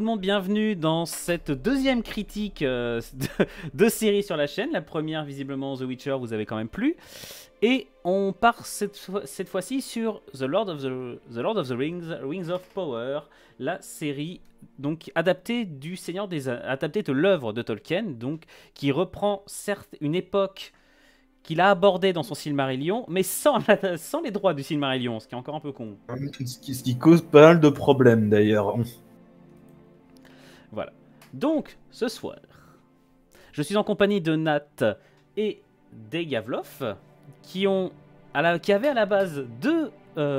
le monde, bienvenue dans cette deuxième critique de série sur la chaîne. La première, visiblement, The Witcher, vous avez quand même plu. Et on part cette fois-ci sur The Lord of the Rings, Rings of Power, la série donc adaptée adaptée de l'œuvre de Tolkien, donc qui reprend certes une époque qu'il a abordée dans son Silmarillion, mais sans les droits du Silmarillion, ce qui est encore un peu con. Ce qui cause pas mal de problèmes d'ailleurs. Voilà. Donc, ce soir, je suis en compagnie de Nat et d'Egavlov, qui avaient à la base deux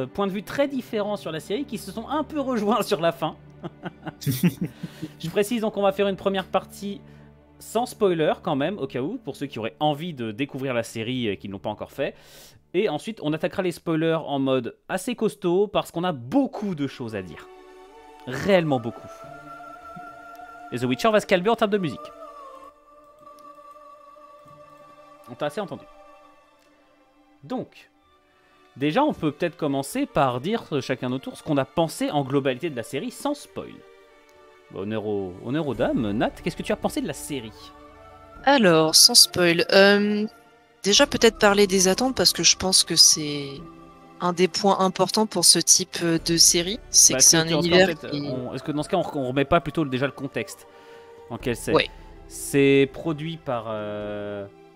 points de vue très différents sur la série, qui se sont un peu rejoints sur la fin. Je précise donc qu'on va faire une première partie sans spoiler quand même, au cas où, pour ceux qui auraient envie de découvrir la série et qui ne l'ont pas encore fait. Et ensuite, on attaquera les spoilers en mode assez costaud, parce qu'on a beaucoup de choses à dire. Réellement beaucoup. Et The Witcher va se calmer en termes de musique. On t'a assez entendu. Donc, déjà, on peut peut-être commencer par dire chacun notre tour ce qu'on a pensé en globalité de la série sans spoil. Honneur aux dames. Nat, qu'est-ce que tu as pensé de la série? Alors, sans spoil, déjà peut-être parler des attentes parce que je pense que c'est un des points importants pour ce type de série, c'est que c'est un univers Est-ce que dans ce cas, on remet pas plutôt déjà le contexte en quel c'est? Ouais. C'est produit par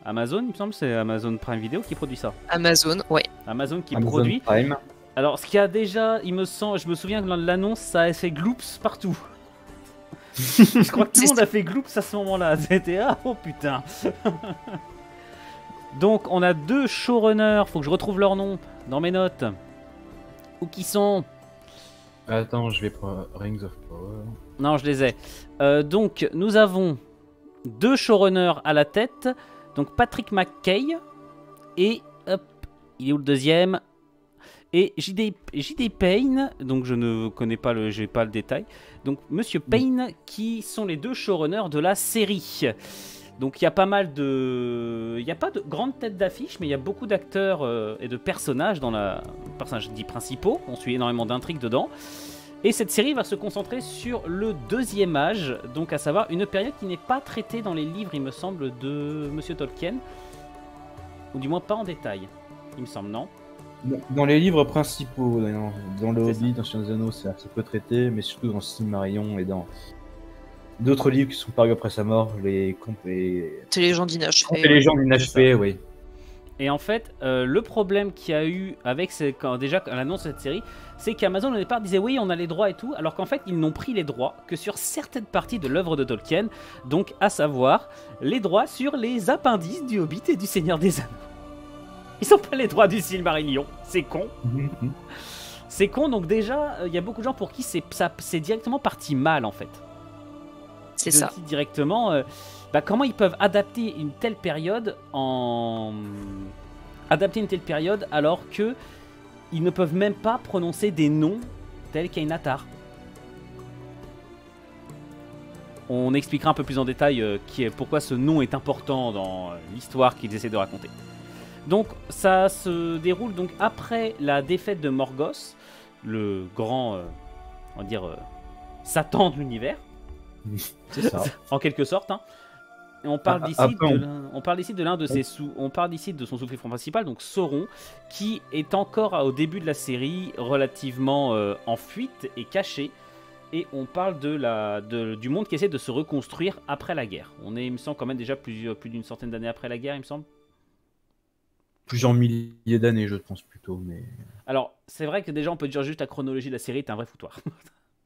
Amazon, il me semble, c'est Amazon Prime Video qui produit ça. Amazon, ouais. Amazon qui Amazon produit. Prime. Alors, ce qu'il y a déjà, je me souviens que dans l'annonce, ça a fait gloops partout. Je crois que tout le monde a fait gloops à ce moment-là. C'était oh putain. Donc, on a deux showrunners. Faut que je retrouve leur nom dans mes notes. Où qui sont? Attends, je vais prendre Rings of Power. Non, je les ai. Donc, nous avons deux showrunners à la tête. Donc, Patrick McKay et hop, il est où le deuxième? Et J.D. Payne, donc je ne connais pas j'ai pas le détail. Donc Monsieur Payne, qui sont les deux showrunners de la série. Donc il y a pas mal de, il y a pas de grandes têtes d'affiche, mais il y a beaucoup d'acteurs et de personnages dans la personnages dits principaux. On suit énormément d'intrigues dedans. Et cette série va se concentrer sur le deuxième âge, donc à savoir une période qui n'est pas traitée dans les livres, il me semble, de Monsieur Tolkien, ou du moins pas en détail. Il me semble, non? Dans les livres principaux, dans le C'est Hobbit, dans Seigneur des Anneaux, c'est assez peu traité, mais surtout dans Silmarillion et dans d'autres livres qui sont parus après sa mort, les contes et les gens d'Inachevé. les gens d'Inachevé, oui. Et en fait, le problème qu'il y a eu avec déjà l'annonce de cette série, c'est qu'Amazon au départ disait oui, on a les droits et tout, alors qu'en fait, ils n'ont pris les droits que sur certaines parties de l'œuvre de Tolkien, donc à savoir les droits sur les appendices du Hobbit et du Seigneur des Anneaux. Ils n'ont pas les droits du Silmarillion, c'est con. C'est con, donc déjà, il y a beaucoup de gens pour qui c'est directement parti mal en fait. C'est ça. Directement, comment ils peuvent adapter une telle période alors que ils ne peuvent même pas prononcer des noms tels qu'Ainatar. On expliquera un peu plus en détail pourquoi ce nom est important dans l'histoire qu'ils essaient de raconter. Donc ça se déroule donc après la défaite de Morgoth, le grand, on va dire, Satan de l'univers. C'est ça. En quelque sorte. Hein. Et on parle d'ici de l'un de ses on parle d'ici de son souffle principal, donc Sauron, qui est encore au début de la série relativement en fuite et caché. Et on parle du monde qui essaie de se reconstruire après la guerre. On est, il me semble, quand même déjà plus d'une centaine d'années après la guerre, il me semble. Plusieurs milliers d'années, je pense plutôt. Mais... Alors, c'est vrai que déjà, on peut dire juste la chronologie de la série est un vrai foutoir.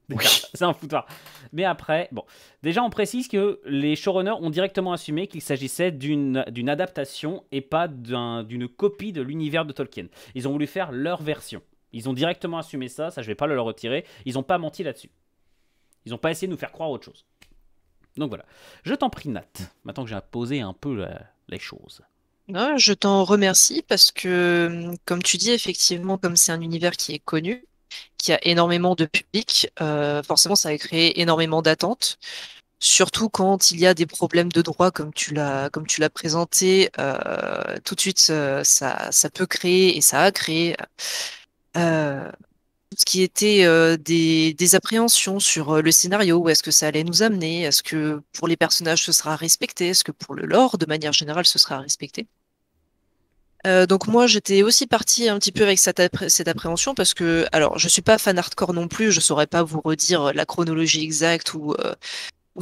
Oui. C'est un foutoir. Mais après, bon. Déjà, on précise que les showrunners ont directement assumé qu'il s'agissait d'une adaptation et pas d'une copie de l'univers de Tolkien. Ils ont voulu faire leur version. Ils ont directement assumé ça, je vais pas le leur retirer. Ils n'ont pas menti là-dessus. Ils n'ont pas essayé de nous faire croire autre chose. Donc voilà. Je t'en prie, Nat, maintenant que j'ai posé un peu les choses. Non, je t'en remercie parce que, comme tu dis, effectivement, comme c'est un univers qui est connu, qui a énormément de public, forcément, ça a créé énormément d'attentes. Surtout quand il y a des problèmes de droit, comme tu l'as présenté, tout de suite, ça peut créer, et ça a créé ce qui était des appréhensions sur le scénario, où est-ce que ça allait nous amener, est-ce que pour les personnages ce sera respecté, est-ce que pour le lore de manière générale ce sera respecté. Donc moi j'étais aussi partie un petit peu avec cette appréhension parce que, alors je suis pas fan hardcore non plus, je saurais pas vous redire la chronologie exacte ou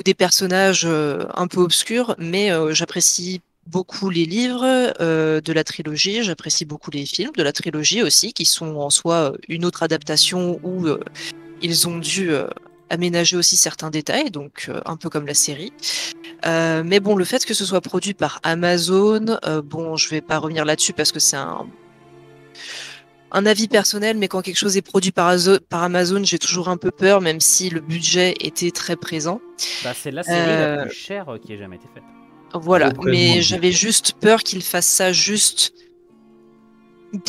des personnages un peu obscurs, mais j'apprécie beaucoup les livres de la trilogie, j'apprécie beaucoup les films de la trilogie aussi, qui sont en soi une autre adaptation où ils ont dû aménager aussi certains détails, donc un peu comme la série. Mais bon, le fait que ce soit produit par Amazon, bon, je vais pas revenir là-dessus parce que c'est un avis personnel, mais quand quelque chose est produit par Amazon, j'ai toujours un peu peur, même si le budget était très présent. Bah, c'est la série la plus chère qui ait jamais été faite. Voilà, mais j'avais juste peur qu'ils fassent ça juste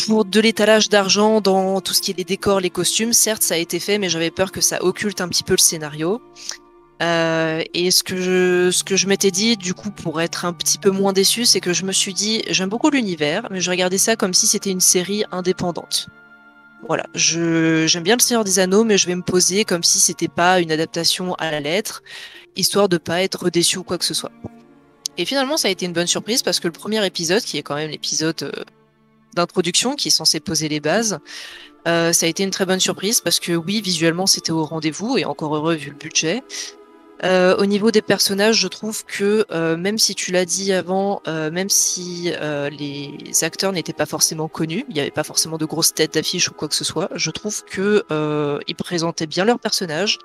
pour de l'étalage d'argent dans tout ce qui est les décors, les costumes. Certes, ça a été fait, mais j'avais peur que ça occulte un petit peu le scénario. Et ce que je m'étais dit, du coup, pour être un petit peu moins déçu, c'est que je me suis dit, j'aime beaucoup l'univers, mais je regardais ça comme si c'était une série indépendante. Voilà, j'aime bien le Seigneur des Anneaux, mais je vais me poser comme si c'était pas une adaptation à la lettre, histoire de pas être déçu ou quoi que ce soit. Et finalement, ça a été une bonne surprise parce que le premier épisode, qui est quand même l'épisode d'introduction, qui est censé poser les bases, ça a été une très bonne surprise parce que oui, visuellement, c'était au rendez-vous et encore heureux vu le budget. Au niveau des personnages, je trouve que même si tu l'as dit avant, même si les acteurs n'étaient pas forcément connus, il n'y avait pas forcément de grosses têtes d'affiche ou quoi que ce soit, je trouve que ils présentaient bien leurs personnages.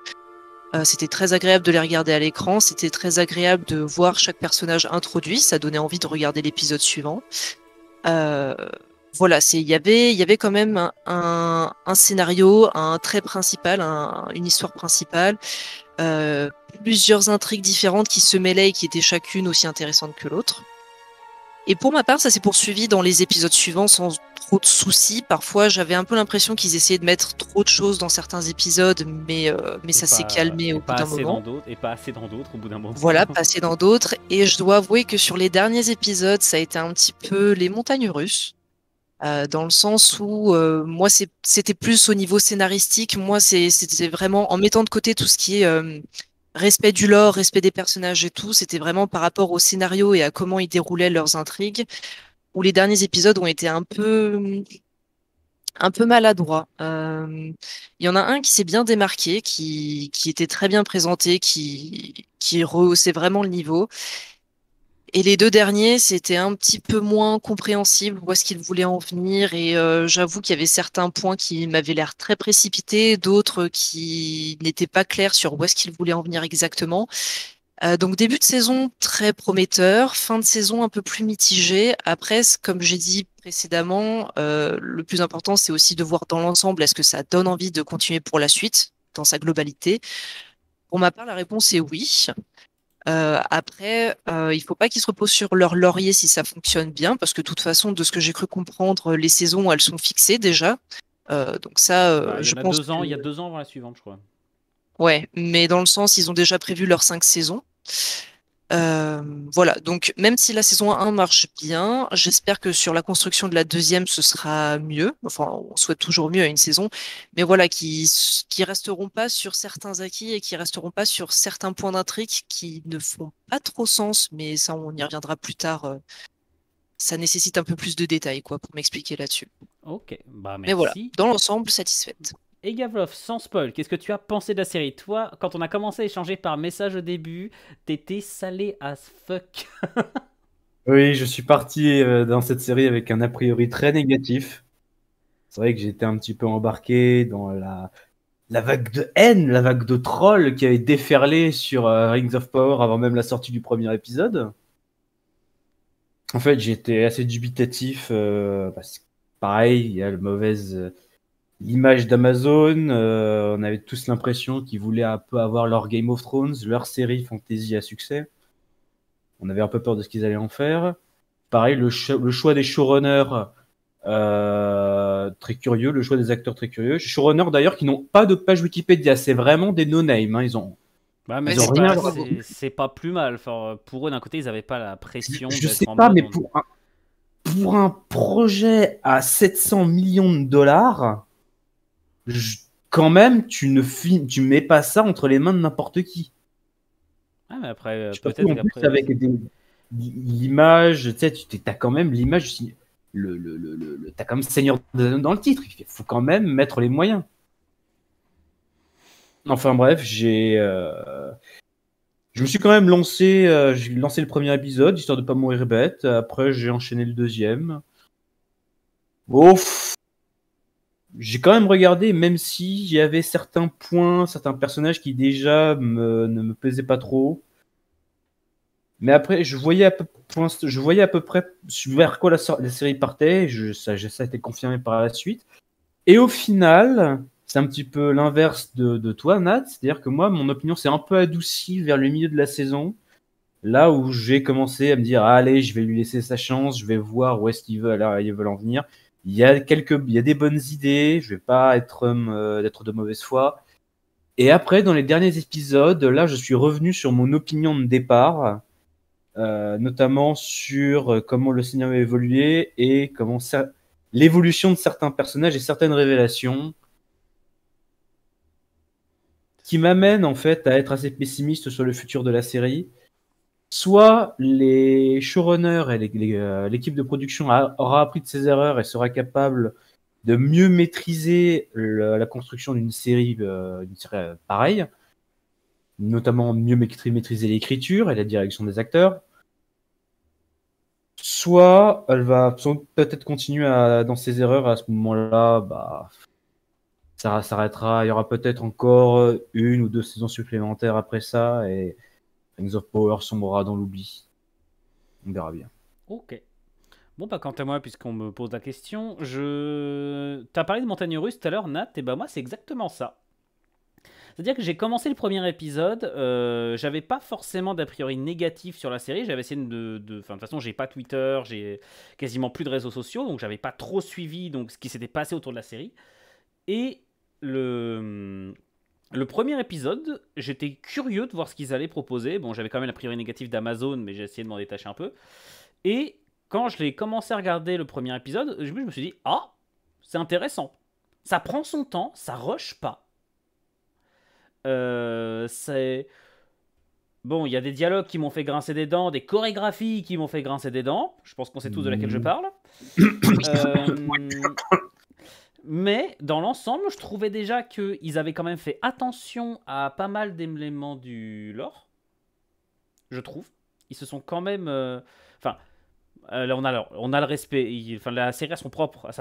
C'était très agréable de les regarder à l'écran, c'était très agréable de voir chaque personnage introduit, ça donnait envie de regarder l'épisode suivant. Voilà, il y avait quand même un scénario, un trait principal, une histoire principale. Plusieurs intrigues différentes qui se mêlaient et qui étaient chacune aussi intéressantes que l'autre. Et pour ma part, ça s'est poursuivi dans les épisodes suivants sans trop de soucis. Parfois, j'avais un peu l'impression qu'ils essayaient de mettre trop de choses dans certains épisodes, mais ça s'est calmé au bout d'un moment. Et pas assez dans d'autres au bout d'un moment. Voilà, pas assez dans d'autres. Et je dois avouer que sur les derniers épisodes, ça a été un petit peu les montagnes russes. Dans le sens où moi c'était plus au niveau scénaristique, moi c'était vraiment en mettant de côté tout ce qui est respect du lore, respect des personnages et tout, c'était vraiment par rapport au scénario et à comment ils déroulaient leurs intrigues, où les derniers épisodes ont été un peu maladroits. Il y en a un qui s'est bien démarqué, qui était très bien présenté, qui rehaussait vraiment le niveau. Et les deux derniers, c'était un petit peu moins compréhensible où est-ce qu'ils voulaient en venir. Et j'avoue qu'il y avait certains points qui m'avaient l'air très précipités, d'autres qui n'étaient pas clairs sur où est-ce qu'ils voulaient en venir exactement. Donc début de saison très prometteur, fin de saison un peu plus mitigé. Après, comme j'ai dit précédemment, le plus important, c'est aussi de voir dans l'ensemble, est-ce que ça donne envie de continuer pour la suite, dans sa globalité. Pour ma part, la réponse est oui. Après, il faut pas qu'ils se reposent sur leur laurier si ça fonctionne bien, parce que de toute façon, de ce que j'ai cru comprendre, les saisons, elles sont fixées déjà. Donc ça, je pense il y a 2 ans avant la suivante, je crois. Ouais, mais dans le sens, ils ont déjà prévu leurs 5 saisons. Voilà, donc même si la saison 1 marche bien, j'espère que sur la construction de la deuxième, ce sera mieux. Enfin, on souhaite toujours mieux à une saison, mais voilà, qui resteront pas sur certains acquis et qui resteront pas sur certains points d'intrigue qui ne font pas trop sens, mais ça, on y reviendra plus tard. Ça nécessite un peu plus de détails, quoi, pour m'expliquer là-dessus. Ok, bah merci. Mais voilà, dans l'ensemble, satisfaite. Et Gavlov, sans spoil, qu'est-ce que tu as pensé de la série? Toi, quand on a commencé à échanger par message au début, t'étais salé as fuck. Oui, je suis parti dans cette série avec un a priori très négatif. C'est vrai que j'étais un petit peu embarqué dans la vague de haine, la vague de trolls qui avait déferlé sur Rings of Power avant même la sortie du premier épisode. En fait, j'étais assez dubitatif parce que, pareil, il y a la mauvaise image d'Amazon. On avait tous l'impression qu'ils voulaient un peu avoir leur Game of Thrones, leur série fantasy à succès. On avait un peu peur de ce qu'ils allaient en faire. Pareil, le choix des showrunners, très curieux, le choix des acteurs très curieux. Showrunners d'ailleurs qui n'ont pas de page Wikipédia, c'est vraiment des no-name. Hein. Ils ont mais ils ont rien. C'est pas plus mal. Enfin, pour eux, d'un côté, ils n'avaient pas la pression. Je sais pas, mais pour un projet à 700 millions de dollars, quand même, tu mets pas ça entre les mains de n'importe qui. Ah, mais après, Je sais pas, peut-être en plus, qu'après. avec l'image, tu sais, t'as quand même l'image, t'as quand même Seigneur des Anneaux dans le titre. Il faut quand même mettre les moyens. Enfin bref, je me suis quand même lancé, j'ai lancé le premier épisode, histoire de pas mourir bête. Après, j'ai enchaîné le deuxième. Ouf, j'ai quand même regardé, même si il y avait certains points, certains personnages qui déjà ne me plaisaient pas trop. Mais après, je voyais à peu près vers quoi la série partait. Ça a été confirmé par la suite. Et au final, c'est un petit peu l'inverse de toi, Nat. C'est-à-dire que moi, mon opinion s'est un peu adoucie vers le milieu de la saison. Là où j'ai commencé à me dire, ah, allez, je vais lui laisser sa chance, je vais voir où est-ce qu'ils veulent en venir. Il y a des bonnes idées, je vais pas être de mauvaise foi. Et après, dans les derniers épisodes, là, je suis revenu sur mon opinion de départ, notamment sur comment le scénario a évolué et l'évolution de certains personnages et certaines révélations qui m'amènent en fait à être assez pessimiste sur le futur de la série. Soit les showrunners et l'équipe de production aura appris de ses erreurs et sera capable de mieux maîtriser la construction d'une série pareille, notamment mieux maîtriser l'écriture et la direction des acteurs. Soit elle va peut-être continuer dans ses erreurs, à ce moment-là, bah, ça s'arrêtera. Il y aura peut-être encore 1 ou 2 saisons supplémentaires après ça et Rings of Power sombrera dans l'oubli. On verra bien. Ok. Bon, bah, quant à moi, puisqu'on me pose la question, t'as parlé de Montagne Russe tout à l'heure, Nat, et bah, moi, c'est exactement ça. C'est-à-dire que j'ai commencé le premier épisode, j'avais pas forcément d'a priori négatif sur la série, j'avais essayé enfin, de toute façon, j'ai pas Twitter, j'ai quasiment plus de réseaux sociaux, donc j'avais pas trop suivi donc, ce qui s'était passé autour de la série. Et le premier épisode, j'étais curieux de voir ce qu'ils allaient proposer. Bon, j'avais quand même l'a priori négatif d'Amazon, mais j'ai essayé de m'en détacher un peu. Et quand je l'ai commencé à regarder le premier épisode, je me suis dit, ah, c'est intéressant. Ça prend son temps, ça rush pas. C'est... Bon, il y a des dialogues qui m'ont fait grincer des dents, des chorégraphies qui m'ont fait grincer des dents. Je pense qu'on sait tous de laquelle je parle. Mais dans l'ensemble, je trouvais déjà qu'ils avaient quand même fait attention à pas mal d'éléments du lore. Je trouve. Ils se sont quand même... Enfin, on a le respect. Enfin, la série a sa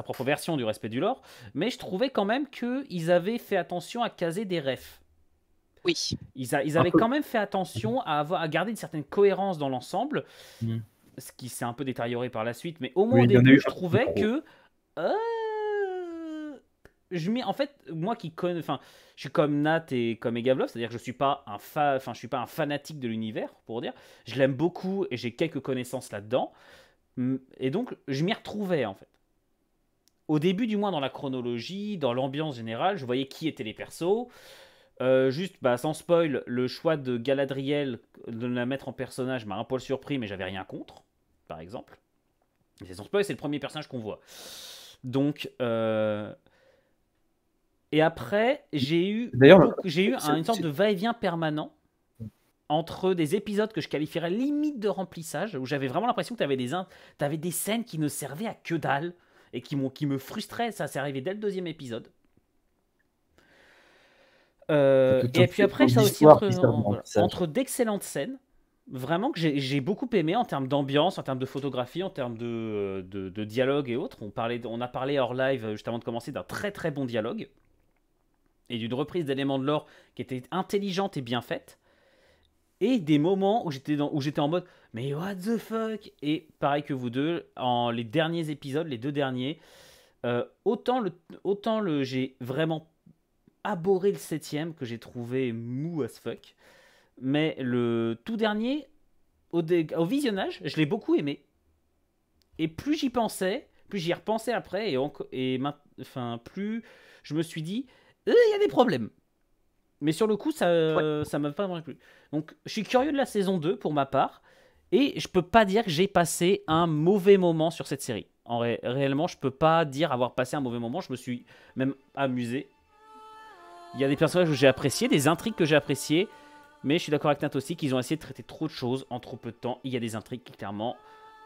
propre version du respect du lore. Mais je trouvais quand même qu'ils avaient fait attention à caser des refs. Oui. Ils avaient quand même fait attention à garder une certaine cohérence dans l'ensemble. Ce qui s'est un peu détérioré par la suite. Mais au moins au début, je trouvais que... en fait, moi qui connais, enfin, je suis comme Nat et comme Egavlov, c'est-à-dire que je suis pas je suis pas un fanatique de l'univers, pour dire. Je l'aime beaucoup et j'ai quelques connaissances là-dedans, et donc je m'y retrouvais en fait. Au début, du moins dans la chronologie, dans l'ambiance générale, je voyais qui étaient les persos. Juste, bah, sans spoil, le choix de Galadriel de la mettre en personnage m'a un poil surpris, mais j'avais rien contre, par exemple. C'est sans spoil, c'est le premier personnage qu'on voit. Donc, et après, j'ai eu une sorte de va-et-vient permanent entre des épisodes que je qualifierais limite de remplissage, où j'avais vraiment l'impression que t'avais des scènes qui ne servaient à que dalle et qui me frustraient. Ça s'est arrivé dès le deuxième épisode. Et puis après, ça aussi entre d'excellentes scènes, vraiment que j'ai beaucoup aimé en termes d'ambiance, en termes de photographie, en termes de dialogue et autres. On a parlé hors live juste avant de commencer d'un très très bon dialogue et d'une reprise d'éléments de lore qui était intelligente et bien faite, et des moments où j'étais en mode mais what the fuck. Et pareil que vous deux, les derniers épisodes, les deux derniers, autant j'ai vraiment abhorré le 7ème que j'ai trouvé mou as fuck, mais le tout dernier, au visionnage, je l'ai beaucoup aimé, et plus j'y pensais, plus j'y repensais après, plus je me suis dit il y a des problèmes. Mais sur le coup, ça m'a pas vraiment plu. Donc, je suis curieux de la saison 2 pour ma part. Et je peux pas dire que j'ai passé un mauvais moment sur cette série. Réellement, je peux pas dire avoir passé un mauvais moment. Je me suis même amusé. Il y a des personnages que j'ai appréciés, des intrigues que j'ai appréciées, mais je suis d'accord avec Nat aussi qu'ils ont essayé de traiter trop de choses en trop peu de temps. Il y a des intrigues qui clairement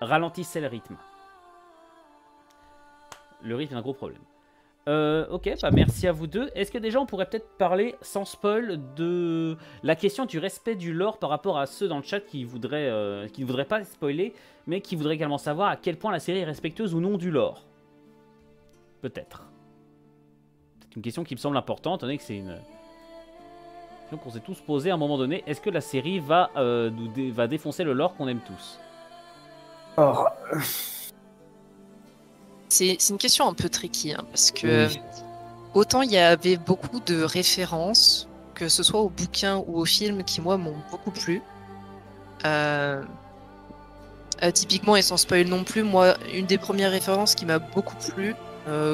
ralentissaient le rythme. Le rythme est un gros problème. Ok, bah merci à vous deux. Est-ce que déjà on pourrait peut-être parler sans spoil de la question du respect du lore par rapport à ceux dans le chat qui ne voudraient pas spoiler, mais qui voudraient également savoir à quel point la série est respectueuse ou non du lore. Peut-être. C'est une question qui me semble importante, étant donné que c'est une question qu'on s'est tous posée à un moment donné. Est-ce que la série va défoncer le lore qu'on aime tous? Or, C'est une question un peu tricky, hein, parce que autant il y avait beaucoup de références, que ce soit au bouquin ou au film, qui moi m'ont beaucoup plu. Typiquement, et sans spoil non plus, moi, une des premières références qui m'a beaucoup plu,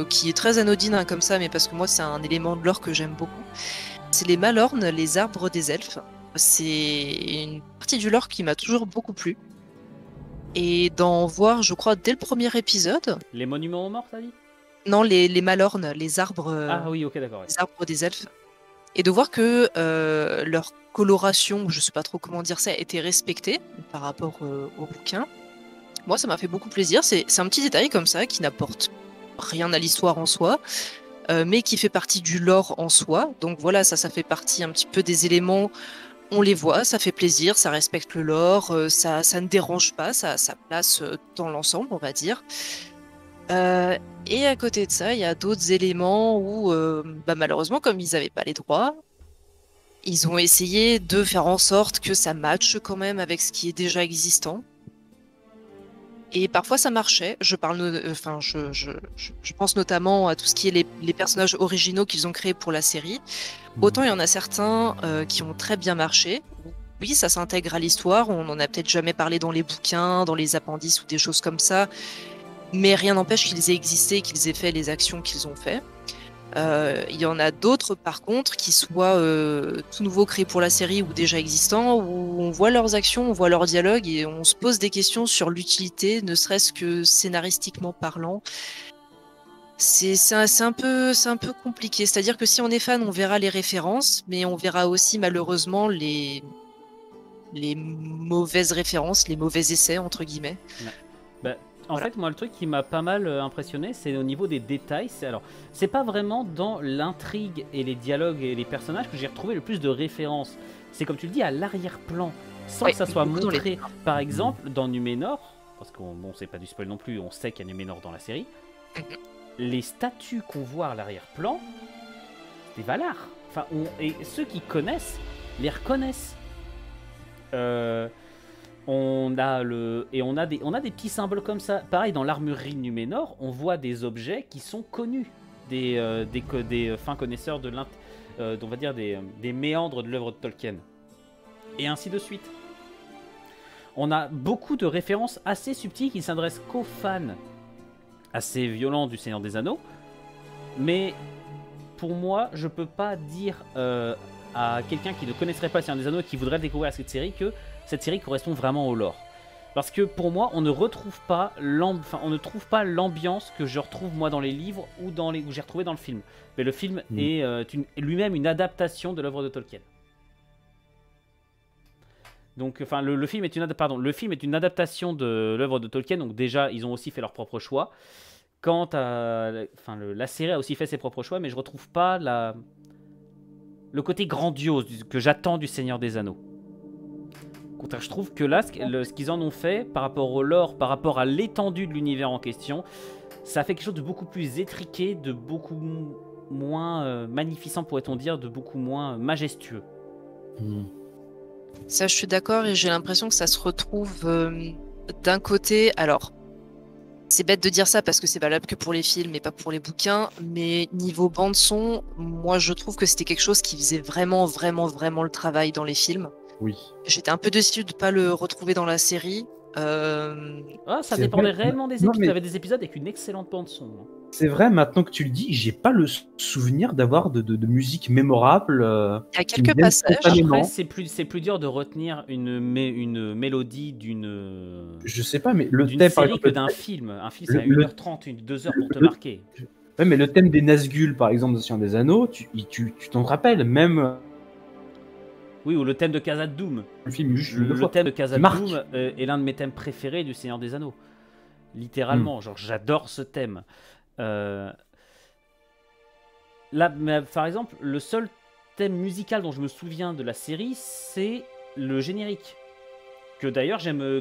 qui est très anodine hein, comme ça, mais parce que moi c'est un élément de lore que j'aime beaucoup, c'est les Malornes, les arbres des elfes. C'est une partie du lore qui m'a toujours beaucoup plu. Et d'en voir, je crois, dès le premier épisode. Les monuments aux morts, t'as dit? Non, les Malornes, les arbres, Ah oui, ok, d'accord. Ouais. les arbres des elfes. Et de voir que leur coloration, je sais pas trop comment dire ça, était respectée par rapport au bouquin. Moi, ça m'a fait beaucoup plaisir. C'est un petit détail comme ça qui n'apporte rien à l'histoire en soi, mais qui fait partie du lore en soi. Donc voilà, ça fait partie un petit peu des éléments. On les voit, ça fait plaisir, ça respecte le lore, ça ne dérange pas, ça place dans l'ensemble, on va dire. Et à côté de ça, il y a d'autres éléments où, malheureusement, comme ils n'avaient pas les droits, ils ont essayé de faire en sorte que ça matche quand même avec ce qui est déjà existant. Et parfois ça marchait. Je pense notamment à tout ce qui est les personnages originaux qu'ils ont créés pour la série. Autant il y en a certains qui ont très bien marché. Oui, ça s'intègre à l'histoire. On n'en a peut-être jamais parlé dans les bouquins, dans les appendices ou des choses comme ça. Mais rien n'empêche qu'ils aient existé, qu'ils aient fait les actions qu'ils ont fait. Il y en a d'autres par contre qui soient tout nouveau créés pour la série ou déjà existants, où on voit leurs actions, on voit leurs dialogues et on se pose des questions sur l'utilité, ne serait-ce que scénaristiquement parlant. C'est un peu compliqué. C'est-à-dire que si on est fan, on verra les références, mais on verra aussi malheureusement les mauvaises références, les mauvais essais entre guillemets. En fait, moi, le truc qui m'a pas mal impressionné, c'est au niveau des détails. C'est pas vraiment dans l'intrigue et les dialogues et les personnages que j'ai retrouvé le plus de références. C'est comme tu le dis, à l'arrière-plan, sans que ça soit montré. Par exemple, dans Numénor, parce qu'on c'est pas du spoil non plus, on sait qu'il y a Numénor dans la série. Les statues qu'on voit à l'arrière-plan, c'est des Valar. Enfin, et ceux qui connaissent les reconnaissent. On a des petits symboles comme ça. Pareil, dans l'armurerie de Numénor, on voit des objets qui sont connus des fins connaisseurs on va dire des méandres de l'œuvre de Tolkien. Et ainsi de suite. On a beaucoup de références assez subtiles qui ne s'adressent qu'aux fans assez violents du Seigneur des Anneaux. Mais pour moi, je peux pas dire à quelqu'un qui ne connaîtrait pas le Seigneur des Anneaux et qui voudrait découvrir cette série que cette série correspond vraiment au lore. Parce que pour moi, on ne retrouve pas l'ambiance que je retrouve moi dans les livres ou où j'ai retrouvé dans le film. Mais le film est lui-même une adaptation de l'œuvre de Tolkien. Donc, enfin, le film est une adaptation de l'œuvre de Tolkien. Donc déjà, ils ont aussi fait leur propre choix. La série a aussi fait ses propres choix, mais je retrouve pas le côté grandiose que j'attends du Seigneur des Anneaux. Au contraire, je trouve que là, ce qu'ils en ont fait, par rapport au lore, par rapport à l'étendue de l'univers en question, ça fait quelque chose de beaucoup plus étriqué, de beaucoup moins magnificent, pourrait-on dire, de beaucoup moins majestueux. Ça, je suis d'accord et j'ai l'impression que ça se retrouve d'un côté. Alors, c'est bête de dire ça parce que c'est valable que pour les films et pas pour les bouquins, mais niveau bande-son, moi je trouve que c'était quelque chose qui faisait vraiment, vraiment, vraiment le travail dans les films. Oui. J'étais un peu déçue de ne pas le retrouver dans la série. Ça dépendait réellement des épisodes. Il y avait des épisodes avec une excellente bande-son. C'est vrai, maintenant que tu le dis, j'ai pas le souvenir d'avoir de musique mémorable. Il y a quelques passages. Après, c'est plus dur de retenir une mélodie d'une. Je sais pas, mais le d'une thème série que d'un film. Un film, c'est à 1h30, 2h pour te marquer. Ouais, mais le thème des Nazgûl, par exemple, de Seigneur des Anneaux, tu t'en rappelles, même Oui, ou le thème de Khazad-dûm. le film juste Le, une le fois. thème de marque. Khazad-dûm est l'un de mes thèmes préférés du Seigneur des Anneaux. Littéralement, genre j'adore ce thème. Là, mais, par exemple, le seul thème musical dont je me souviens de la série, c'est le générique. Que d'ailleurs j'aime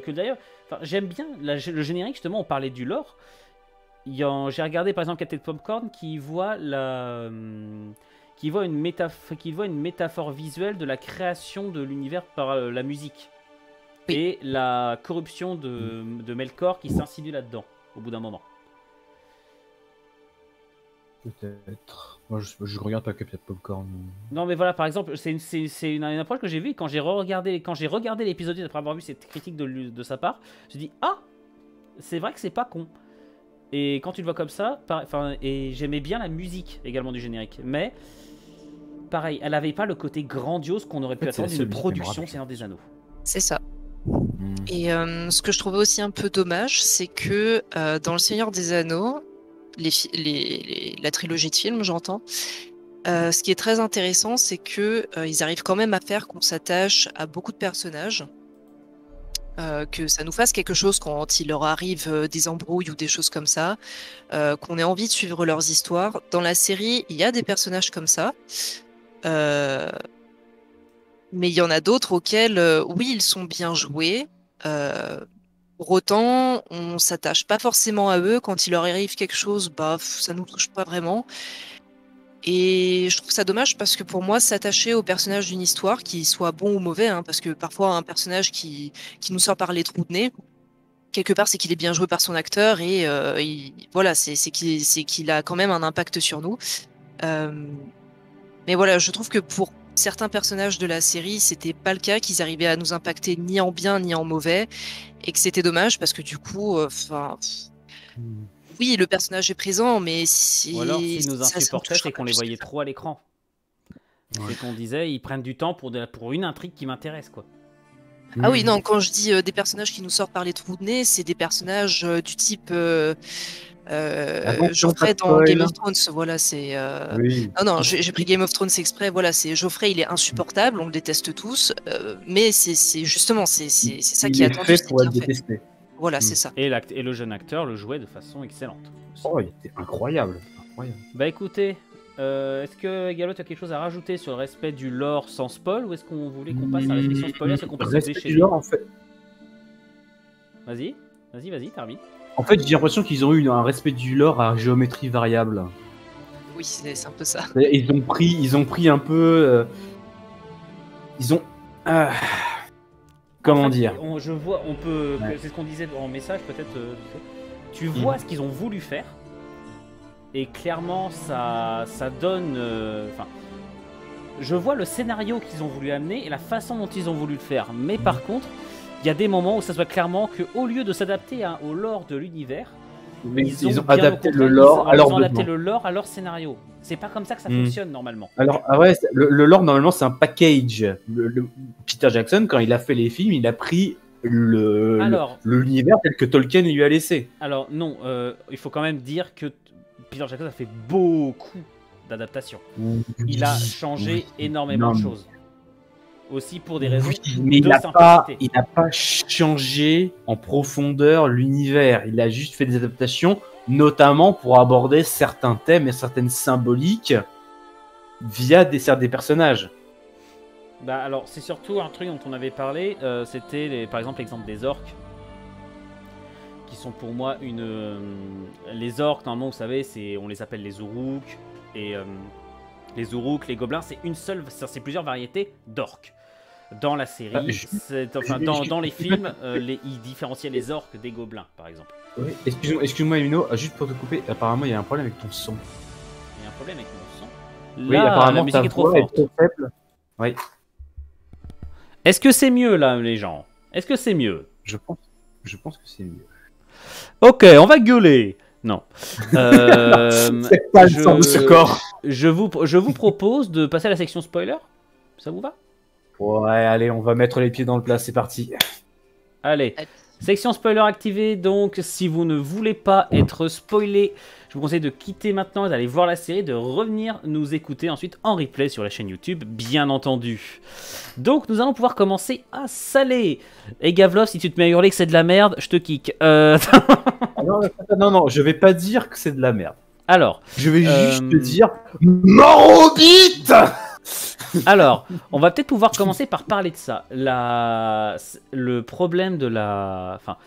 bien le générique. Justement, on parlait du lore. J'ai regardé par exemple Captain Popcorn qui voit une métaphore visuelle de la création de l'univers par la musique. Oui. Et la corruption de Melkor qui s'insinue là-dedans au bout d'un moment. Peut-être. Moi, je regarde pas Captain Popcorn. Non, mais voilà, par exemple, c'est une approche que j'ai vue quand j'ai regardé l'épisode après avoir vu cette critique de sa part. J'ai dit ah, c'est vrai que c'est pas con. Et quand tu le vois comme ça, et j'aimais bien la musique également du générique, mais pareil, elle avait pas le côté grandiose qu'on aurait pu attendre d'une production Seigneur des Anneaux. C'est ça. Et ce que je trouvais aussi un peu dommage, c'est que dans le Seigneur des Anneaux, la trilogie de films, j'entends, ce qui est très intéressant, c'est que ils arrivent quand même à faire qu'on s'attache à beaucoup de personnages, que ça nous fasse quelque chose quand il leur arrive des embrouilles ou des choses comme ça, qu'on ait envie de suivre leurs histoires. Dans la série, il y a des personnages comme ça, mais il y en a d'autres auxquels, oui, ils sont bien joués. Pour autant, on s'attache pas forcément à eux. Quand il leur arrive quelque chose, bah, ça nous touche pas vraiment. Et je trouve ça dommage parce que pour moi, s'attacher au personnage d'une histoire, qu'il soit bon ou mauvais, hein, parce que parfois un personnage qui nous sort par les trous de nez, quelque part, c'est qu'il est bien joué par son acteur et voilà, c'est qu'il a quand même un impact sur nous. Mais voilà, je trouve que pour certains personnages de la série, c'était pas le cas, qu'ils arrivaient à nous impacter ni en bien ni en mauvais, et que c'était dommage parce que du coup, oui, le personnage est présent, mais si Ou alors, s'ils nous ça insupportaient, touchera c'est qu'on pas les plus voyait que ça. trop à l'écran. C'est qu'on disait, ils prennent du temps pour une intrigue qui m'intéresse, quoi. Ah oui, non, quand je dis des personnages qui nous sortent par les trous de nez, c'est des personnages du type Geoffrey dans Game of Thrones. Voilà, c'est. Oui. Non, j'ai pris Game of Thrones exprès. Voilà, c'est Geoffrey, il est insupportable, on le déteste tous, mais c'est justement c'est ça qui est attendu, fait c'est pour être bien fait. détesté. Voilà, c'est ça. Et le jeune acteur le jouait de façon excellente. Oh, il était incroyable. Bah écoutez, est-ce que Gallo, tu as quelque chose à rajouter sur le respect du lore sans spoil, ou est-ce qu'on voulait qu'on passe à la section spoiler, ce qu'on peut se Respect déchirer? du lore, en fait. Vas-y, termine. En fait, j'ai l'impression qu'ils ont eu un respect du lore à géométrie variable. Oui, c'est un peu ça. Ils ont pris un peu. Comment dire? Je vois, Ouais. c'est ce qu'on disait en message, peut-être. Tu vois ce qu'ils ont voulu faire, et clairement, ça donne. Je vois le scénario qu'ils ont voulu amener et la façon dont ils ont voulu le faire. Mais par contre, il y a des moments où ça se voit clairement qu'au lieu de s'adapter au lore de l'univers, Ils ont bien adapté au contraire, le lore à ils leur ont adapté besoin. le lore à leur scénario. C'est pas comme ça que ça fonctionne normalement. Alors, le lore, normalement, c'est un package. Peter Jackson, quand il a fait les films, il a pris l'univers tel que Tolkien lui a laissé. Alors, non, il faut quand même dire que Peter Jackson a fait beaucoup d'adaptations. Il a changé énormément de choses. Aussi pour des raisons mais de simplicité. Il simplicité. n'a pas changé en profondeur l'univers. Il a juste fait des adaptations, notamment pour aborder certains thèmes et certaines symboliques via des personnages. Bah alors, c'est surtout un truc dont on avait parlé, c'était par exemple l'exemple des orques, qui sont pour moi les orques, normalement, vous savez, on les appelle les Uruk, et les Uruk, les gobelins, c'est plusieurs variétés d'orques. Dans la série, dans les films, ils différenciaient les orques des gobelins, par exemple. Oui. Excuse-moi, Emino, juste pour te couper, apparemment, il y a un problème avec ton son. Il y a un problème avec mon son. Oui, apparemment, la musique ta est trop voix forte. est trop faible. Oui. Est-ce que c'est mieux, là, les gens? Est-ce que c'est mieux? Je pense que c'est mieux. Ok, on va gueuler. Non. C'est pas le sens de ce corps. Je vous propose de passer à la section spoiler. Ça vous va? Ouais, allez, on va mettre les pieds dans le plat, c'est parti. Allez. Section spoiler activée, donc si vous ne voulez pas être spoilé, je vous conseille de quitter maintenant, d'aller voir la série, de revenir nous écouter ensuite en replay sur la chaîne YouTube, bien entendu. Donc nous allons pouvoir commencer à saler. Et Gavlov, si tu te mets à hurler que c'est de la merde, je te kick. Non, je vais pas dire que c'est de la merde. Alors, je vais juste te dire mort au bite. Alors, on va peut-être pouvoir commencer par parler de ça. Le problème de la... Enfin,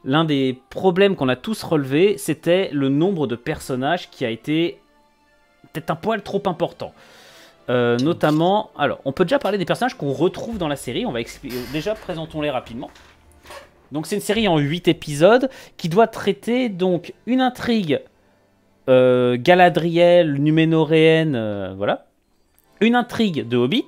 l'un des problèmes qu'on a tous relevés, c'était le nombre de personnages qui a été peut-être un poil trop important. Notamment... Alors, on peut déjà parler des personnages qu'on retrouve dans la série. On va déjà, présentons-les rapidement. Donc, c'est une série en 8 épisodes qui doit traiter donc une intrigue galadrielle, numénoréenne, voilà. Une intrigue de Hobbit,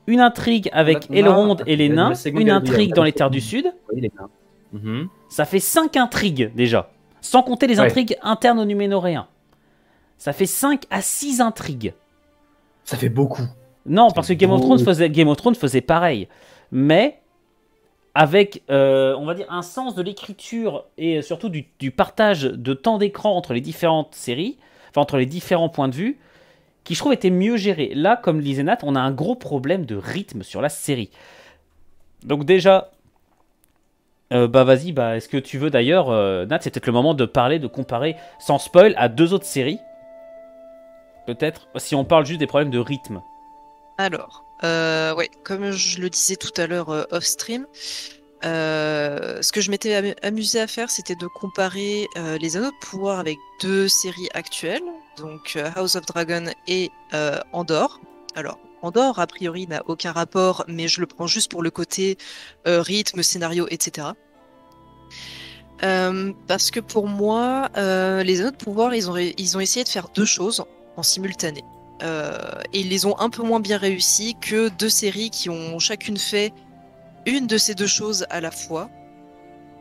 une intrigue avec Elrond et les nains, une intrigue dans les terres du Sud. Oui, les nains. Ça fait 5 intrigues déjà, sans compter les intrigues internes aux Numénoréens. Ça fait 5 à 6 intrigues. Ça fait beaucoup. Non, parce que Game of Thrones faisait pareil. Mais avec, on va dire, un sens de l'écriture et surtout du partage de temps d'écran entre les différentes séries, enfin entre les différents points de vue, qui je trouve était mieux géré. Là, comme disait Nat, on a un gros problème de rythme sur la série. Donc déjà, vas-y, est-ce que tu veux d'ailleurs, Nat, c'est peut-être le moment de parler, de comparer, sans spoil, à 2 autres séries. Peut-être, si on parle juste des problèmes de rythme. Alors, ouais, comme je le disais tout à l'heure off-stream, ce que je m'étais amusé à faire, c'était de comparer les Anneaux de pouvoir avec 2 séries actuelles, donc House of Dragon et Andor. Alors, Andor, a priori, n'a aucun rapport, mais je le prends juste pour le côté rythme, scénario, etc. Parce que pour moi, les Anneaux de pouvoir, ils ont essayé de faire 2 choses en simultané. Et ils les ont un peu moins bien réussi que 2 séries qui ont chacune fait une de ces 2 choses à la fois.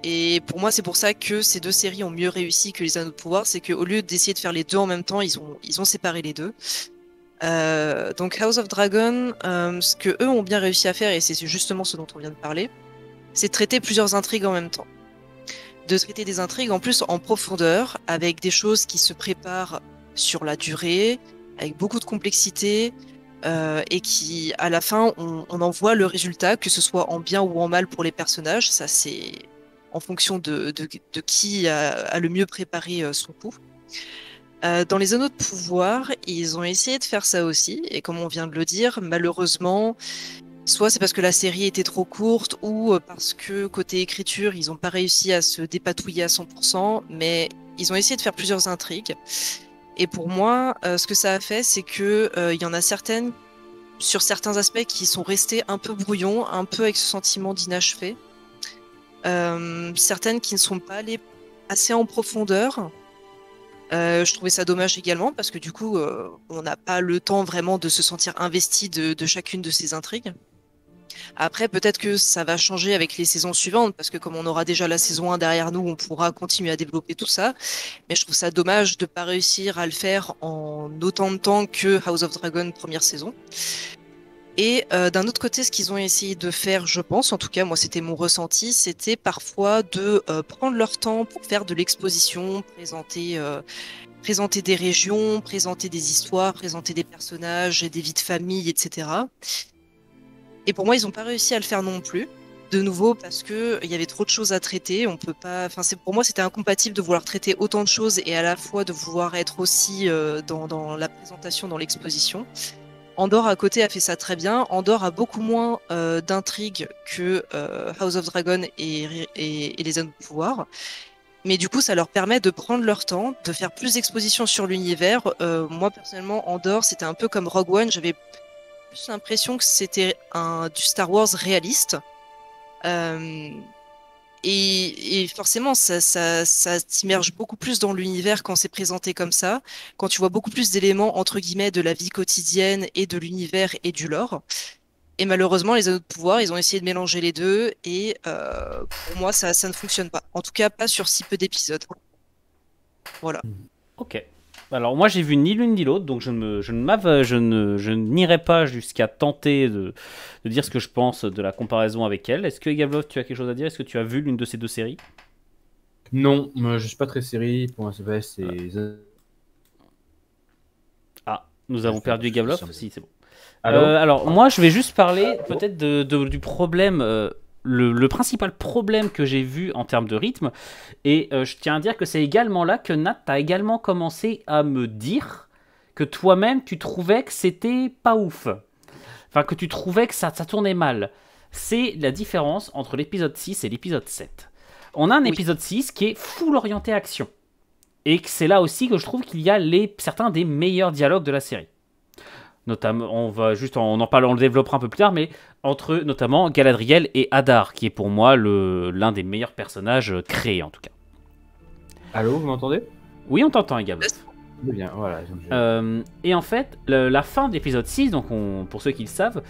Et pour moi, c'est pour ça que ces 2 séries ont mieux réussi que les Anneaux de pouvoir, c'est qu'au lieu d'essayer de faire les 2 en même temps, ils ont séparé les 2. Donc House of Dragon, ce que eux ont bien réussi à faire, et c'est justement ce dont on vient de parler, c'est de traiter plusieurs intrigues en même temps. De traiter des intrigues en plus en profondeur, avec des choses qui se préparent sur la durée, avec beaucoup de complexité, et qui, à la fin, on en voit le résultat, que ce soit en bien ou en mal pour les personnages. Ça, c'est en fonction de qui a le mieux préparé son coup. Dans les Anneaux de pouvoir, ils ont essayé de faire ça aussi, et comme on vient de le dire, malheureusement, soit c'est parce que la série était trop courte, ou parce que côté écriture, ils n'ont pas réussi à se dépatouiller à 100%, mais ils ont essayé de faire plusieurs intrigues. Et pour moi, ce que ça a fait, c'est que il y en a certaines, sur certains aspects, qui sont restées un peu brouillons, un peu avec ce sentiment d'inachevé. Certaines qui ne sont pas allées assez en profondeur. Je trouvais ça dommage également, parce que du coup, on n'a pas le temps vraiment de se sentir investi de chacune de ces intrigues. Après, peut-être que ça va changer avec les saisons suivantes, parce que comme on aura déjà la saison 1 derrière nous, on pourra continuer à développer tout ça. Mais je trouve ça dommage de ne pas réussir à le faire en autant de temps que House of Dragon première saison. Et d'un autre côté, ce qu'ils ont essayé de faire, je pense, en tout cas moi c'était mon ressenti, c'était parfois de prendre leur temps pour faire de l'exposition, présenter des régions, présenter des histoires, présenter des personnages, des vies de famille, etc. Et pour moi, ils n'ont pas réussi à le faire non plus. De nouveau, parce que il y avait trop de choses à traiter. On peut pas. Enfin, pour moi, c'était incompatible de vouloir traiter autant de choses et à la fois de vouloir être aussi dans la présentation, dans l'exposition. Andor à côté a fait ça très bien. Andor a beaucoup moins d'intrigues que House of Dragon et les Anneaux de pouvoir. Mais du coup, ça leur permet de prendre leur temps, de faire plus d'exposition sur l'univers. Moi, personnellement, Andor, c'était un peu comme Rogue One. J'avais plus l'impression que c'était du Star Wars réaliste. Et forcément, ça t'immerge beaucoup plus dans l'univers quand c'est présenté comme ça, quand tu vois beaucoup plus d'éléments, entre guillemets, de la vie quotidienne et de l'univers et du lore. Et malheureusement, les Anneaux de pouvoir, ils ont essayé de mélanger les deux, et pour moi, ça ne fonctionne pas. En tout cas, pas sur si peu d'épisodes. Voilà. Ok. Alors moi j'ai vu ni l'une ni l'autre, donc je n'irai pas jusqu'à tenter de dire ce que je pense de la comparaison avec elle. Est-ce que Gablov, tu as quelque chose à dire? Est-ce que tu as vu l'une de ces deux séries? Non, moi, je suis pas très série. Pour moi, c'est. Ah, nous avons perdu Gablov. Si, c'est bon. Allô Alors moi je vais juste parler peut-être du problème, le principal problème que j'ai vu en termes de rythme. Et je tiens à dire que c'est également là que Nat a également commencé à me dire que toi-même tu trouvais que c'était pas ouf. Enfin que tu trouvais que ça tournait mal. C'est la différence entre l'épisode 6 et l'épisode 7. On a un épisode 6 qui est full orienté action. Et que c'est là aussi que je trouve qu'il y a certains des meilleurs dialogues de la série. Notamment, on en développera un peu plus tard, mais entre notamment Galadriel et Hadar, qui est pour moi l'un des meilleurs personnages créés en tout cas. Allô, vous m'entendez? Oui, on t'entend, Gablov. Bien, voilà. Et en fait, la fin de l'épisode 6, donc pour ceux qui le savent,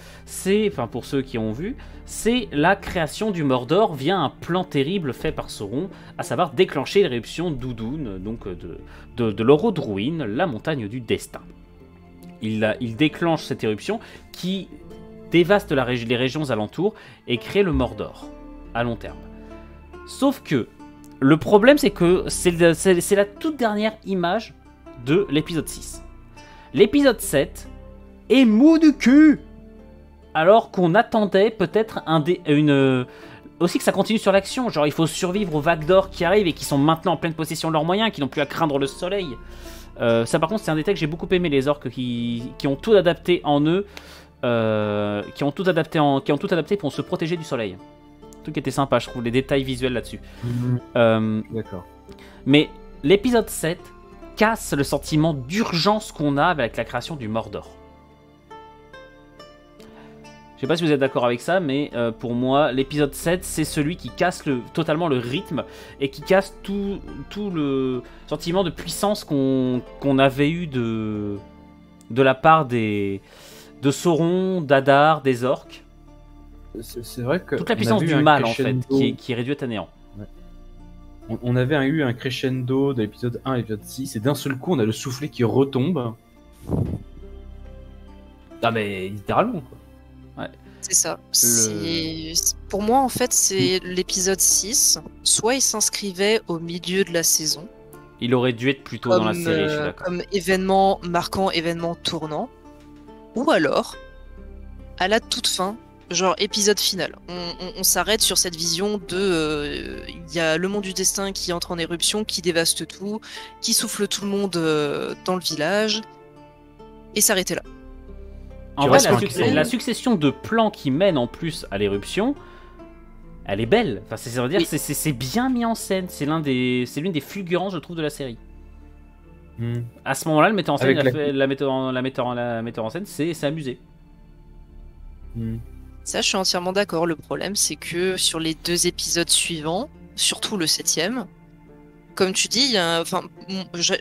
pour ceux qui ont vu, c'est la création du Mordor via un plan terrible fait par Sauron, à savoir déclencher l'éruption d'Udun, donc de l'Orodruin, la montagne du destin. Il déclenche cette éruption qui dévaste les régions alentours et crée le Mordor à long terme. Sauf que le problème, c'est que c'est la toute dernière image de l'épisode 6. L'épisode 7 est mou du cul, alors qu'on attendait peut-être aussi que ça continue sur l'action. Genre il faut survivre aux vagues d'or qui arrivent et qui sont maintenant en pleine possession de leurs moyens, qui n'ont plus à craindre le soleil. Ça par contre c'est un détail que j'ai beaucoup aimé, les orques qui ont tout adapté en eux, qui ont tout adapté pour se protéger du soleil. Un truc qui était sympa, je trouve, les détails visuels là-dessus. D'accord. Mais l'épisode 7 casse le sentiment d'urgence qu'on a avec la création du Mordor. Je sais pas si vous êtes d'accord avec ça, mais pour moi, l'épisode 7, c'est celui qui casse totalement le rythme et qui casse tout le sentiment de puissance qu'on avait eu de la part de Sauron, d'Hadar, des orques. C'est vrai que toute la puissance du mal, en fait, qui est réduite à néant. Ouais. On avait eu un crescendo de l'épisode 1 à l'épisode 6, et d'un seul coup, on a le soufflet qui retombe. Ah, mais littéralement, quoi. Ouais. C'est ça. Pour moi, en fait, c'est l'épisode 6. Soit il s'inscrivait au milieu de la saison. Il aurait dû être plus tôt dans la série, je suis d'accord. Comme événement marquant, événement tournant. Ou alors, à la toute fin, genre épisode final. On s'arrête sur cette vision de... Il y a le monde du destin qui entre en éruption, qui dévaste tout, qui souffle tout le monde dans le village. Et s'arrêter là. En vrai, la succession de plans qui mènent en plus à l'éruption, elle est belle. Enfin, c'est bien mis en scène. C'est l'une des fulgurances, je trouve, de la série. À ce moment-là, le metteur en scène, la metteur en scène, c'est amusé. Ça, je suis entièrement d'accord. Le problème, c'est que sur les 2 épisodes suivants, surtout le 7e, comme tu dis,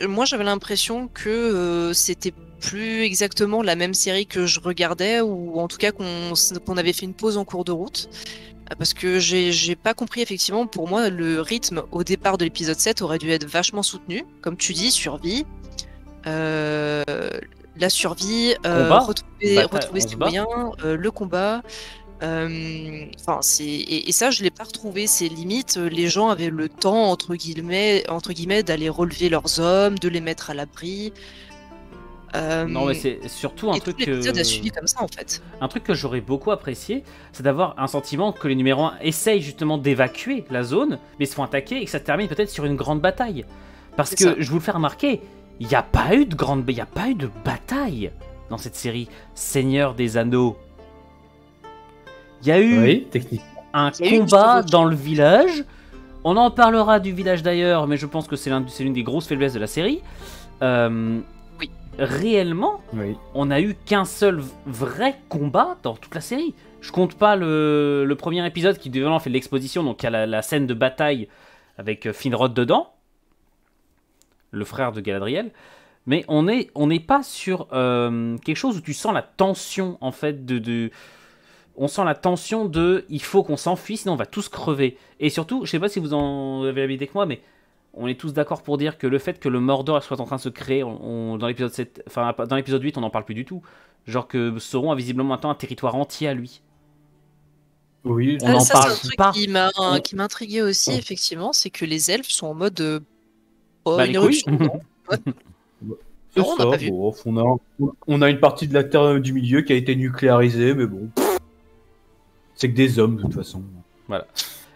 moi j'avais l'impression que c'était plus exactement la même série que je regardais, ou en tout cas qu'on avait fait une pause en cours de route. Parce que j'ai pas compris, effectivement, pour moi, le rythme au départ de l'épisode 7 aurait dû être vachement soutenu. Comme tu dis, survie. La survie, retrouver ses moyens, le combat. Et ça, je l'ai pas retrouvé. C'est limite, les gens avaient le temps, entre guillemets, d'aller relever leurs hommes, de les mettre à l'abri. Non, mais c'est surtout un truc l'épisode a suivi comme ça, en fait. Un truc que j'aurais beaucoup apprécié, c'est d'avoir un sentiment que les numéros 1 essayent justement d'évacuer la zone, mais se font attaquer et que ça termine peut-être sur une grande bataille. Parce que, je vous le fais remarquer, il n'y a pas eu de bataille dans cette série Seigneur des Anneaux. Il y a eu un combat dans le village. On en parlera du village d'ailleurs, mais je pense que c'est l'une des grosses faiblesses de la série. Réellement, on a eu qu'un seul vrai combat dans toute la série. Je compte pas le premier épisode qui devait fait de l'exposition, donc il y a la scène de bataille avec Finrod dedans, le frère de Galadriel. Mais on n'est pas sur quelque chose où tu sens la tension, en fait, on sent la tension il faut qu'on s'enfuit, sinon on va tous crever. Et surtout, je sais pas si vous en avez l'habitude avec moi, mais on est tous d'accord pour dire que le fait que le Mordor soit en train de se créer, dans l'épisode 7, enfin dans l'épisode 8, on n'en parle plus du tout. Genre que Sauron a visiblement maintenant un territoire entier à lui. Oui, On en Ça, parle c'est un truc pas. qui m'a intrigué aussi, effectivement, c'est que les elfes sont en mode Bah, une les couilles. éruption. Non, c'est non, on n'a ça. pas vu. Bon, on a une partie de la Terre du Milieu qui a été nucléarisée, mais bon. C'est que des hommes, de toute façon. Voilà.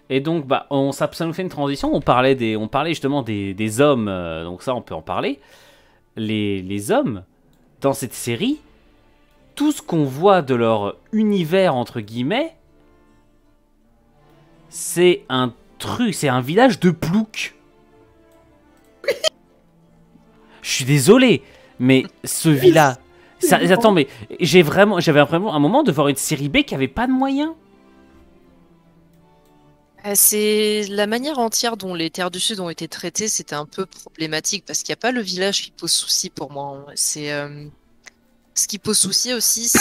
Et donc, bah, ça nous fait une transition. On parlait justement des hommes, donc ça, on peut en parler. Les hommes, dans cette série, tout ce qu'on voit de leur univers, entre guillemets, c'est un truc, c'est un village de ploucs. Je suis désolé, mais ce village... Attends, mais j'avais vraiment un moment de voir une série B qui avait pas de moyens. C'est la manière entière dont les terres du Sud ont été traitées, c'était un peu problématique parce qu'il n'y a pas le village qui pose souci pour moi. C'est ce qui pose souci aussi, c'est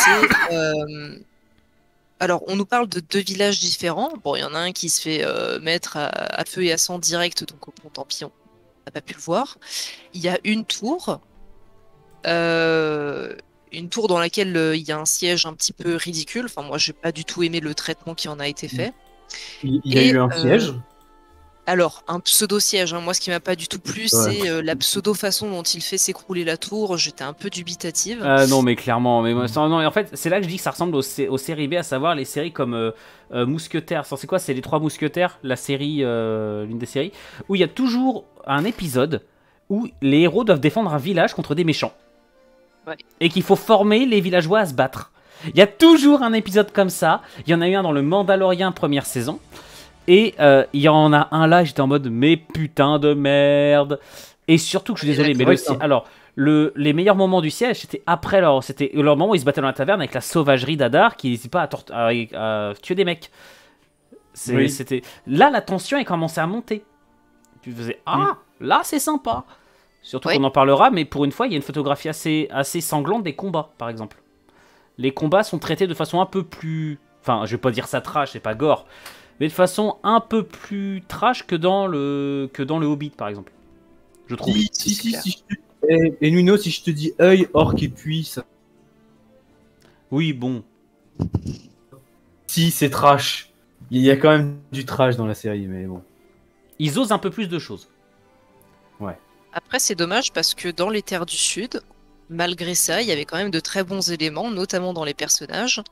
alors on nous parle de 2 villages différents. Bon, il y en a un qui se fait mettre à feu et à sang direct, donc bon, tant pis, on n'a pas pu le voir. Il y a une tour dans laquelle il y a un siège un petit peu ridicule. Enfin, moi, j'ai pas du tout aimé le traitement qui en a été fait. Il y a eu un siège. Alors, un pseudo-siège, hein. Moi, ce qui m'a pas du tout plu, Ouais. c'est la pseudo-façon dont il fait s'écrouler la tour. J'étais un peu dubitative. Non, mais clairement. Mais non, en fait, c'est là que je dis que ça ressemble aux séries B, à savoir les séries comme Mousquetaires. C'est quoi? C'est les 3 Mousquetaires, la série, l'une des séries, où il y a toujours un épisode où les héros doivent défendre un village contre des méchants. Ouais. Et qu'il faut former les villageois à se battre. Il y a toujours un épisode comme ça. Il y en a eu un dans le Mandalorian première saison. Et il y en a un là, j'étais en mode mais putain de merde. Et surtout que je suis désolé, mais les meilleurs moments du siège, c'était après c'était leur moment où ils se battaient dans la taverne avec la sauvagerie d'Adar qui n'hésitait pas à tuer des mecs. Oui. C'était là la tension est commencé à monter. Tu faisais là c'est sympa. Surtout qu'on en parlera, mais pour une fois il y a une photographie assez sanglante des combats par exemple. Les combats sont traités de façon un peu plus, enfin je vais pas dire ça trash, c'est pas gore, mais de façon un peu plus trash que dans le Hobbit par exemple. Je trouve. Si. Et Nuno, si je te dis œil, orc et puis ça. Oui, bon. Si, c'est trash. Il y a quand même du trash dans la série, mais bon. Ils osent un peu plus de choses. Après, c'est dommage parce que dans les terres du Sud, malgré ça, il y avait quand même de très bons éléments, notamment dans les personnages.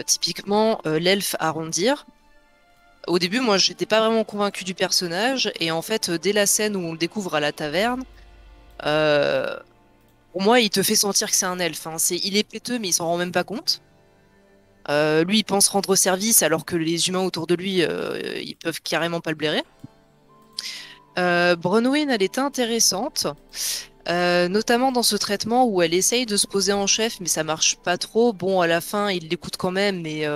Typiquement, l'elfe Arondir. Au début, moi, j'étais pas vraiment convaincue du personnage, et en fait, dès la scène où on le découvre à la taverne, pour moi, il te fait sentir que c'est un elfe. Hein. Il est péteux, mais il s'en rend même pas compte. Lui, il pense rendre service, alors que les humains autour de lui, ils peuvent carrément pas le blairer. Bronwyn, elle était intéressante. Notamment dans ce traitement où elle essaye de se poser en chef, mais ça marche pas trop. Bon, à la fin, il l'écoute quand même, mais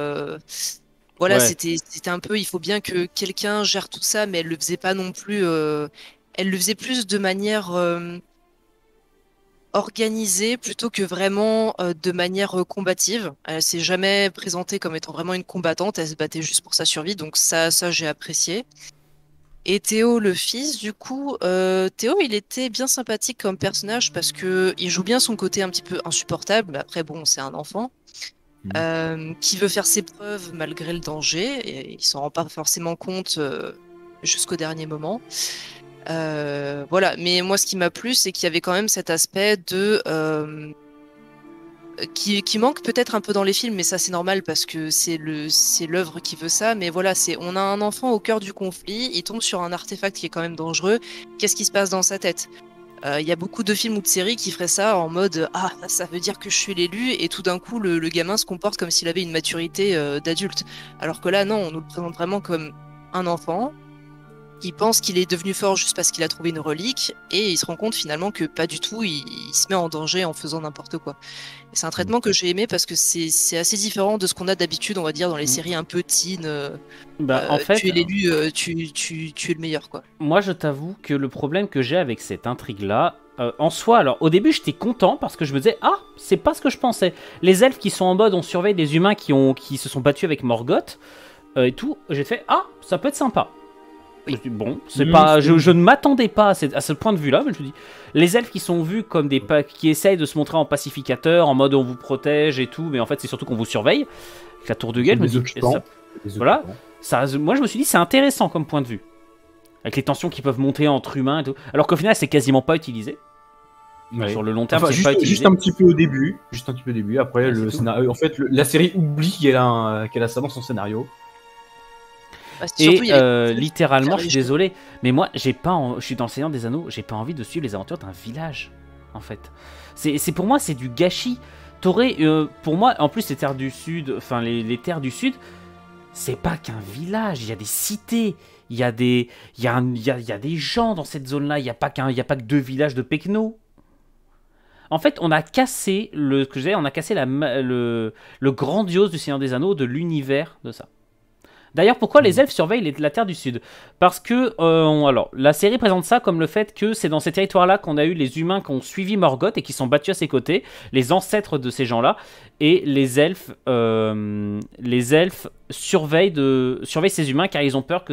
voilà, Ouais. c'était un peu. Il faut bien que quelqu'un gère tout ça, mais elle le faisait pas non plus. Elle le faisait plus de manière organisée plutôt que vraiment de manière combative. Elle s'est jamais présentée comme étant vraiment une combattante. Elle se battait juste pour sa survie, donc ça j'ai apprécié. Et Théo, le fils, du coup, Théo, il était bien sympathique comme personnage parce que il joue bien son côté un petit peu insupportable, mais après, bon, c'est un enfant qui veut faire ses preuves malgré le danger, et il s'en rend pas forcément compte jusqu'au dernier moment. Voilà, mais moi, ce qui m'a plu, c'est qu'il y avait quand même cet aspect de qui manque peut-être un peu dans les films, mais ça c'est normal parce que c'est l'œuvre qui veut ça. Mais voilà, on a un enfant au cœur du conflit, il tombe sur un artefact qui est quand même dangereux. Qu'est-ce qui se passe dans sa tête? Il y a beaucoup de films ou de séries qui feraient ça en mode ah, ça veut dire que je suis l'élu, et tout d'un coup le gamin se comporte comme s'il avait une maturité d'adulte. Alors que là non, on nous le présente vraiment comme un enfant qui pense qu'il est devenu fort juste parce qu'il a trouvé une relique, et il se rend compte finalement que pas du tout, il se met en danger en faisant n'importe quoi. Et c'est un traitement que j'ai aimé parce que c'est assez différent de ce qu'on a d'habitude, on va dire, dans les séries un peu teen. En fait, tu es l'élu, tu es le meilleur, quoi. moi je t'avoue que le problème que j'ai avec cette intrigue-là, en soi, alors au début j'étais content parce que je me disais ah, c'est pas ce que je pensais. Les elfes qui sont en mode on surveille des humains qui se sont battus avec Morgoth et tout, j'ai fait ah, ça peut être sympa. Je me suis dit, bon, c'est pas, je ne m'attendais pas à ce point de vue-là, mais je me dis, les elfes qui sont vus comme qui essayent de se montrer en pacificateurs, en mode on vous protège et tout, mais en fait c'est surtout qu'on vous surveille. Avec la tour de guet, je me dis, voilà, ça, moi je me suis dit c'est intéressant comme point de vue, avec les tensions qui peuvent monter entre humains et tout, alors qu'au final c'est quasiment pas utilisé. Ouais. Sur le long terme, Enfin, c'est pas utilisé. juste un petit peu au début, Après, Ouais, le scénario, en fait, la série oublie qu'elle a ça dans son scénario. Bah, Et littéralement, je suis désolé, mais moi, je suis dans le Seigneur des Anneaux, j'ai pas envie de suivre les aventures d'un village, en fait. C'est pour moi, c'est du gâchis. T'aurais, pour moi, en plus, les terres du Sud, enfin les terres du Sud, c'est pas qu'un village. Il y a des cités, il y a des gens dans cette zone-là. Il y a pas que 2 villages de Pecno. En fait, on a cassé le grandiose du Seigneur des Anneaux, de l'univers de ça. D'ailleurs, pourquoi les elfes surveillent la Terre du Sud? Parce que, alors, la série présente ça comme le fait que c'est dans ces territoires-là qu'on a eu les humains qui ont suivi Morgoth et qui sont battus à ses côtés, les ancêtres de ces gens-là, et les elfes surveillent ces humains car ils ont peur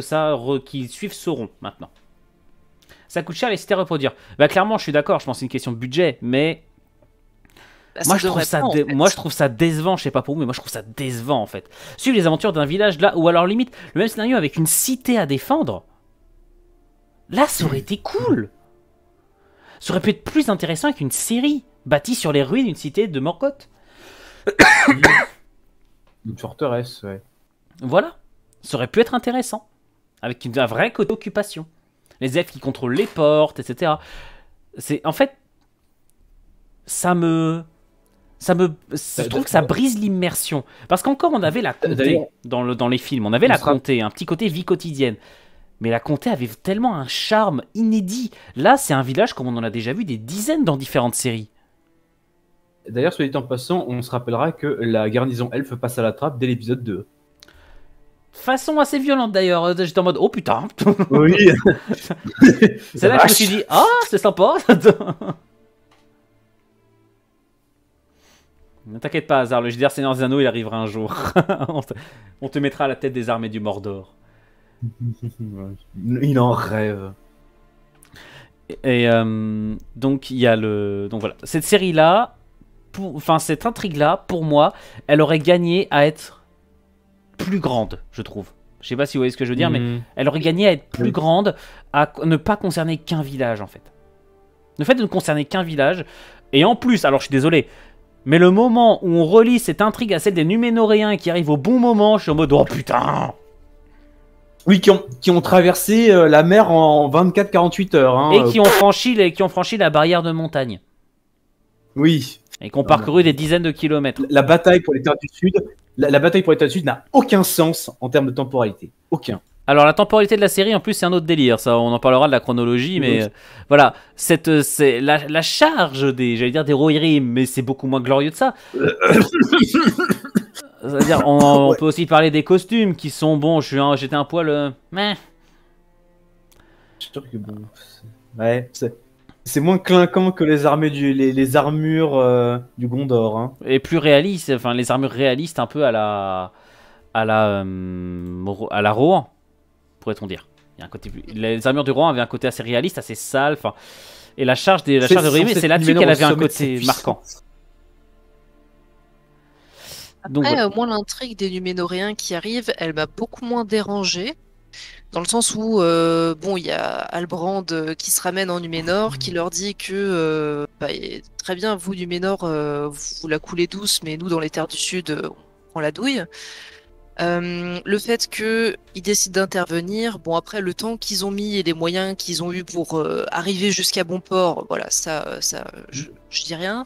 qu'ils suivent Sauron maintenant. Ça coûte cher les cités à reproduire. Bah clairement, je suis d'accord, je pense que c'est une question de budget, mais moi je trouve ça décevant, je sais pas pour vous, mais moi je trouve ça décevant en fait. Suivre les aventures d'un village là, ou alors limite le même scénario avec une cité à défendre, là ça aurait été cool. Ça aurait pu être plus intéressant avec une série bâtie sur les ruines d'une cité de Morgoth. Une forteresse, ouais. Voilà, ça aurait pu être intéressant, avec un vrai côté occupation. Les elfes qui contrôlent les portes, etc. En fait, je trouve que ça brise l'immersion. Parce qu'encore, on avait la comté dans les films. On avait la comté, un petit côté vie quotidienne. Mais la comté avait tellement un charme inédit. Là, c'est un village comme on en a déjà vu des dizaines dans différentes séries. D'ailleurs, soit dit en passant, on se rappellera que la garnison elfe passe à la trappe dès l'épisode 2. Façon assez violente d'ailleurs. J'étais en mode, oh putain. Oui. C'est là que je me suis dit, ah, c'est sympa. Ne t'inquiète pas, Hazard, le JDR Seigneur des Anneaux, il arrivera un jour. On te mettra à la tête des armées du Mordor. Il en rêve. Et donc, il y a donc voilà. Cette série-là, cette intrigue-là, pour moi, elle aurait gagné à être plus grande, je trouve. Je sais pas si vous voyez ce que je veux dire, mais elle aurait gagné à être plus grande, à ne pas concerner qu'un village, en fait. Le fait de ne concerner qu'un village, et en plus, alors je suis désolé, mais le moment où on relie cette intrigue à celle des Numénoréens qui arrive au bon moment, je suis en mode, oh putain. Oui, qui ont traversé la mer en 24-48 heures. Hein, et qui ont franchi la barrière de montagne. Oui. Et qui ont parcouru des dizaines de kilomètres. La bataille pour les terres du Sud, la bataille pour les terres du Sud n'a aucun sens en termes de temporalité. Aucun. Alors la temporalité de la série, en plus, c'est un autre délire. Ça, on en parlera de la chronologie, mais voilà, c'est la charge des Rohirrim, mais c'est beaucoup moins glorieux de ça. C'est-à-dire, on peut aussi parler des costumes qui sont bons. J'étais un poil, mais. Je suis sûr que bon, ouais, c'est moins clinquant que les armures du Gondor. Hein. Et plus réaliste, enfin les armures réalistes, un peu à la Rohan, pourrait-on dire. Il y a un côté les armures du Rohan avaient un côté assez réaliste, assez sale. Et la charge de Rohirrim, c'est là-dessus qu'elle avait un côté marquant. Après, moi, l'intrigue des Numénoréens qui arrivent, elle m'a beaucoup moins dérangée. Dans le sens où, il y a Halbrand qui se ramène en Numénor, qui leur dit que, très bien, vous, Numénor, vous la coulez douce, mais nous, dans les terres du Sud, on prend la douille. Le fait qu'ils décident d'intervenir, bon, après, le temps qu'ils ont mis et les moyens qu'ils ont eu pour arriver jusqu'à bon port, voilà, je dis rien.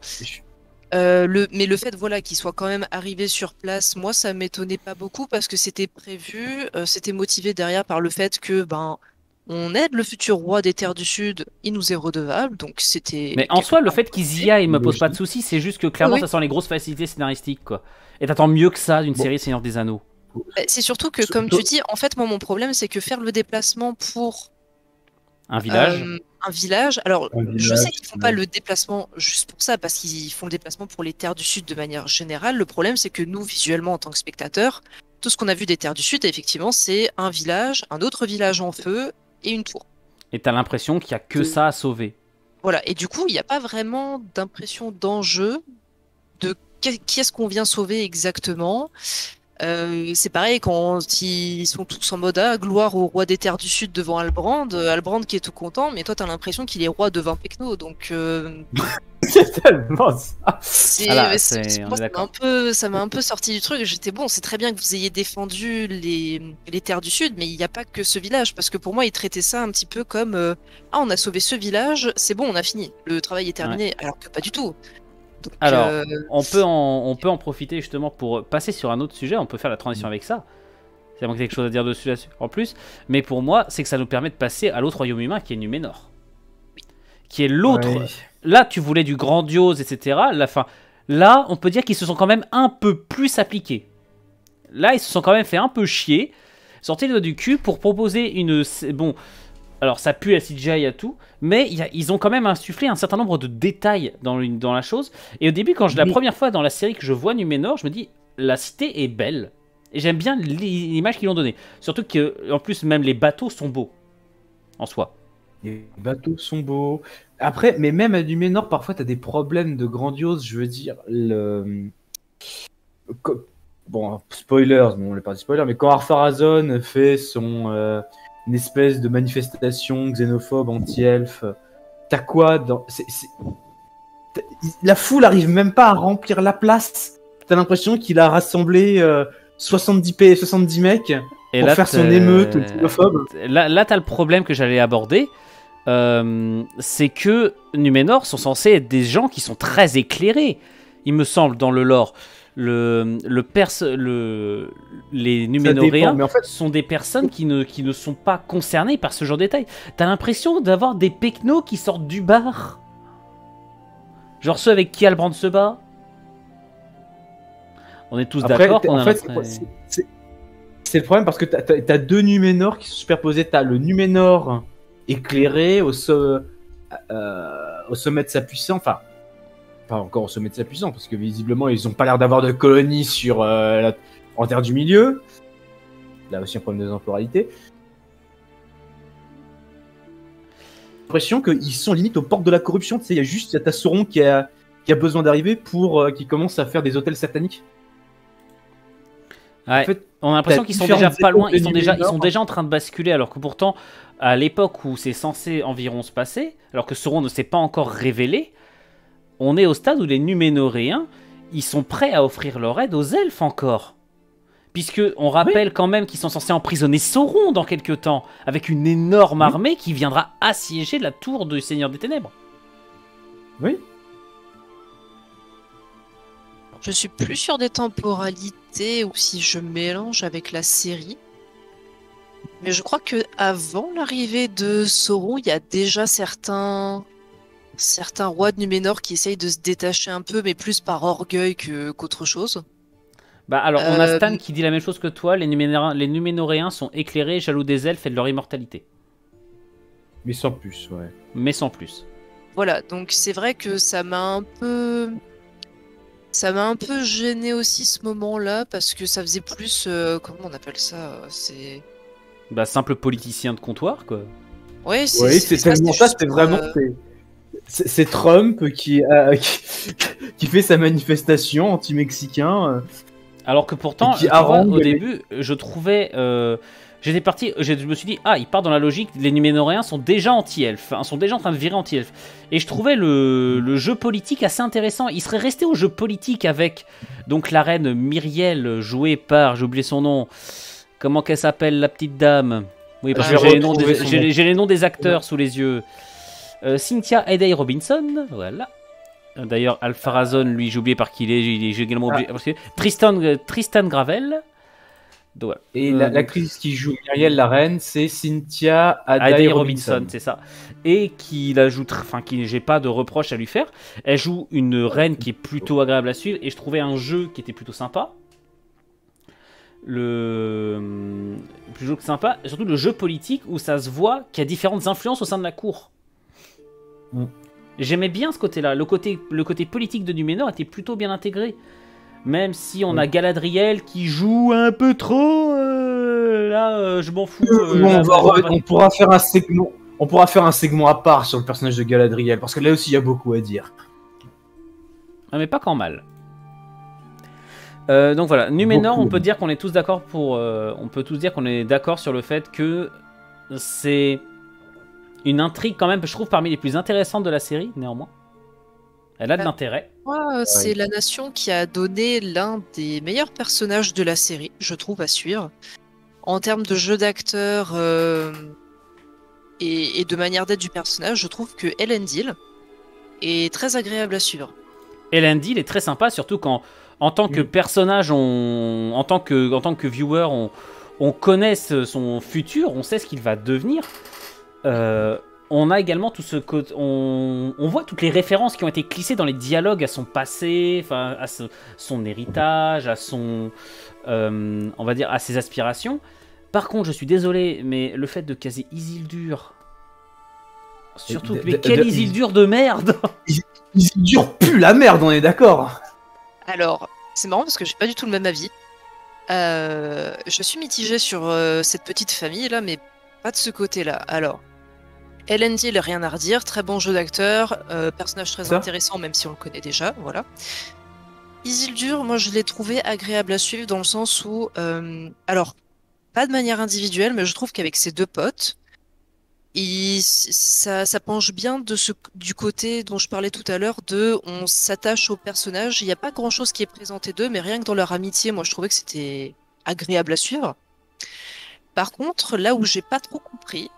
Mais le fait qu'il soit quand même arrivé sur place, moi ça m'étonnait pas beaucoup parce que c'était prévu, c'était motivé derrière par le fait que on aide le futur roi des Terres du Sud, il nous est redevable, donc c'était. Mais en soi, le fait qu'ils y aillent, il me pose pas de soucis, c'est juste que clairement ça sent les grosses facilités scénaristiques quoi. Et t'attends mieux que ça d'une série Seigneur des Anneaux. C'est surtout que comme tu dis, en fait moi mon problème c'est que faire le déplacement pour un village. Alors, je sais qu'ils font pas le déplacement juste pour ça, parce qu'ils font le déplacement pour les terres du Sud de manière générale. Le problème, c'est que nous, visuellement, en tant que spectateurs, tout ce qu'on a vu des Terres du Sud, effectivement, c'est un village, un autre village en feu et une tour. Et t'as l'impression qu'il y a que ça à sauver. Voilà, et du coup, il n'y a pas vraiment d'impression d'enjeu de qui est-ce qu'on vient sauver exactement. C'est pareil quand ils sont tous en mode gloire au roi des Terres du Sud devant Albrand, Albrand qui est tout content, mais toi t'as l'impression qu'il est roi devant Pecno, donc C'est tellement ça. Voilà, moi, on est d'accord. ça m'a un peu sorti du truc. J'étais bon, c'est très bien que vous ayez défendu les Terres du Sud, mais il n'y a pas que ce village, parce que pour moi ils traitaient ça un petit peu comme on a sauvé ce village, c'est bon, on a fini, le travail est terminé, alors que pas du tout. Donc, Alors, on peut en profiter justement pour passer sur un autre sujet, on peut faire la transition avec ça. C'est vraiment quelque chose à dire dessus là-dessus en plus. Mais pour moi, c'est que ça nous permet de passer à l'autre royaume humain qui est Numénor. Qui est l'autre. Ouais. Là, tu voulais du grandiose, etc. Là, on peut dire qu'ils se sont quand même un peu plus appliqués. Là, ils se sont quand même fait un peu chier. Sortis les doigts du cul pour proposer une... Bon, alors ça pue la CGI à tout, mais ils ont quand même insufflé un certain nombre de détails dans la chose. Et au début, la première fois dans la série que je vois Numénor, je me dis, la cité est belle. Et j'aime bien l'image qu'ils ont donnée. Surtout qu'en plus, même les bateaux sont beaux, en soi. Les bateaux sont beaux. Après, mais même à Numénor, parfois, t'as des problèmes de grandiose. Je veux dire, bon, spoilers, bon, on n'est pas dit spoiler, mais quand Ar-Pharazôn fait une espèce de manifestation xénophobe anti-elfe, t'as quoi dans... La foule arrive même pas à remplir la place. T'as l'impression qu'il a rassemblé 70 mecs Et pour là, faire son émeute xénophobe. Là, t'as le problème que j'allais aborder. C'est que Numénor sont censés être des gens qui sont très éclairés, il me semble, dans le lore. Les Numénoréens mais en fait... sont des personnes qui ne sont pas concernées par ce genre de détails. T'as l'impression d'avoir des pecnos qui sortent du bar. Genre ceux avec qui Albrand se bat. On est tous d'accord. En fait, c'est le problème parce que t'as deux Numénor qui sont superposés. T'as le Numénor éclairé au sommet de sa puissance. Enfin, pas encore au sommet de sa puissance parce que visiblement ils ont pas l'air d'avoir de colonies en Terre du Milieu. Là aussi un problème de temporalité. J'ai l'impression qu'ils sont limite aux portes de la corruption. Tu sais, il y a t'as Sauron qui a besoin d'arriver pour qui commence à faire des hôtels sataniques. Ouais. En fait, on a l'impression qu'ils sont déjà pas loin, ils sont déjà en train de basculer, alors que pourtant, à l'époque où c'est censé environ se passer, alors que Sauron ne s'est pas encore révélé, on est au stade où les Numénoréens, ils sont prêts à offrir leur aide aux elfes encore. Puisque on rappelle quand même qu'ils sont censés emprisonner Sauron dans quelques temps, avec une énorme armée qui viendra assiéger la tour du Seigneur des Ténèbres. Oui. Je suis plus sûr des temporalités ou si je mélange avec la série. Mais je crois que avant l'arrivée de Sauron, il y a déjà certains rois de Numénor qui essayent de se détacher un peu, mais plus par orgueil qu'autre chose. Bah alors, on a Stan qui dit la même chose que toi, les Numénoréens sont éclairés, jaloux des elfes et de leur immortalité. Mais sans plus, ouais. Mais sans plus. Voilà, donc c'est vrai que ça m'a un peu gêné aussi ce moment-là, parce que ça faisait plus... comment on appelle ça c'est... Bah simple politicien de comptoir, quoi. Ouais, c'est tellement ça, c'est vraiment... C'est Trump qui fait sa manifestation anti-mexicain. Alors que pourtant, tu vois, au début, je trouvais... J'étais parti, je me suis dit, il part dans la logique, les Numénoréens sont déjà anti-elfes, sont déjà en train de virer anti-elfes. Et je trouvais le jeu politique assez intéressant. Il serait resté au jeu politique avec donc la reine Myriel, jouée par, j'ai oublié son nom, comment qu'elle s'appelle, la petite dame? Oui, parce que j'ai les noms des acteurs sous les yeux. Cynthia Edey Robinson, voilà. D'ailleurs, Ar-Pharazôn, lui, j'ai oublié par qui il est, j'ai également oublié. Tristan Gravel. Donc, voilà. Et l'actrice qui joue Myriel la reine, c'est Cynthia Edey Robinson, c'est ça. Et qui l'ajoute, qui j'ai pas de reproche à lui faire. Elle joue une reine qui est plutôt agréable à suivre, et je trouvais un jeu qui était plutôt sympa. Plus jeu que sympa, et surtout le jeu politique où ça se voit qu'il y a différentes influences au sein de la cour. J'aimais bien ce côté-là. Le côté politique de Numénor était plutôt bien intégré. Même si on a Galadriel qui joue un peu trop, là, je m'en fous. On pourra faire un segment. On pourra faire un segment à part sur le personnage de Galadriel, parce que là aussi il y a beaucoup à dire. Ah, mais pas qu'en mal. Donc voilà, Numénor, Beaucoup. on peut dire qu'on est tous d'accord on peut tous dire qu'on est d'accord sur le fait que c'est une intrigue quand même, je trouve, parmi les plus intéressantes de la série, néanmoins. Elle a de l'intérêt. Moi, c'est la nation qui a donné l'un des meilleurs personnages de la série, je trouve, à suivre. En termes de jeu d'acteur et de manière d'être du personnage, je trouve que Elendil est très agréable à suivre. Elendil est très sympa, surtout quand, en tant que personnage, en tant que viewer, on connaît son futur, on sait ce qu'il va devenir. On a également tout ce côté, on voit toutes les références qui ont été glissées dans les dialogues à son passé, enfin à son héritage, à son, on va dire, à ses aspirations. Par contre, je suis désolé, mais le fait de caser Isildur, surtout, mais quel Isildur de merde! Isildur pue la merde, on est d'accord. Alors, c'est marrant parce que j'ai pas du tout le même avis. Je suis mitigée sur cette petite famille là, mais pas de ce côté-là. Alors, Elendil, rien à redire, très bon jeu d'acteur, personnage très intéressant même si on le connaît déjà, voilà. Isildur, moi je l'ai trouvé agréable à suivre dans le sens où, alors, pas de manière individuelle, mais je trouve qu'avec ses deux potes, ça penche bien du côté dont je parlais tout à l'heure, on s'attache aux personnages, il n'y a pas grand-chose qui est présenté d'eux, mais rien que dans leur amitié, moi je trouvais que c'était agréable à suivre. Par contre, là où j'ai pas trop compris,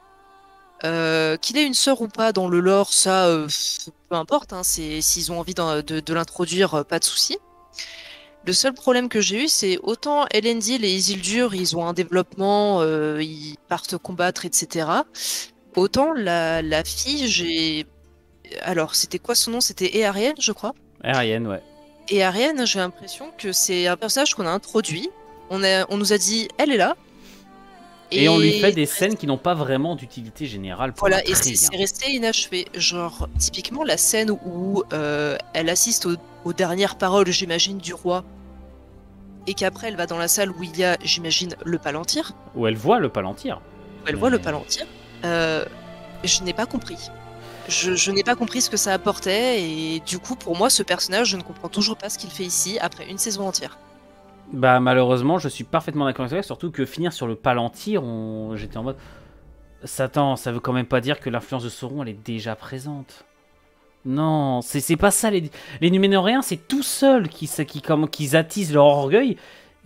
qu'il ait une sœur ou pas dans le lore, ça, peu importe, hein, s'ils ont envie de l'introduire, pas de souci. Le seul problème que j'ai eu, c'est autant Elendil et Isildur, ils ont un développement, ils partent combattre, etc. Autant la fille, alors, c'était quoi son nom? C'était Earienne, je crois. Earienne, ouais. Earienne, j'ai l'impression que c'est un personnage qu'on a introduit. On nous a dit, elle est là. Et on lui fait des scènes qui n'ont pas vraiment d'utilité générale pour voilà, et c'est resté inachevé. Genre, typiquement, la scène où elle assiste aux dernières paroles, j'imagine, du roi, et qu'après elle va dans la salle où il y a, j'imagine, le Palantir. Où elle voit le Palantir. Voit le Palantir. Je n'ai pas compris. Je n'ai pas compris ce que ça apportait, et du coup, pour moi, ce personnage, je ne comprends toujours pas ce qu'il fait ici, après une saison entière. Bah malheureusement, je suis parfaitement d'accord avec toi, surtout que finir sur le Palantir, j'étais en mode... Ça veut quand même pas dire que l'influence de Sauron, elle est déjà présente. Non, c'est pas ça, les Numénoréens, c'est tout seul qu'ils attisent leur orgueil,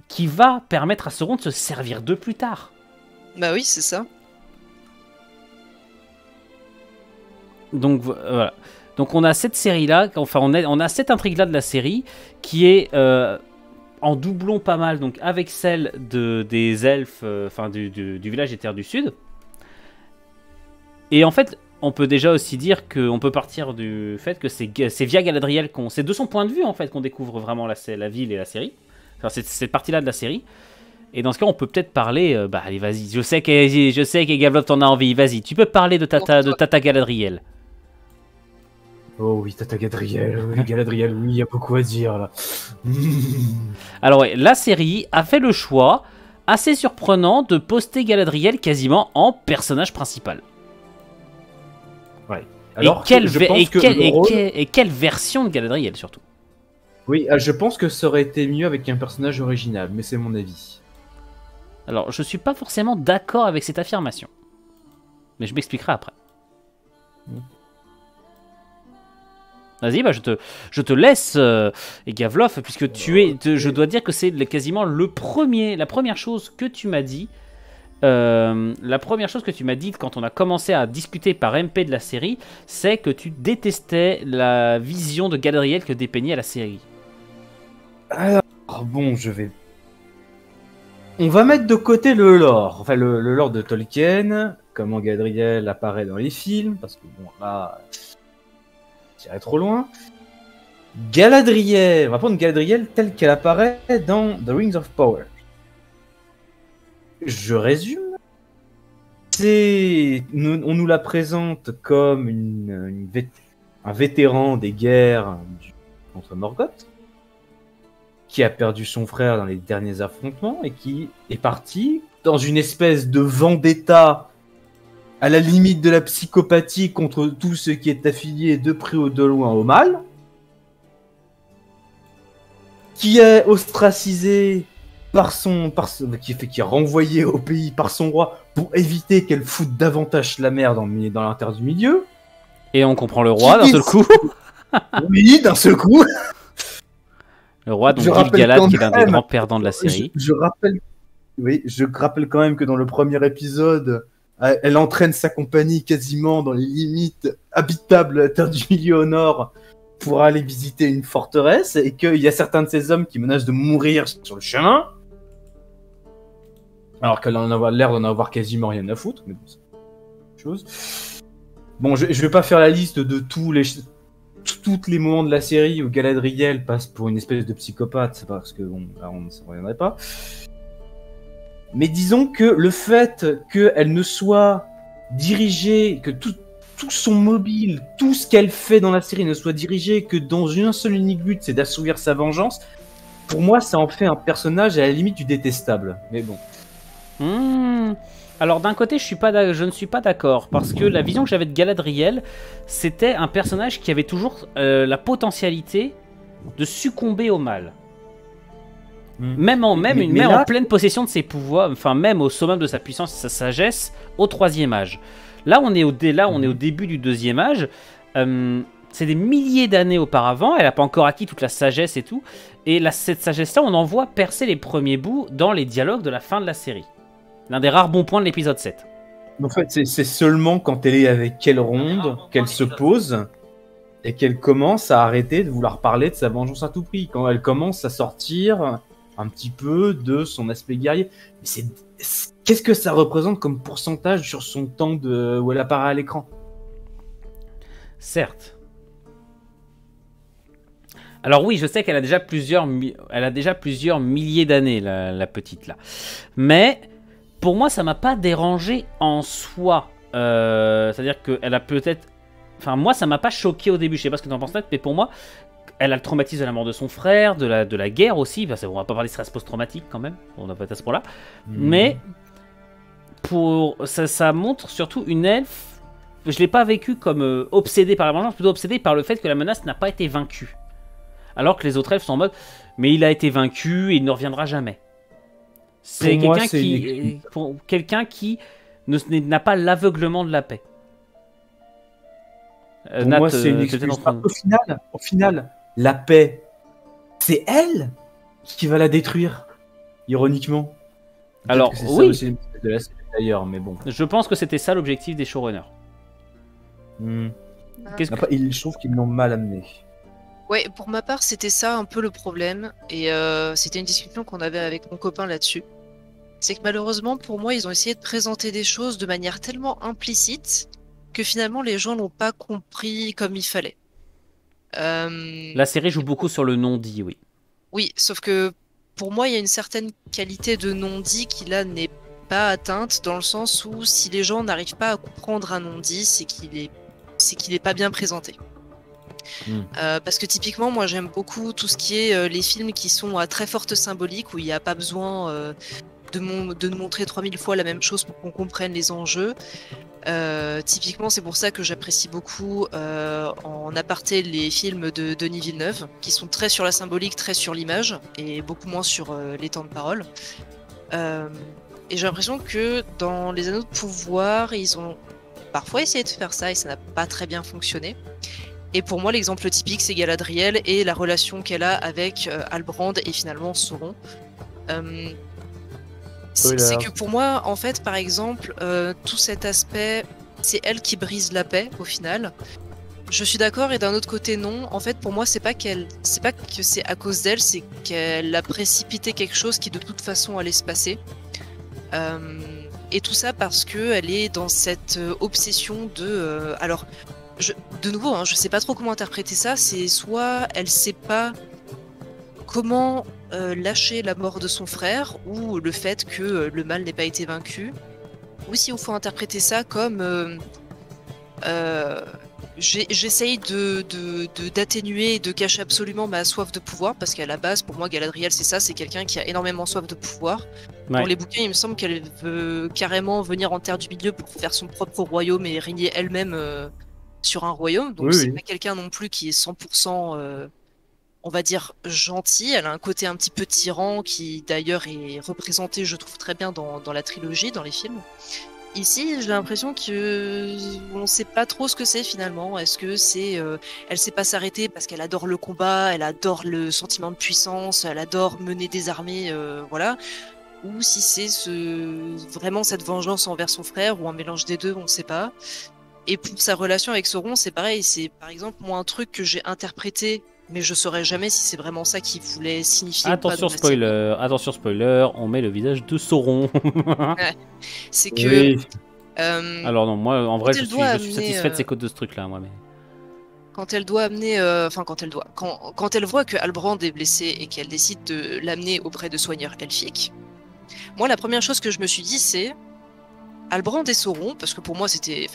qui va permettre à Sauron de se servir d'eux plus tard. Bah oui, c'est ça. Donc voilà. Donc on a cette série-là, enfin on a cette intrigue-là de la série, qui est... en doublon pas mal, donc avec celle des elfes, enfin du village des Terres du Sud. Et en fait, on peut déjà aussi dire qu'on peut partir du fait que c'est via Galadriel c'est de son point de vue en fait qu'on découvre vraiment la ville et la série. Enfin, c'est cette partie-là de la série. Et dans ce cas, on peut peut-être parler. Bah allez, vas-y. Je sais que Gavlov t'en a envie. Vas-y, tu peux parler de Tata Galadriel. Oh oui, Tata Galadriel, oui, Galadriel, oui, il y a beaucoup à dire là. Alors ouais, la série a fait le choix assez surprenant de poster Galadriel quasiment en personnage principal. Ouais. Alors, quelle version de Galadriel surtout. Oui, je pense que ça aurait été mieux avec un personnage original, mais c'est mon avis. Alors, je suis pas forcément d'accord avec cette affirmation. Mais je m'expliquerai après. Vas-y, bah je te laisse, Gavlov, puisque je dois dire que c'est quasiment la première chose que tu m'as dit. La première chose que tu m'as dit quand on a commencé à discuter par MP de la série, c'est que tu détestais la vision de Galadriel que dépeignait la série. Alors, bon, on va mettre de côté le lore, enfin le lore de Tolkien, comment Galadriel apparaît dans les films, parce que bon, là... j'irai trop loin. Galadriel, on va prendre Galadriel telle qu'elle apparaît dans The Rings of Power. Je résume. On nous la présente comme un vétéran des guerres contre Morgoth. qui a perdu son frère dans les derniers affrontements et qui est parti dans une espèce de vendetta à la limite de la psychopathie contre tout ce qui est affilié de près ou de loin au mal, qui est ostracisé qui est renvoyé au pays par son roi pour éviter qu'elle foute davantage la merde dans l'intérieur du milieu. Et on comprend le roi d'un seul coup. Oui, d'un seul coup. Le roi, donc Gil Galad, qui est l'un des grands perdants de la série. Je rappelle quand même que dans le premier épisode, elle entraîne sa compagnie quasiment dans les limites habitables de la Terre du Milieu au nord pour aller visiter une forteresse et qu'il y a certains de ces hommes qui menacent de mourir sur le chemin. Alors qu'elle en a l'air d'en avoir quasiment rien à foutre, mais bon, c'est une chose. Bon, je vais pas faire la liste de tous les moments de la série où Galadriel passe pour une espèce de psychopathe, c'est parce que bon, là on ne s'en reviendrait pas. Mais disons que le fait qu'elle ne soit dirigée, que tout son mobile, tout ce qu'elle fait dans la série ne soit dirigé que dans un seul unique but, c'est d'assouvir sa vengeance, pour moi ça en fait un personnage à la limite du détestable. Mais bon. Alors d'un côté, je ne suis pas d'accord, parce que la vision que j'avais de Galadriel, c'était un personnage qui avait toujours la potentialité de succomber au mal. Même en pleine possession de ses pouvoirs, enfin même au summum de sa puissance et sa sagesse, au 3e âge. Là, on est au début du 2e âge. C'est des milliers d'années auparavant. Elle n'a pas encore acquis toute la sagesse et tout. Et cette sagesse-là, on en voit percer les premiers bouts dans les dialogues de la fin de la série. L'un des rares bons points de l'épisode 7. En fait, c'est seulement quand elle est avec Elrond qu'elle se pose et qu'elle commence à arrêter de vouloir parler de sa vengeance à tout prix. Quand elle commence à sortir un petit peu de son aspect guerrier. Mais qu'est-ce que ça représente comme pourcentage sur son temps où elle apparaît à l'écran? Certes. Alors oui, je sais qu'elle a déjà plusieurs milliers d'années, la petite là. Mais pour moi, ça m'a pas dérangé en soi. C'est-à-dire qu'elle a peut-être... Enfin, moi, ça m'a pas choqué au début. Je sais pas ce que tu en penses, mais pour moi, elle a le traumatisme de la mort de son frère, de la guerre aussi. Parce qu'on va pas parler de stress post-traumatique quand même. On n'a pas été à ce point-là. Mais ça montre surtout une elfe. Je l'ai pas vécue comme obsédée par la vengeance, plutôt obsédée par le fait que la menace n'a pas été vaincue. Alors que les autres elfes sont en mode, mais il a été vaincu et il ne reviendra jamais. C'est quelqu'un qui n'a pas l'aveuglement de la paix. Pour moi, c'est une excuse. Au final, la paix, c'est elle qui va la détruire, ironiquement. Alors, oui. Ça de la série, d'ailleurs, mais bon. Je pense que c'était ça l'objectif des showrunners. Je trouve qu'ils l'ont mal amené. Ouais, pour ma part, c'était ça un peu le problème. Et c'était une discussion qu'on avait avec mon copain là-dessus. C'est que malheureusement, pour moi, ils ont essayé de présenter des choses de manière tellement implicite que finalement, les gens n'ont pas compris comme il fallait. La série joue beaucoup sur le non-dit, oui. Oui, sauf que pour moi, il y a une certaine qualité de non-dit qui là n'est pas atteinte, dans le sens où si les gens n'arrivent pas à comprendre un non-dit, c'est qu'il est pas bien présenté. Parce que typiquement, moi j'aime beaucoup tout ce qui est les films qui sont à très forte symbolique, où il n'y a pas besoin de nous montrer 3000 fois la même chose pour qu'on comprenne les enjeux. Typiquement, c'est pour ça que j'apprécie beaucoup en aparté les films de Denis Villeneuve, qui sont très sur la symbolique, très sur l'image, et beaucoup moins sur les temps de parole. Et j'ai l'impression que dans Les Anneaux de Pouvoir, ils ont parfois essayé de faire ça et ça n'a pas très bien fonctionné. Et pour moi, l'exemple typique, c'est Galadriel et la relation qu'elle a avec Halbrand et finalement Sauron. C'est que pour moi, en fait, par exemple, tout cet aspect, c'est elle qui brise la paix au final. Je suis d'accord, et d'un autre côté, non. En fait, pour moi, c'est pas que c'est à cause d'elle, c'est qu'elle a précipité quelque chose qui de toute façon allait se passer. Et tout ça parce que elle est dans cette obsession de. Alors, de nouveau, hein, je sais pas trop comment interpréter ça. C'est soit elle sait pas comment lâcher la mort de son frère, ou le fait que le mal n'ait pas été vaincu, ou si il faut interpréter ça comme J'essaye d'atténuer et de cacher absolument ma soif de pouvoir, parce qu'à la base, pour moi, Galadriel, c'est ça, c'est quelqu'un qui a énormément soif de pouvoir. Ouais. Dans les bouquins, il me semble qu'elle veut carrément venir en Terre du Milieu pour faire son propre royaume et régner elle-même sur un royaume. Donc Oui, c'est oui. pas quelqu'un non plus qui est 100%, on va dire, gentil. Elle a un côté un petit peu tyran qui d'ailleurs est représenté, je trouve, très bien dans la trilogie, dans les films. Ici, j'ai l'impression que on sait pas trop ce que c'est finalement. Est-ce que c'est, elle sait pas s'arrêter parce qu'elle adore le combat, elle adore le sentiment de puissance, elle adore mener des armées, voilà. Ou si c'est vraiment cette vengeance envers son frère ou un mélange des deux, on sait pas. Et pour sa relation avec Sauron, c'est pareil. C'est par exemple moi un truc que j'ai interprété, mais je saurais jamais si c'est vraiment ça qu'il voulait signifier ou pas dans Attention spoiler, on met le visage de Sauron. la série. C'est que Oui. Alors non, moi en vrai Quand je elle suis, doit je suis amener, satisfait de ces codes de ce truc là, moi. Mais... quand elle doit amener, enfin quand elle voit que Halbrand est blessé et qu'elle décide de l'amener auprès de soigneurs elfiques, moi la première chose que je me suis dit c'est Halbrand et Sauron, parce que pour moi c'était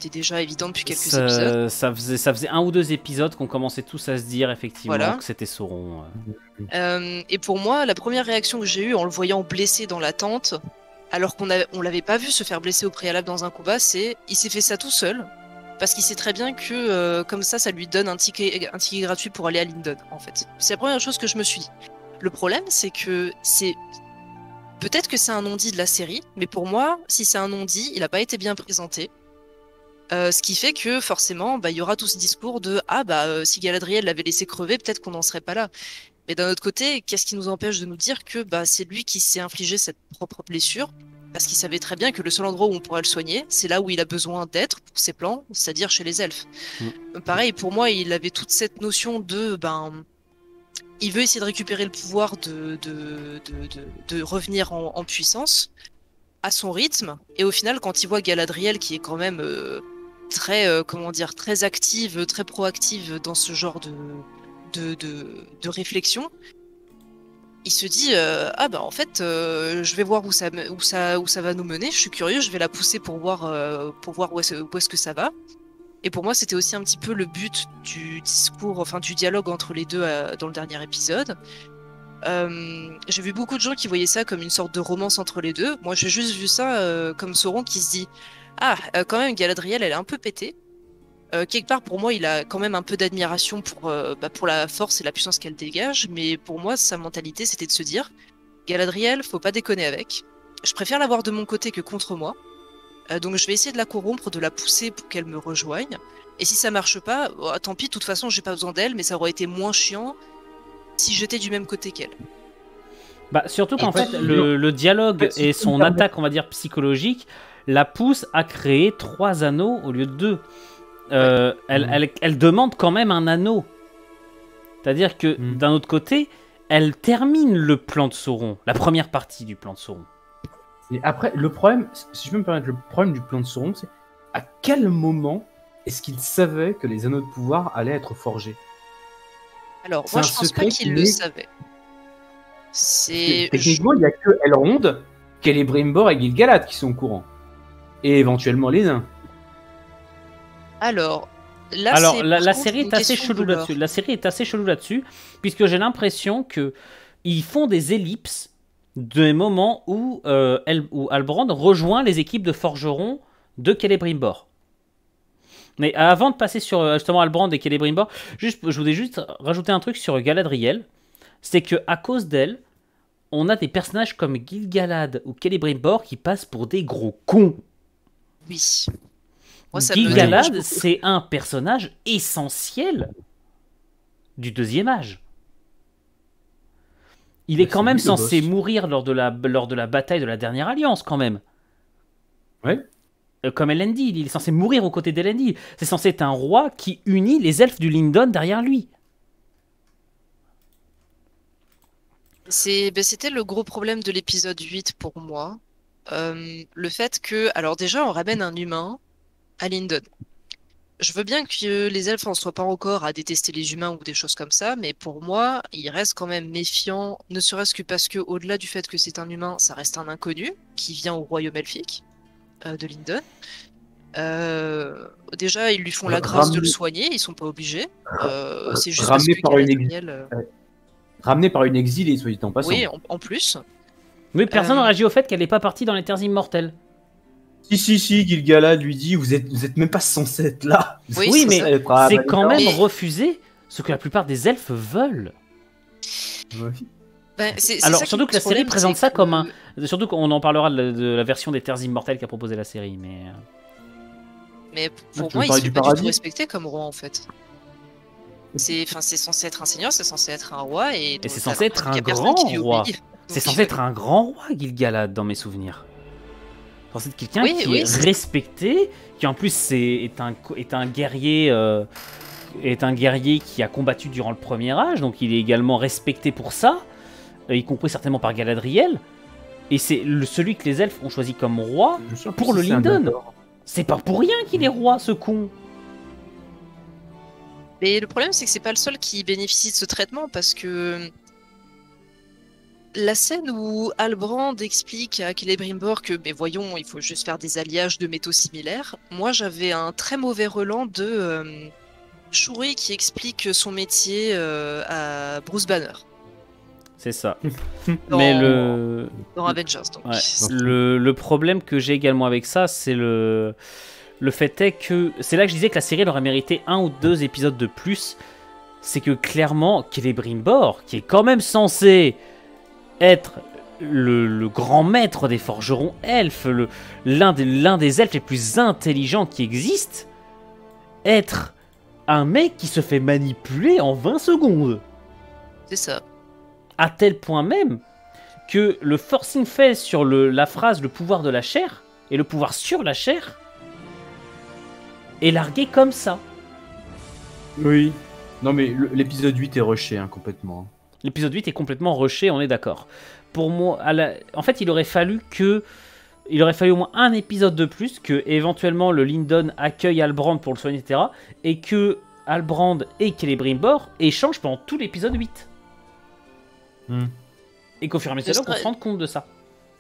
déjà évident depuis quelques épisodes. Ça faisait 1 ou 2 épisodes qu'on commençait tous à se dire effectivement Voilà. que c'était Sauron. Et pour moi, la première réaction que j'ai eue en le voyant blessé dans la tente, alors on l'avait pas vu se faire blesser au préalable dans un combat, c'est il s'est fait ça tout seul. Parce qu'il sait très bien que comme ça lui donne un ticket gratuit pour aller à Lindon, en fait. C'est la première chose que je me suis dit. Le problème, c'est que peut-être que c'est un non-dit de la série, mais pour moi, si c'est un non-dit, il n'a pas été bien présenté. Ce qui fait que forcément, il y aura tout ce discours de si Galadriel l'avait laissé crever, peut-être qu'on n'en serait pas là. Mais d'un autre côté, qu'est-ce qui nous empêche de nous dire que c'est lui qui s'est infligé cette propre blessure, parce qu'il savait très bien que le seul endroit où on pourrait le soigner, c'est là où il a besoin d'être pour ses plans, c'est-à-dire chez les elfes. Pareil, pour moi, il avait toute cette notion de il veut essayer de récupérer le pouvoir de revenir en puissance à son rythme, et au final, quand il voit Galadriel qui est quand même très active, très proactive dans ce genre de réflexion, il se dit en fait je vais voir où ça va nous mener, je suis curieux, je vais la pousser pour voir où est-ce que ça va. Et pour moi c'était aussi un petit peu le but du discours, enfin du dialogue entre les deux dans le dernier épisode. J'ai vu beaucoup de gens qui voyaient ça comme une sorte de romance entre les deux. Moi j'ai juste vu ça comme Sauron qui se dit quand même Galadriel elle est un peu pétée. Quelque part, pour moi, il a quand même un peu d'admiration pour la force et la puissance qu'elle dégage, mais pour moi, sa mentalité, c'était de se dire Galadriel, faut pas déconner avec. Je préfère l'avoir de mon côté que contre moi. Donc, je vais essayer de la corrompre, de la pousser pour qu'elle me rejoigne. Et si ça marche pas, tant pis, de toute façon, j'ai pas besoin d'elle, mais ça aurait été moins chiant si j'étais du même côté qu'elle. Surtout qu'en fait, le dialogue et son attaque, on va dire psychologique, la pousse à créer 3 anneaux au lieu de 2. Elle demande quand même un anneau. C'est-à-dire que d'un autre côté, elle termine le plan de Sauron, la première partie du plan de Sauron. Et après, le problème, si je peux me permettre, le problème du plan de Sauron, c'est à quel moment est-ce qu'il savait que les anneaux de pouvoir allaient être forgés? Alors, moi, je pense pas qu'il le savait. Techniquement, il n'y a que Elrond, Celebrimbor et Gil-galad qui sont au courant. Et éventuellement les nains. Alors, la série est assez chelou là-dessus. La série est assez chelou là-dessus, puisque j'ai l'impression que ils font des ellipses des moments où Halbrand rejoint les équipes de forgerons de Celebrimbor. Mais avant de passer sur justement Halbrand et Celebrimbor, je voulais juste rajouter un truc sur Galadriel. C'est que à cause d'elle, on a des personnages comme Gil-galad ou Celebrimbor qui passent pour des gros cons. Oui. Gil-galad, c'est un personnage essentiel du deuxième âge. Il est quand même censé mourir lors de la bataille de la dernière alliance, quand même. Ouais. Comme Elendil, il est censé mourir aux côtés d'Elendil. C'est censé être un roi qui unit les elfes du Lindon derrière lui. C'était le gros problème de l'épisode 8 pour moi. Le fait que, alors déjà, on ramène un humain à Lindon. Je veux bien que les elfes en soient pas encore à détester les humains ou des choses comme ça, mais pour moi, ils restent quand même méfiants, ne serait-ce que parce que, au-delà du fait que c'est un humain, ça reste un inconnu qui vient au royaume elfique de Lindon. Déjà, ils lui font la grâce de le soigner, ils sont pas obligés. C'est juste parce Ramené que par une Galadriel, Ramené par une exilée, soit dit en passant. oui, en plus. Oui, personne n'a Euh, réagi au fait qu'elle n'est pas partie dans les terres immortelles. Si, Gil-galad lui dit, vous êtes même pas censé être là. Oui, Oui, c'est mais ça. c'est quand même Mais- refusé ce que la plupart des elfes veulent. Oui. Ben, c'est Alors, ça qui surtout me que la pose série problème, présente c'est ça que- comme un... Surtout qu'on en parlera de la version des terres immortelles qu'a proposé la série, mais... Mais pour tu veux moi, il parler se fait du pas du paradis tout respecter comme roi, en fait. C'est censé être un seigneur, c'est censé être un roi, et c'est t'as censé être l'impression un qu'il y a personne grand qui lui roi. obéit. C'est Donc, censé être un grand roi, Gil-galad, dans mes souvenirs. C'est censé être quelqu'un Oui, qui oui, est c'est- respecté, qui en plus est un guerrier... est un guerrier qui a combattu durant le Premier Âge, donc il est également respecté pour ça, y compris certainement par Galadriel. Et c'est celui que les elfes ont choisi comme roi Je suis pour le c'est un Lindon. Gondor. C'est pas pour rien qu'il est roi, ce con. Mais le problème, c'est que c'est pas le seul qui bénéficie de ce traitement, parce que la scène où Halbrand explique à Celebrimbor que, mais voyons, il faut juste faire des alliages de métaux similaires, moi j'avais un très mauvais relent de Shuri qui explique son métier à Bruce Banner C'est ça. dans, Mais le... dans Avengers. Donc. Ouais. Le problème que j'ai également avec ça, c'est le fait est que... C'est là que je disais que la série elle aurait mérité 1 ou 2 épisodes de plus. C'est que clairement, Celebrimbor, qui est quand même censé être le grand maître des forgerons elfes, l'un des elfes les plus intelligents qui existent, être un mec qui se fait manipuler en 20 secondes. C'est ça. À tel point même que le forcing fait sur la phrase le pouvoir de la chair et le pouvoir sur la chair est largué comme ça. Oui. Non, mais l'épisode 8 est rushé, hein, complètement. L'épisode 8 est complètement rushé, on est d'accord. Pour moi, en fait, il aurait fallu au moins un épisode de plus, que éventuellement le Lindon accueille Halbrand pour le soigner, etc. Et que Halbrand et Celebrimbor échangent pendant tout l'épisode 8. Et qu'au fur et à mesure, on se rende compte de ça.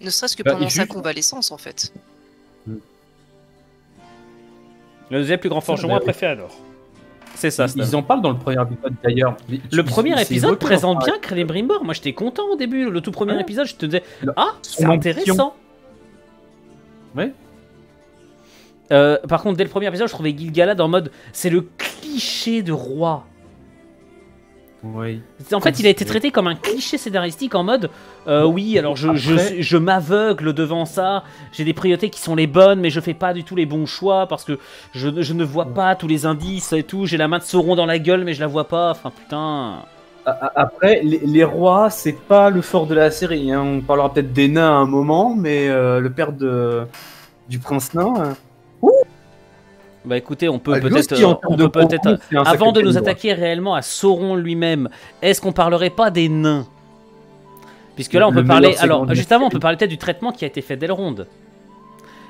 Ne serait-ce que Bah, pendant et sa juste- convalescence, en fait. Le deuxième plus grand forgeron bah, après Féanor. C'est ça, Stan. Ils en parlent dans le premier épisode d'ailleurs. Le premier C'est épisode évoqué, présente enfin, bien Celebrimbor. Moi, j'étais content au début. Le tout premier Ouais. épisode, je te disais, Le- ah, c'est son intéressant. Ouais. Par contre, dès le premier épisode, je trouvais Gil-galad en mode, c'est le cliché de roi. Oui. En fait, il a été traité comme un cliché scénaristique en mode, oui, alors Après- je m'aveugle devant ça. J'ai des priorités qui sont les bonnes, mais je fais pas du tout les bons choix parce que je ne vois pas tous les indices et tout. J'ai la main de Sauron dans la gueule, mais je la vois pas. Enfin, putain. Après, les rois, c'est pas le fort de la série. Hein. On parlera peut-être des nains à un moment, mais le père du prince nain. Bah écoutez, on peut lui peut-être, aussi, en termes de rencontre, c'est un avant de sacré nous cadeau. attaquer réellement à Sauron lui-même, est-ce qu'on parlerait pas des nains? Puisque là, on Le peut parler. meilleur, c'est Alors, Grand juste avant, on Duc. peut parler peut-être du traitement qui a été fait d'Elrond.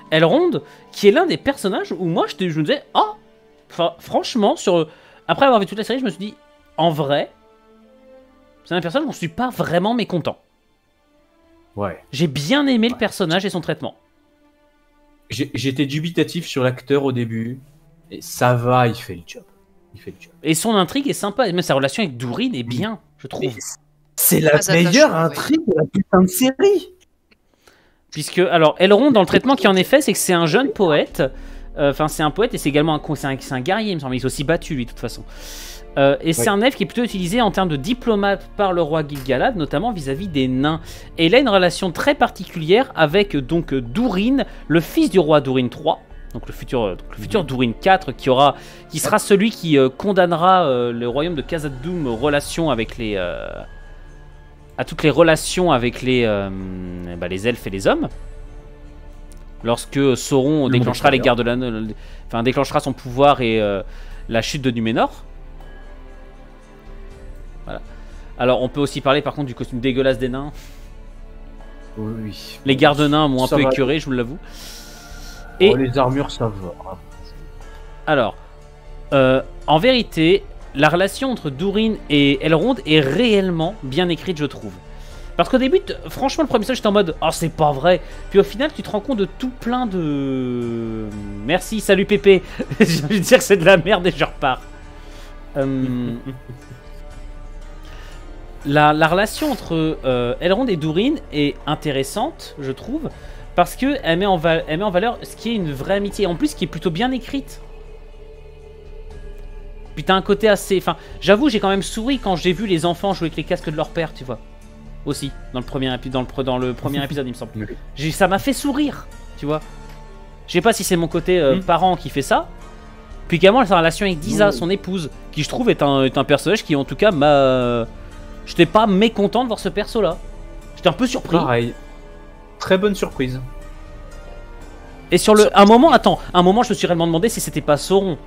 Elrond, qui est l'un des personnages où moi, je me disais, ah, franchement, après avoir vu toute la série, je me suis dit, en vrai, c'est un personnage dont je suis pas vraiment mécontent. Ouais. J'ai bien aimé le Ouais. personnage et son traitement. J'étais dubitatif sur l'acteur au début. Et ça va, il fait le job. Il fait le job. Et son intrigue est sympa, et même sa relation avec Durin est bien, je trouve. C'est la Très meilleure attachant, intrigue de la putain de série. Puisque, alors, Elrond, dans le traitement qui en est fait, c'est que c'est un jeune poète. Enfin, c'est un poète et c'est également c'est un guerrier, il me semble. Il s'est aussi battu, lui, de toute façon. Et c'est un elfe qui est plutôt utilisé en termes de diplomate par le roi Gil-galad, notamment vis-à-vis des nains. Et il a une relation très particulière avec donc Durin, le fils du roi Durin III. Donc le futur Durin IV, qui sera celui qui condamnera le royaume de Khazad-dûm aux relations avec à toutes les relations avec les elfes et les hommes. Lorsque Sauron déclenchera les gardes de l'anneau, enfin déclenchera son pouvoir et la chute de Numénor. Voilà. Alors on peut aussi parler par contre du costume dégueulasse des nains. Oui. Les gardes nains m'ont un Ça peu va. écœuré, je vous l'avoue. Et Les armures, ça va. alors, en vérité, la relation entre Durin et Elrond est réellement bien écrite, je trouve. Parce qu'au début, franchement, le premier épisode, j'étais en mode oh, c'est pas vrai. Puis au final, tu te rends compte de tout plein de. Merci, salut Pépé. J'ai envie de dire que c'est de la merde et je repars. La relation entre Elrond et Durin est intéressante, je trouve, parce qu'elle met en valeur ce qui est une vraie amitié, en plus qui est plutôt bien écrite. Puis t'as un côté assez... Enfin, j'avoue, j'ai quand même souri quand j'ai vu les enfants jouer avec les casques de leur père, tu vois. Aussi, dans le premier épisode, il me semble. Ça m'a fait sourire, tu vois. Je sais pas si c'est mon côté parent qui fait ça. Puis également, sa relation avec Disa, son épouse, qui je trouve est un personnage qui, en tout cas, m'a... J'étais pas mécontent de voir ce perso-là. J'étais un peu surpris. Pareil. Très bonne surprise. Et sur un moment, je me suis réellement demandé si c'était pas Sauron.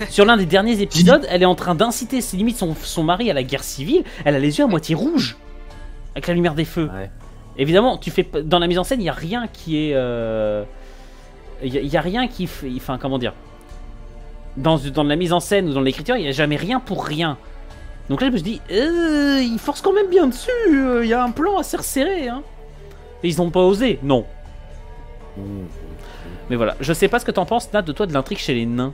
Sur l'un des derniers épisodes, elle est en train d'inciter limite son mari à la guerre civile. Elle a les yeux à moitié rouges avec la lumière des feux. Ouais. Évidemment, dans la mise en scène, il y a rien qui est, y a rien qui, enfin comment dire, dans la mise en scène ou dans l'écriture, il y a jamais rien pour rien. Donc là, je me suis dit, il force quand même bien dessus. Il y a un plan assez resserré, hein. Et ils n'ont pas osé, non. Mais voilà, je sais pas ce que t'en penses, Nat, de toi de l'intrigue chez les nains,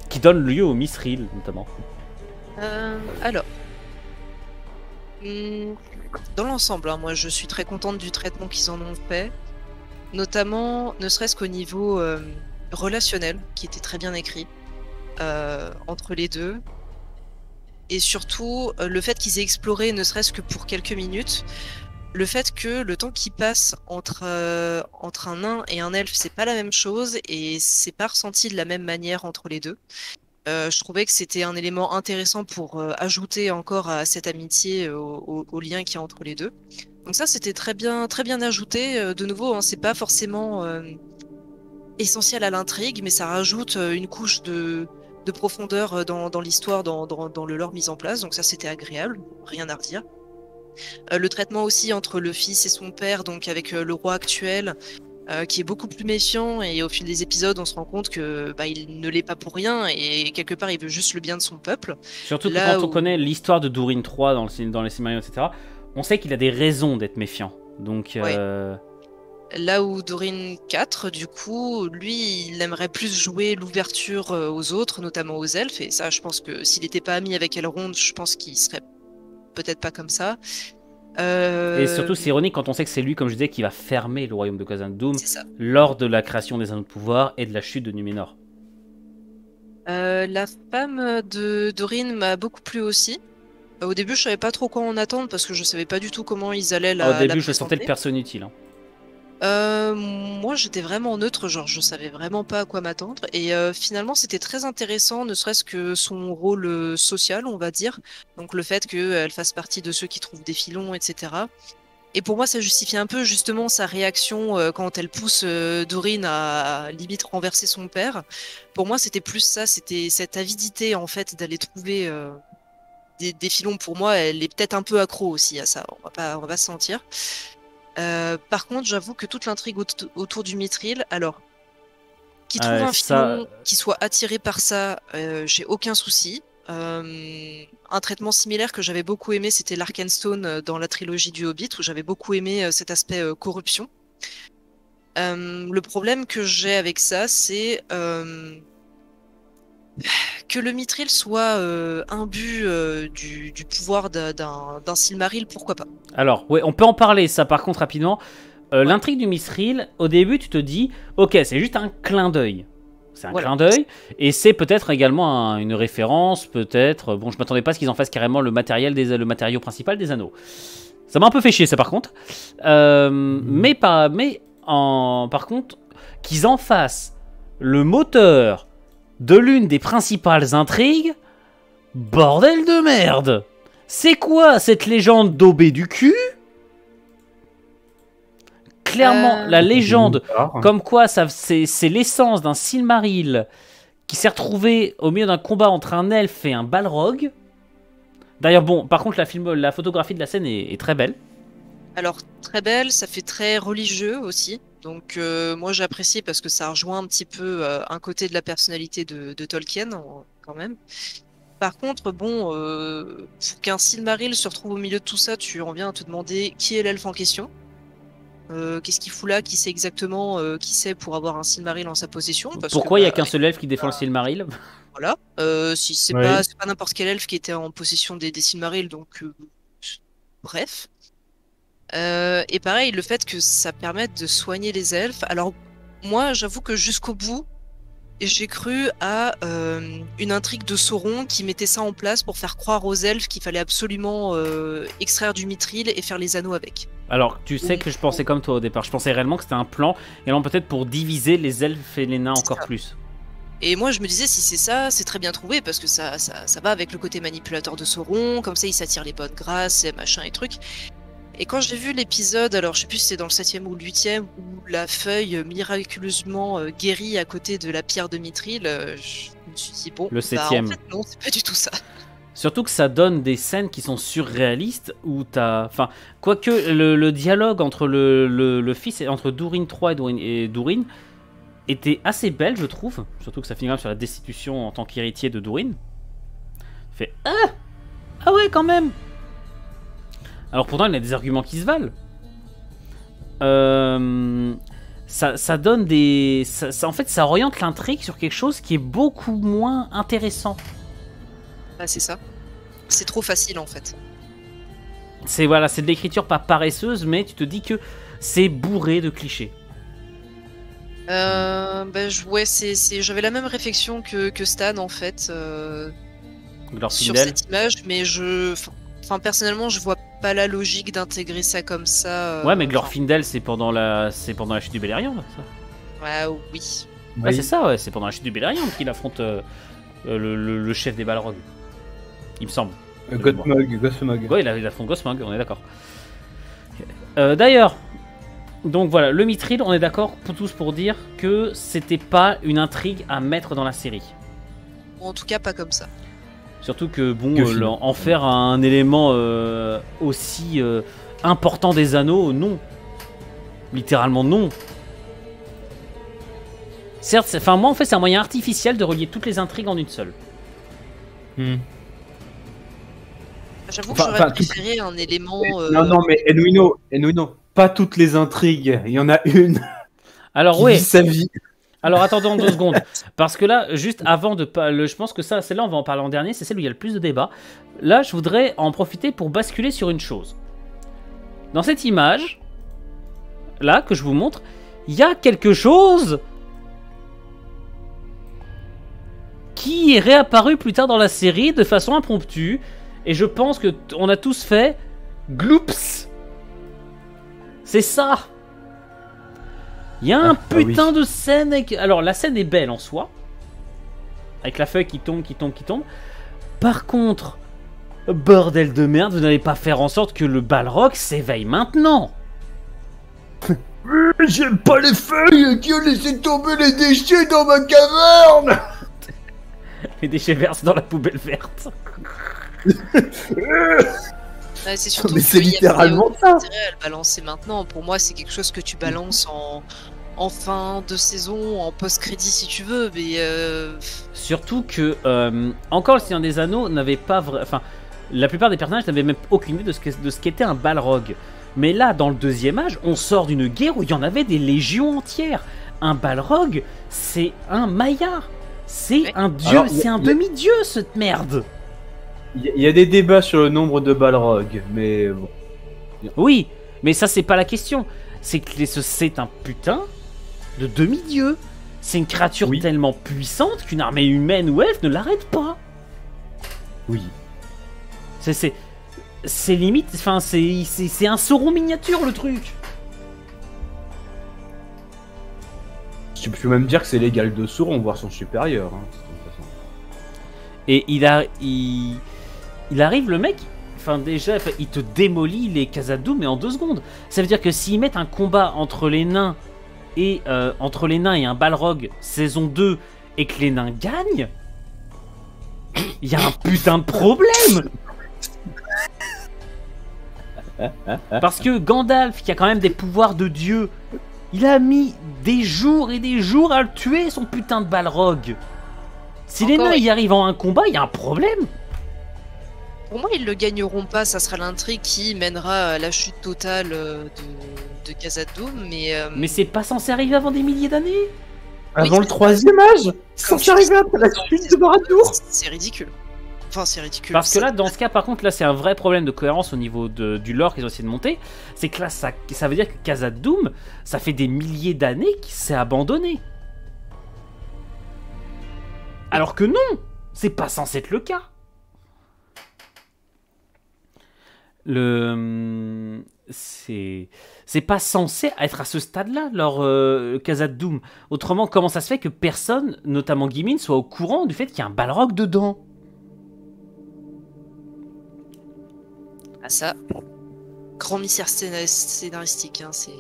qui donne lieu au Mithril, notamment. Alors, dans l'ensemble, hein, moi je suis très contente du traitement qu'ils en ont fait, notamment, ne serait-ce qu'au niveau relationnel, qui était très bien écrit entre les deux, et surtout le fait qu'ils aient exploré, ne serait-ce que pour quelques minutes, le fait que le temps qui passe entre un nain et un elfe, c'est pas la même chose et c'est pas ressenti de la même manière entre les deux. Je trouvais que c'était un élément intéressant pour ajouter encore à cette amitié, au lien qu'il y a entre les deux. Donc ça, c'était très bien ajouté. De nouveau, hein, c'est pas forcément essentiel à l'intrigue, mais ça rajoute une couche de profondeur dans l'histoire, dans le lore mis en place. Donc ça, c'était agréable, rien à redire. Le traitement aussi entre le fils et son père, donc avec le roi actuel, qui est beaucoup plus méfiant, et au fil des épisodes on se rend compte que il ne l'est pas pour rien et quelque part il veut juste le bien de son peuple. Surtout que quand on connaît l'histoire de Durin 3 dans les scénarios, etc., on sait qu'il a des raisons d'être méfiant. Donc ouais. Là où Durin 4, du coup, lui, il aimerait plus jouer l'ouverture aux autres, notamment aux elfes, et ça, je pense que s'il n'était pas ami avec Elrond, je pense qu'il serait peut-être pas comme ça. Et surtout, c'est ironique quand on sait que c'est lui, comme je disais, qui va fermer le royaume de Khazad-dûm lors de la création des Anneaux de Pouvoir et de la chute de Numénor. La femme de Durin m'a beaucoup plu aussi. Au début, je savais pas trop quoi en attendre parce que je savais pas du tout comment ils allaient la présenter. Au début, je sentais le perso inutile. Hein. Moi, j'étais vraiment neutre, genre je savais vraiment pas à quoi m'attendre. Et finalement, c'était très intéressant, ne serait-ce que son rôle social, on va dire. Donc le fait qu'elle fasse partie de ceux qui trouvent des filons, etc. Et pour moi, ça justifie un peu justement sa réaction quand elle pousse Durin à limite renverser son père. Pour moi, c'était plus ça, c'était cette avidité en fait d'aller trouver des filons. Pour moi, elle est peut-être un peu accro aussi à ça, on va pas se mentir. Par contre, j'avoue que toute l'intrigue autour du Mithril, alors, qui trouve un filon, qui soit attiré par ça, j'ai aucun souci. Un traitement similaire que j'avais beaucoup aimé, c'était l'Arkenstone dans la trilogie du Hobbit, où j'avais beaucoup aimé cet aspect corruption. Le problème que j'ai avec ça, c'est que le Mithril soit imbu du pouvoir d'un Silmaril, pourquoi pas. Alors, ouais, on peut en parler, ça, par contre, rapidement. Ouais. L'intrigue du Mithril, au début, tu te dis, ok, c'est juste un clin d'œil. C'est un clin d'œil, et c'est peut-être également une référence, peut-être... Bon, je m'attendais pas à ce qu'ils en fassent carrément le matériau principal des anneaux. Ça m'a un peu fait chier, ça, par contre. Mais par contre, qu'ils en fassent le moteur de l'une des principales intrigues, bordel de merde! C'est quoi cette légende daubée du cul? Clairement, la légende, comme quoi c'est l'essence d'un Silmaril qui s'est retrouvé au milieu d'un combat entre un elfe et un Balrog. D'ailleurs, bon, par contre, la photographie de la scène est très belle. Alors, très belle, ça fait très religieux aussi. Donc, moi, j'ai apprécié parce que ça rejoint un petit peu un côté de la personnalité de Tolkien, quand même. Par contre, bon, pour qu'un Silmaril se retrouve au milieu de tout ça, tu en viens à te demander qui est l'elfe en question. Qu'est-ce qu'il fout là? Qui sait exactement qui c'est pour avoir un Silmaril en sa possession? Parce Pourquoi que, il n'y a qu'un seul elfe qui défend le Silmaril? Voilà. Si c'est Oui. pas n'importe quel elfe qui était en possession des Silmarils, donc bref. Et pareil, le fait que ça permette de soigner les elfes. Alors moi, j'avoue que jusqu'au bout, j'ai cru à une intrigue de Sauron qui mettait ça en place pour faire croire aux elfes qu'il fallait absolument extraire du mithril et faire les anneaux avec. Alors, tu sais que je pensais comme toi au départ. Je pensais réellement que c'était un plan, et alors peut-être pour diviser les elfes et les nains encore plus. Et moi, je me disais, si c'est ça, c'est très bien trouvé, parce que ça va avec le côté manipulateur de Sauron, comme ça, il s'attire les bonnes grâces, et machin et trucs. Et quand j'ai vu l'épisode, alors je sais plus si c'est dans le 7e ou le 8e, où la feuille miraculeusement guérit à côté de la pierre de mithril, je me suis dit, bon, Le bah, 7e. en fait, non, c'est pas du tout ça. Surtout que ça donne des scènes qui sont surréalistes où t'as. Enfin, quoique le dialogue entre le fils, entre Durin III et Durin était assez belle, je trouve. Surtout que ça finit quand même sur la destitution en tant qu'héritier de Durin. Fait ah ouais, quand même. Alors pourtant, il a des arguments qui se valent. Ça donne des. En fait, ça oriente l'intrigue sur quelque chose qui est beaucoup moins intéressant. Ah, c'est ça. C'est trop facile en fait. C'est voilà, c'est de l'écriture pas paresseuse, mais tu te dis que c'est bourré de clichés. Ouais, j'avais la même réflexion que Stan en fait sur Glorfindel. cette image, mais personnellement, je vois pas la logique d'intégrer ça comme ça. Ouais, mais Glorfindel, c'est pendant la chute du Beleriand, ça. Ouais, oui. Ouais, c'est ça, ouais, c'est pendant la chute du Beleriand qu'il affronte le chef des Balrogs. Il me semble. Gothmog. Ouais, il affronte Gothmog, on est d'accord. D'ailleurs, donc voilà, le mithril, on est d'accord tous pour dire que c'était pas une intrigue à mettre dans la série. En tout cas, pas comme ça. Surtout que, bon, en faire un élément aussi important des anneaux, non. Littéralement, non. Certes, moi, en fait, c'est un moyen artificiel de relier toutes les intrigues en une seule. J'avoue que j'aurais préféré un élément... Non, mais Enuino, pas toutes les intrigues, il y en a une Alors, qui ouais. vit sa vie. Alors attendons 2 secondes, parce que là, juste avant de... je pense que celle-là, on va en parler en dernier, c'est celle où il y a le plus de débats. Là, je voudrais en profiter pour basculer sur une chose. Dans cette image, là, que je vous montre, il y a quelque chose qui est réapparu plus tard dans la série de façon impromptue, et je pense que on a tous fait gloops. C'est ça. Il y a un putain de scène avec... Alors la scène est belle en soi, avec la feuille qui tombe. Par contre, bordel de merde, vous n'allez pas faire en sorte que le Balrog s'éveille maintenant. J'aime pas les feuilles qui ont laissé tomber les déchets dans ma caverne. Les déchets versent dans la poubelle verte. Ouais, c'est surtout mais c'est littéralement ça. Intérêt à le balancer maintenant. Pour moi, c'est quelque chose que tu balances en fin de saison, en post-crédit si tu veux, mais surtout que encore le Seigneur des Anneaux n'avait pas enfin, la plupart des personnages n'avaient même aucune idée de ce qu'était un Balrog. Mais là, dans le 2e âge, on sort d'une guerre où il y en avait des légions entières. Un Balrog, c'est un Maillard. C'est un dieu, c'est un demi-dieu, cette merde. Il y a des débats sur le nombre de Balrog, mais bon. Oui, mais ça, c'est pas la question. C'est que c'est un putain de demi-dieu. C'est une créature tellement puissante qu'une armée humaine ou elfe ne l'arrête pas. Oui. C'est limite, enfin, c'est un Sauron miniature, le truc. Tu peux même dire que c'est l'égal de Sauron, voire son supérieur. Hein, de toute façon. Et il arrive, le mec, enfin déjà, il te démolit les Khazad-dûm, mais en 2 secondes. Ça veut dire que s'ils mettent un combat entre les nains et un Balrog saison 2 et que les nains gagnent, il y a un putain de problème. Parce que Gandalf, qui a quand même des pouvoirs de dieu, il a mis des jours et des jours à le tuer, son putain de Balrog. Si les Encore, nains oui. y arrivent en un combat, il y a un problème. Pour moi, ils le gagneront pas. Ça sera l'intrigue qui mènera à la chute totale de Khazad-dûm. Mais c'est pas censé arriver avant des milliers d'années. Avant Oui, le 3e âge, sans tu arriver dis, à la chute de Barad-dûr. c'est ridicule. Enfin, c'est ridicule. Parce que là, dans ce cas, par contre, là, c'est un vrai problème de cohérence au niveau du lore qu'ils ont essayé de monter. C'est que là, ça veut dire que Khazad-dûm, ça fait des milliers d'années qu'il s'est abandonné. Alors que non, c'est pas censé être le cas. C'est pas censé être à ce stade-là, leur Khazad-dûm. Autrement, comment ça se fait que personne, notamment Gymin, soit au courant du fait qu'il y a un Balrog dedans? Ah ça, grand mystère scénaristique, hein, c'est...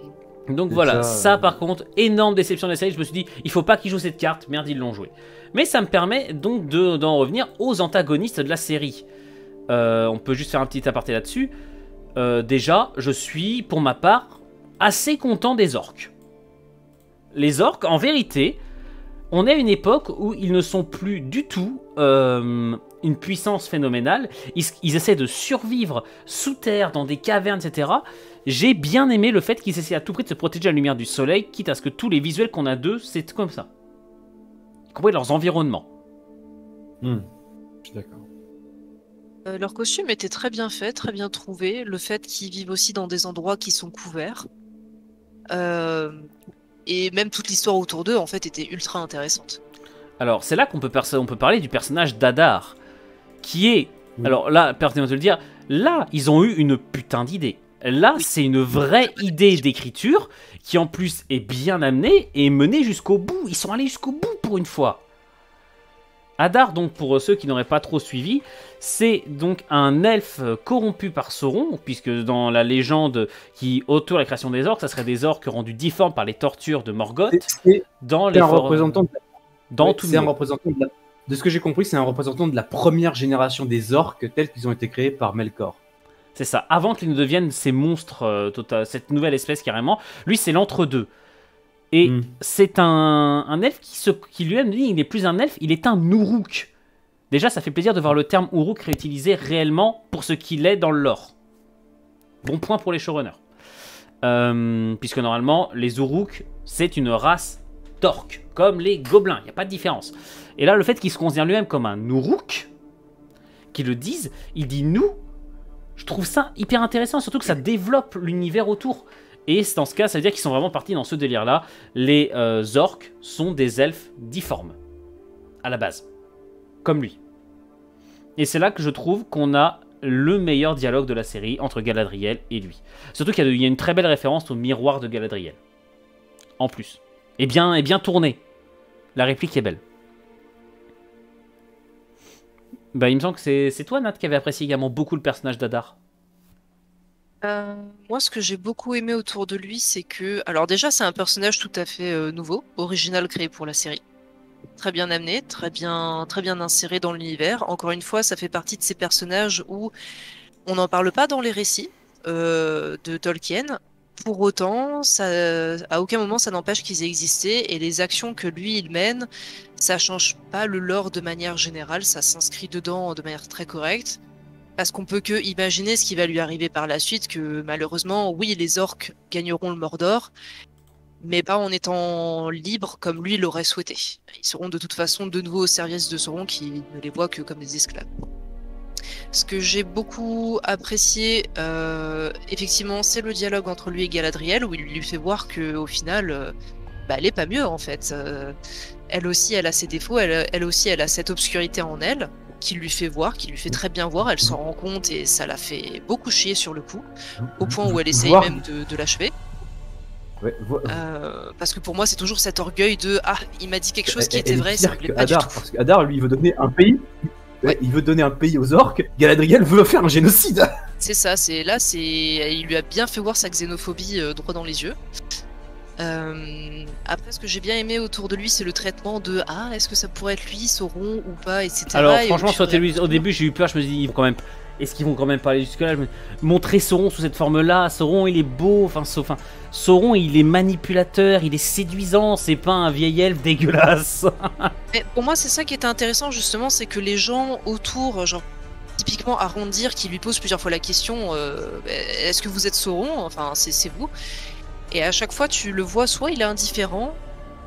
Donc C'est voilà, ça, ça par contre, énorme déception de la série. Je me suis dit, il faut pas qu'ils jouent cette carte, merde, ils l'ont joué. Mais ça me permet donc d'en revenir aux antagonistes de la série. On peut juste faire un petit aparté là-dessus. Déjà, je suis, pour ma part, assez content des orques. Les orques, en vérité, on est à une époque où ils ne sont plus du tout une puissance phénoménale. Ils essaient de survivre sous terre, dans des cavernes, etc. J'ai bien aimé le fait qu'ils essaient à tout prix de se protéger à la lumière du soleil, quitte à ce que tous les visuels qu'on a d'eux, c'est comme ça. Y compris leurs environnements. Je suis d'accord. Leur costume était très bien fait, très bien trouvé. Le fait qu'ils vivent aussi dans des endroits qui sont couverts. Et même toute l'histoire autour d'eux, en fait, était ultra intéressante. Alors, c'est là qu'on peut parler du personnage d'Adar, qui est... Oui. Alors là, permettez-moi de le dire, là, ils ont eu une putain d'idée. Là, Oui. c'est une vraie idée d'écriture, qui en plus est bien amenée et menée jusqu'au bout. Ils sont allés jusqu'au bout pour une fois. Adar, donc pour ceux qui n'auraient pas trop suivi, c'est donc un elfe corrompu par Sauron, puisque dans la légende qui autour de la création des orques, ça serait des orques rendus difformes par les tortures de Morgoth. C'est Dans les un représentant de dans tout c'est un le monde. représentant de ce que j'ai compris, c'est un représentant de la première génération des orques tels qu'ils ont été créés par Melkor. C'est ça, avant qu'ils ne deviennent ces monstres, cette nouvelle espèce carrément. Lui, c'est l'entre-deux. Et c'est un elfe qui lui-même dit il n'est plus un elfe, il est un Uruk. Déjà, ça fait plaisir de voir le terme Uruk réutilisé réellement pour ce qu'il est dans le lore. Bon point pour les showrunners. Puisque normalement, les Uruk, c'est une race d'orques, comme les gobelins, il n'y a pas de différence. Et là, le fait qu'il se considère lui-même comme un Uruk, qu'ils le disent, il dit nous, je trouve ça hyper intéressant, surtout que ça développe l'univers autour. Et dans ce cas, ça veut dire qu'ils sont vraiment partis dans ce délire-là. Les orques sont des elfes difformes, à la base, comme lui. Et c'est là que je trouve qu'on a le meilleur dialogue de la série entre Galadriel et lui. Surtout qu'il y a une très belle référence au miroir de Galadriel. En plus. Et bien tourné. La réplique est belle. Bah, il me semble que c'est toi, Nat, qui avait apprécié également beaucoup le personnage d'Adar. Moi, ce que j'ai beaucoup aimé autour de lui, c'est que... Alors déjà, c'est un personnage tout à fait nouveau, original, créé pour la série. Très bien amené, très bien inséré dans l'univers. Encore une fois, ça fait partie de ces personnages où on n'en parle pas dans les récits de Tolkien. Pour autant, à aucun moment ça n'empêche qu'ils aient existé, et les actions que lui il mène, ça change pas le lore de manière générale, ça s'inscrit dedans de manière très correcte. Parce qu'on peut que imaginer ce qui va lui arriver par la suite, que malheureusement, oui, les orques gagneront le Mordor, mais pas en étant libres comme lui l'aurait souhaité. Ils seront de toute façon de nouveau au service de Sauron, qui ne les voit que comme des esclaves. Ce que j'ai beaucoup apprécié, effectivement, c'est le dialogue entre lui et Galadriel, où il lui fait voir qu'au final, elle est pas mieux en fait. Elle aussi, elle a ses défauts, elle aussi, elle a cette obscurité en elle, qui lui fait voir, qui lui fait très bien voir, elle s'en rend compte et ça la fait beaucoup chier sur le coup, au point où elle essaye même de l'achever. Ouais, parce que pour moi c'est toujours cet orgueil de « Ah, il m'a dit quelque chose qui était vrai, ça me plaît pas Adar, du tout. » parce qu'Adar, lui, il veut donner un pays. Ouais, il veut donner un pays aux orques. Galadriel veut faire un génocide. C'est ça, il lui a bien fait voir sa xénophobie droit dans les yeux. Après, ce que j'ai bien aimé autour de lui, c'est le traitement de « Ah, est-ce que ça pourrait être lui, Sauron ou pas ?» etc. Alors Et franchement, au fur et à au mesure- début, j'ai eu peur, je me suis dit, quand même, est-ce qu'ils vont quand même pas aller jusque-là? Montrer Sauron sous cette forme-là, Sauron il est beau, Sauron il est manipulateur, il est séduisant, c'est pas un vieil elfe dégueulasse. Mais pour moi, c'est ça qui était intéressant justement, c'est que les gens autour, genre typiquement Arondir qui lui pose plusieurs fois la question est-ce que vous êtes Sauron? Enfin, c'est vous. Et à chaque fois, tu le vois, soit il est indifférent,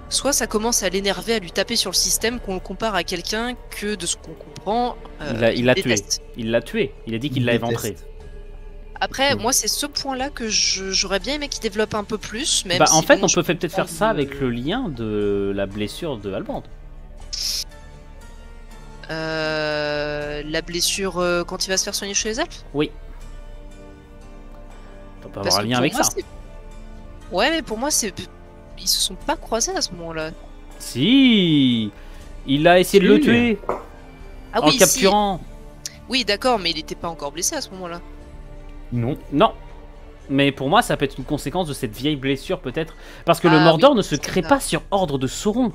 soit ça commence à l'énerver, à lui taper sur le système, qu'on le compare à quelqu'un que, de ce qu'on comprend, il l'a tué. déteste. Il l'a tué. Il a dit qu'il l'a éventré. Après, moi, c'est ce point-là que j'aurais bien aimé qu'il développe un peu plus. Même Bah, si, en fait, bon, on je peut peut-être faire ça de- avec le lien de la blessure de Halbrand. La blessure quand il va se faire soigner chez les elfes. Oui. On peut Parce avoir un que lien pour avec moi, ça. ouais, mais pour moi, ils se sont pas croisés à ce moment-là. Si, il a essayé de le Si. tuer Ah en oui, si. capturant. Oui, d'accord, mais il était pas encore blessé à ce moment-là. Non. Non. Mais pour moi, ça peut être une conséquence de cette vieille blessure, peut-être. Parce que le Ah Mordor oui, ne se c'est crée ça. pas sur ordre de Sauron.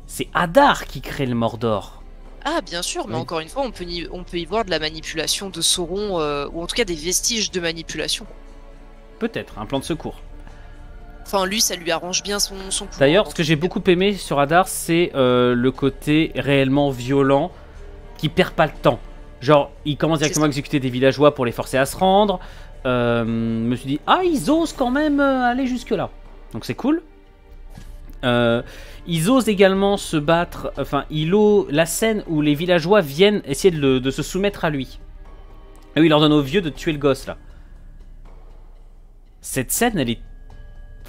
C'est Hadar qui crée le Mordor. Ah, bien sûr, mais Oui. encore une fois, on peut y voir de la manipulation de Sauron, ou en tout cas des vestiges de manipulation. Peut-être, un plan de secours. Enfin, lui, ça lui arrange bien son pouvoir. D'ailleurs, ce que j'ai beaucoup aimé sur Hadar, c'est le côté réellement violent qui perd pas le temps. Genre, il commence directement à exécuter des villageois pour les forcer à se rendre. Me suis dit, ah, ils osent quand même aller jusque-là. Donc c'est cool. Ils osent également se battre. Enfin, la scène où les villageois viennent essayer de se soumettre à lui. Et oui, il leur donne au vieux de tuer le gosse là. Cette scène,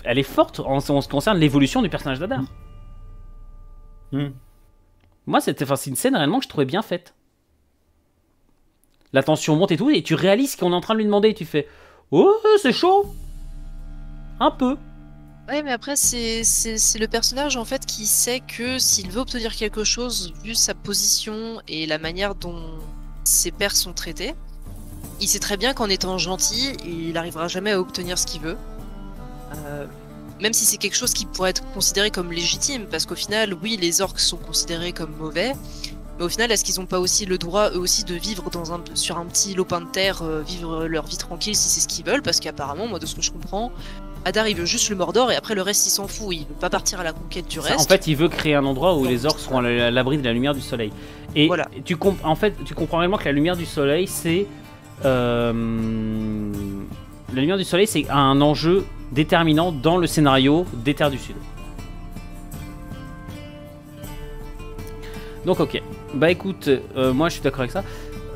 elle est forte en ce qui concerne l'évolution du personnage d'Hadar. Moi, c'est une scène réellement que je trouvais bien faite. La tension monte et tout, et tu réalises qu'on est en train de lui demander, et tu fais oh, c'est chaud. Un peu. Ouais, mais après, c'est le personnage en fait qui sait que s'il veut obtenir quelque chose, vu sa position et la manière dont ses pairs sont traités, il sait très bien qu'en étant gentil, il n'arrivera jamais à obtenir ce qu'il veut. Même si c'est quelque chose qui pourrait être considéré comme légitime, parce qu'au final, oui, les orques sont considérés comme mauvais, mais au final, est-ce qu'ils n'ont pas aussi le droit, eux aussi, de vivre sur un petit lopin de terre, vivre leur vie tranquille si c'est ce qu'ils veulent? Parce qu'apparemment, moi, de ce que je comprends, Hadar, il veut juste le Mordor et après le reste, il s'en fout. Il veut pas partir à la conquête du reste. En fait, il veut créer un endroit où les orques seront à l'abri de la lumière du soleil. Et voilà. tu comprends réellement que la lumière du soleil, c'est la lumière du soleil, c'est un enjeu déterminant dans le scénario des Terres du Sud. Donc ok, bah écoute, moi je suis d'accord avec ça.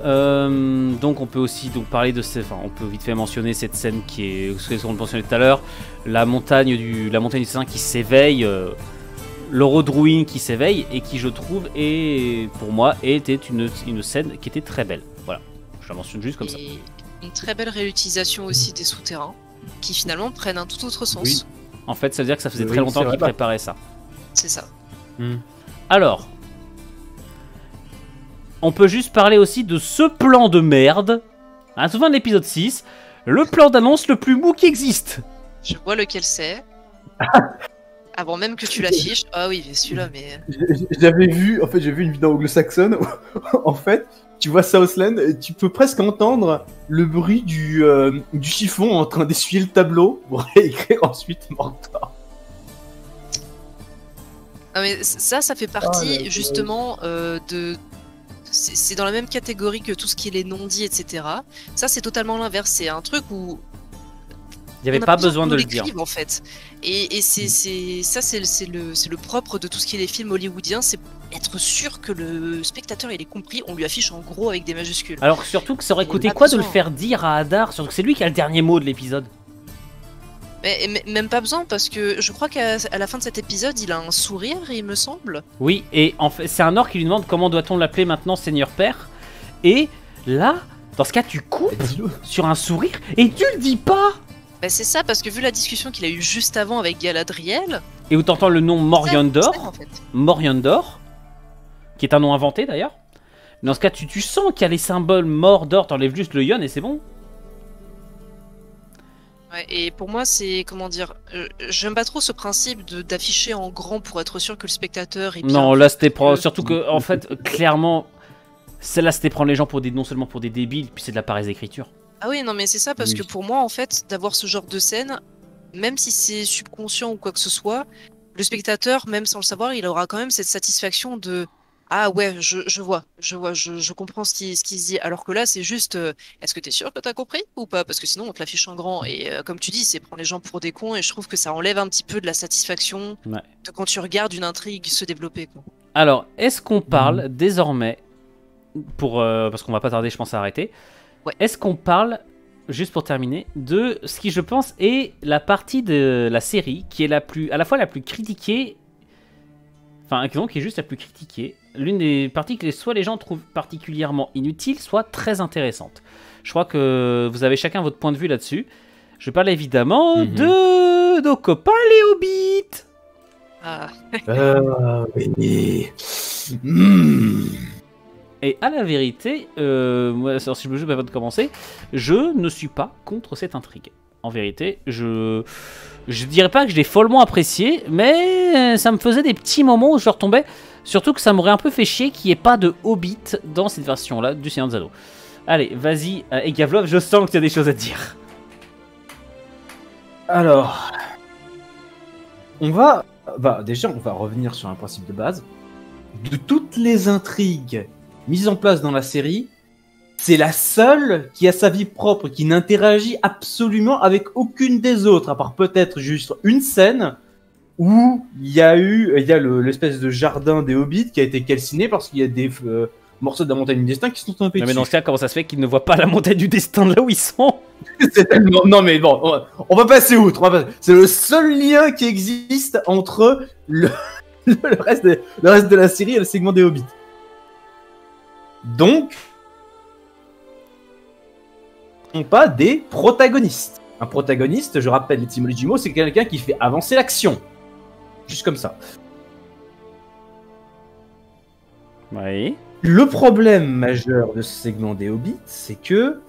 Donc on peut aussi parler de on peut vite fait mentionner cette scène qui est ce qu'on mentionnait tout à l'heure, la montagne du Saint qui s'éveille, l'Orodruin qui s'éveille et qui je trouve pour moi était une scène qui était très belle. Voilà, je la mentionne juste comme ça. Une très belle réutilisation aussi des souterrains qui finalement prennent un tout autre sens. Oui. En fait, ça veut dire que ça faisait Oui, très longtemps c'est qu'ils vrai. préparaient ça. C'est ça. Alors, on peut juste parler aussi de ce plan de merde. À la fin de l'épisode 6, le plan d'annonce le plus mou qui existe. Je vois lequel c'est. Avant même que tu l'affiches. Ah oui, celui-là, mais. J'avais vu, en fait, j'ai vu une vidéo anglo-saxonne où, en fait, tu vois Southland, et tu peux presque entendre le bruit du chiffon en train d'essuyer le tableau pour réécrire ensuite Mordor. Ah, mais ça fait partie la justement de. C'est dans la même catégorie que tout ce qui est les non-dits, etc. Ça, c'est totalement l'inverse. C'est un truc où. Il n'y avait on a pas besoin besoin qu'on de le l'écrive, dire. en fait. Et c'est le propre de tout ce qui est les films hollywoodiens, c'est être sûr que le spectateur il est compris. On lui affiche en gros avec des majuscules. Alors surtout que ça aurait Et coûté pas quoi de le besoin. faire dire à Hadar, surtout que c'est lui qui a le dernier mot de l'épisode. Mais même pas besoin parce que je crois qu'à la fin de cet épisode, il a un sourire, il me semble. Oui, et en fait, c'est un orc qui lui demande comment doit-on l'appeler maintenant, Seigneur Père. Et là, dans ce cas, tu coupes Dis-le. sur un sourire et tu le dis pas. Bah c'est ça, parce que vu la discussion qu'il a eue juste avant avec Galadriel, Et où t'entends le nom c'est Moriandor. en fait. Moriandor, qui est un nom inventé d'ailleurs. Dans ce cas, tu sens qu'il y a les symboles Mordor, t'enlèves juste le Yon et c'est bon. Ouais, et pour moi, c'est comment dire, j'aime pas trop ce principe d'afficher en grand pour être sûr que le spectateur est bien. Non, là c'était surtout que, en fait, clairement, Celle-là, c'était prendre les gens pour non seulement pour des débiles, puis c'est de la paresse d'écriture. Ah oui, non, mais c'est ça, parce Oui. que pour moi, en fait, d'avoir ce genre de scène, même si c'est subconscient ou quoi que ce soit, le spectateur, même sans le savoir, il aura quand même cette satisfaction de ah ouais, je comprends ce qui se dit. Alors que là, c'est juste est-ce que t'es sûr que t'as compris ou pas? Parce que sinon, on te l'affiche en grand. Et comme tu dis, c'est prendre les gens pour des cons, et je trouve que ça enlève un petit peu de la satisfaction Ouais. de quand tu regardes une intrigue se développer, quoi. Alors, est-ce qu'on parle désormais, parce qu'on va pas tarder, je pense, à arrêter, Ouais. est-ce qu'on parle, juste pour terminer, de ce qui, je pense, est la partie de la série qui est à la fois la plus critiquée, enfin, donc, qui est juste la plus critiquée, l'une des parties que soit les gens trouvent particulièrement inutiles, soit très intéressante. Je crois que vous avez chacun votre point de vue là-dessus. Je parle évidemment de nos copains les hobbits. Ah, Oui. Mm. Et à la vérité, moi, alors si je me joue avant de commencer, je ne suis pas contre cette intrigue. En vérité, je dirais pas que je l'ai follement apprécié, mais ça me faisait des petits moments où je retombais. Surtout que ça m'aurait un peu fait chier qu'il n'y ait pas de Hobbit dans cette version-là du Seigneur des Anneaux. Allez, vas-y, et Gavlov, je sens que tu as des choses à dire. Alors, déjà, on va revenir sur un principe de base. De toutes les intrigues mises en place dans la série, c'est la seule qui a sa vie propre, qui n'interagit absolument avec aucune des autres, à part peut-être juste une scène où il y a l'espèce de jardin des hobbits qui a été calciné parce qu'il y a des morceaux de la montagne du destin qui sont tombés Non, mais dessus. dans ce cas, comment ça se fait qu'ils ne voient pas la montagne du destin de là où ils sont? C'est tellement... Non mais bon, on va passer outre. C'est le seul lien qui existe entre le reste de la série et le segment des hobbits. Donc, on pas des protagonistes. Un protagoniste, je rappelle l'étymologie du mot, c'est quelqu'un qui fait avancer l'action. Juste comme ça. Oui. Le problème majeur de ce segment des hobbits, c'est que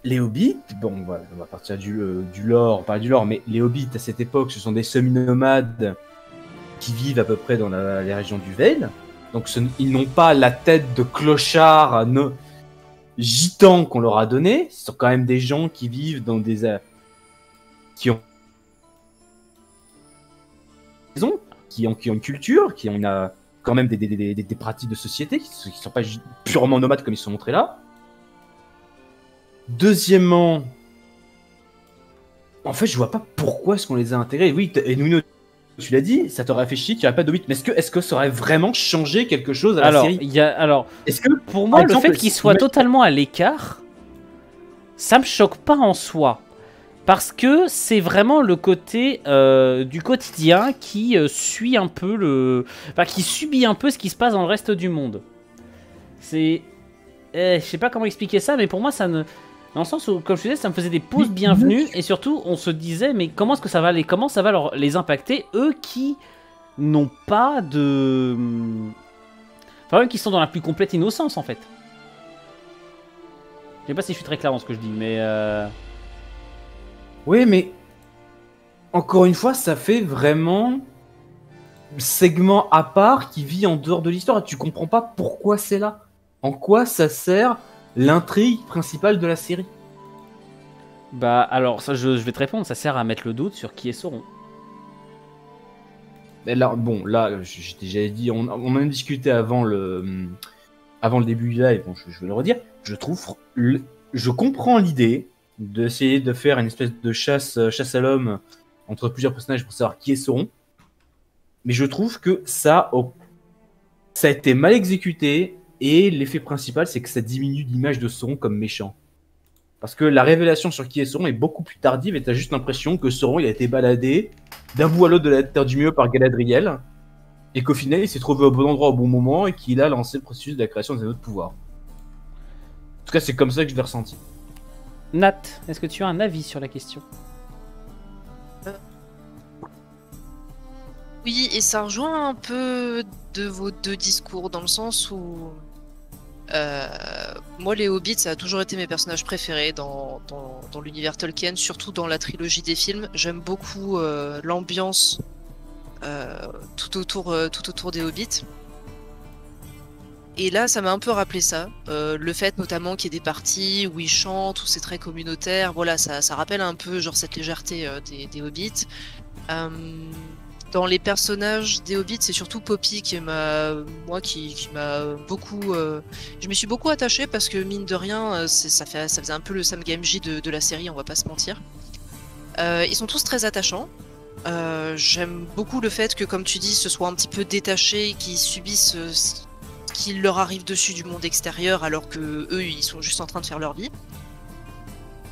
les hobbits, bon, voilà, on va partir du lore, pas du lore, mais les hobbits à cette époque, ce sont des semi-nomades qui vivent à peu près dans les régions du Vale. Donc ils n'ont pas la tête de clochard gitans qu'on leur a donné. Ce sont quand même des gens qui vivent dans qui ont qui ont une culture, qui ont quand même des pratiques de société, qui ne sont pas purement nomades comme ils sont montrés là. Deuxièmement, en fait, je vois pas pourquoi est-ce qu'on les a intégrés. Oui, et Nuno, tu l'as dit, ça t'aurait fait chier qu'il n'y aurait pas d'hobbit. Mais est-ce que ça aurait vraiment changé quelque chose à la série? Est-ce que pour moi, le fait qu'ils soient totalement à l'écart, ça me choque pas en soi. Parce que c'est vraiment le côté du quotidien qui suit un peu qui subit un peu ce qui se passe dans le reste du monde. Je sais pas comment expliquer ça, mais pour moi, ça ne... Dans le sens où, comme je disais, ça me faisait des pauses bienvenues, et surtout, on se disait, mais comment est-ce que ça va les impacter, eux qui n'ont pas de... Enfin, eux qui sont dans la plus complète innocence, en fait. Je sais pas si je suis très clair dans ce que je dis, mais... Oui, mais... Encore une fois, ça fait vraiment... segment à part qui vit en dehors de l'histoire, et tu comprends pas pourquoi c'est là. En quoi ça sert l'intrigue principale de la série? Bah alors ça je vais te répondre, ça sert à mettre le doute sur qui est Sauron. Mais là, bon, là, j'ai déjà dit, on en a discuté avant le début du live, bon, je vais le redire, je comprends l'idée d'essayer de faire une espèce de chasse à l'homme entre plusieurs personnages pour savoir qui est Sauron, mais je trouve que ça a été mal exécuté. Et l'effet principal, c'est que ça diminue l'image de Sauron comme méchant. Parce que la révélation sur qui est Sauron est beaucoup plus tardive et t'as juste l'impression que Sauron il a été baladé d'un bout à l'autre de la Terre du Milieu par Galadriel et qu'au final il s'est trouvé au bon endroit au bon moment et qu'il a lancé le processus de la création des autres pouvoirs. En tout cas, c'est comme ça que je l'ai ressenti. Nat, est-ce que tu as un avis sur la question? Oui, et ça rejoint un peu de vos deux discours, dans le sens où moi, les Hobbits, ça a toujours été mes personnages préférés dans l'univers Tolkien, surtout dans la trilogie des films. J'aime beaucoup l'ambiance tout autour des Hobbits. Et là, ça m'a un peu rappelé ça. Le fait notamment qu'il y ait des parties où ils chantent, où c'est très communautaire. Voilà, ça rappelle un peu genre cette légèreté des Hobbits. Dans les personnages des Hobbits, c'est surtout Poppy qui m'a beaucoup. Je m'y suis beaucoup attachée parce que mine de rien, ça faisait un peu le Sam Gamgee de la série, on va pas se mentir. Ils sont tous très attachants. J'aime beaucoup le fait que, comme tu dis, ce soit un petit peu détaché, qu'ils subissent ce qui leur arrive dessus du monde extérieur, alors que eux, ils sont juste en train de faire leur vie.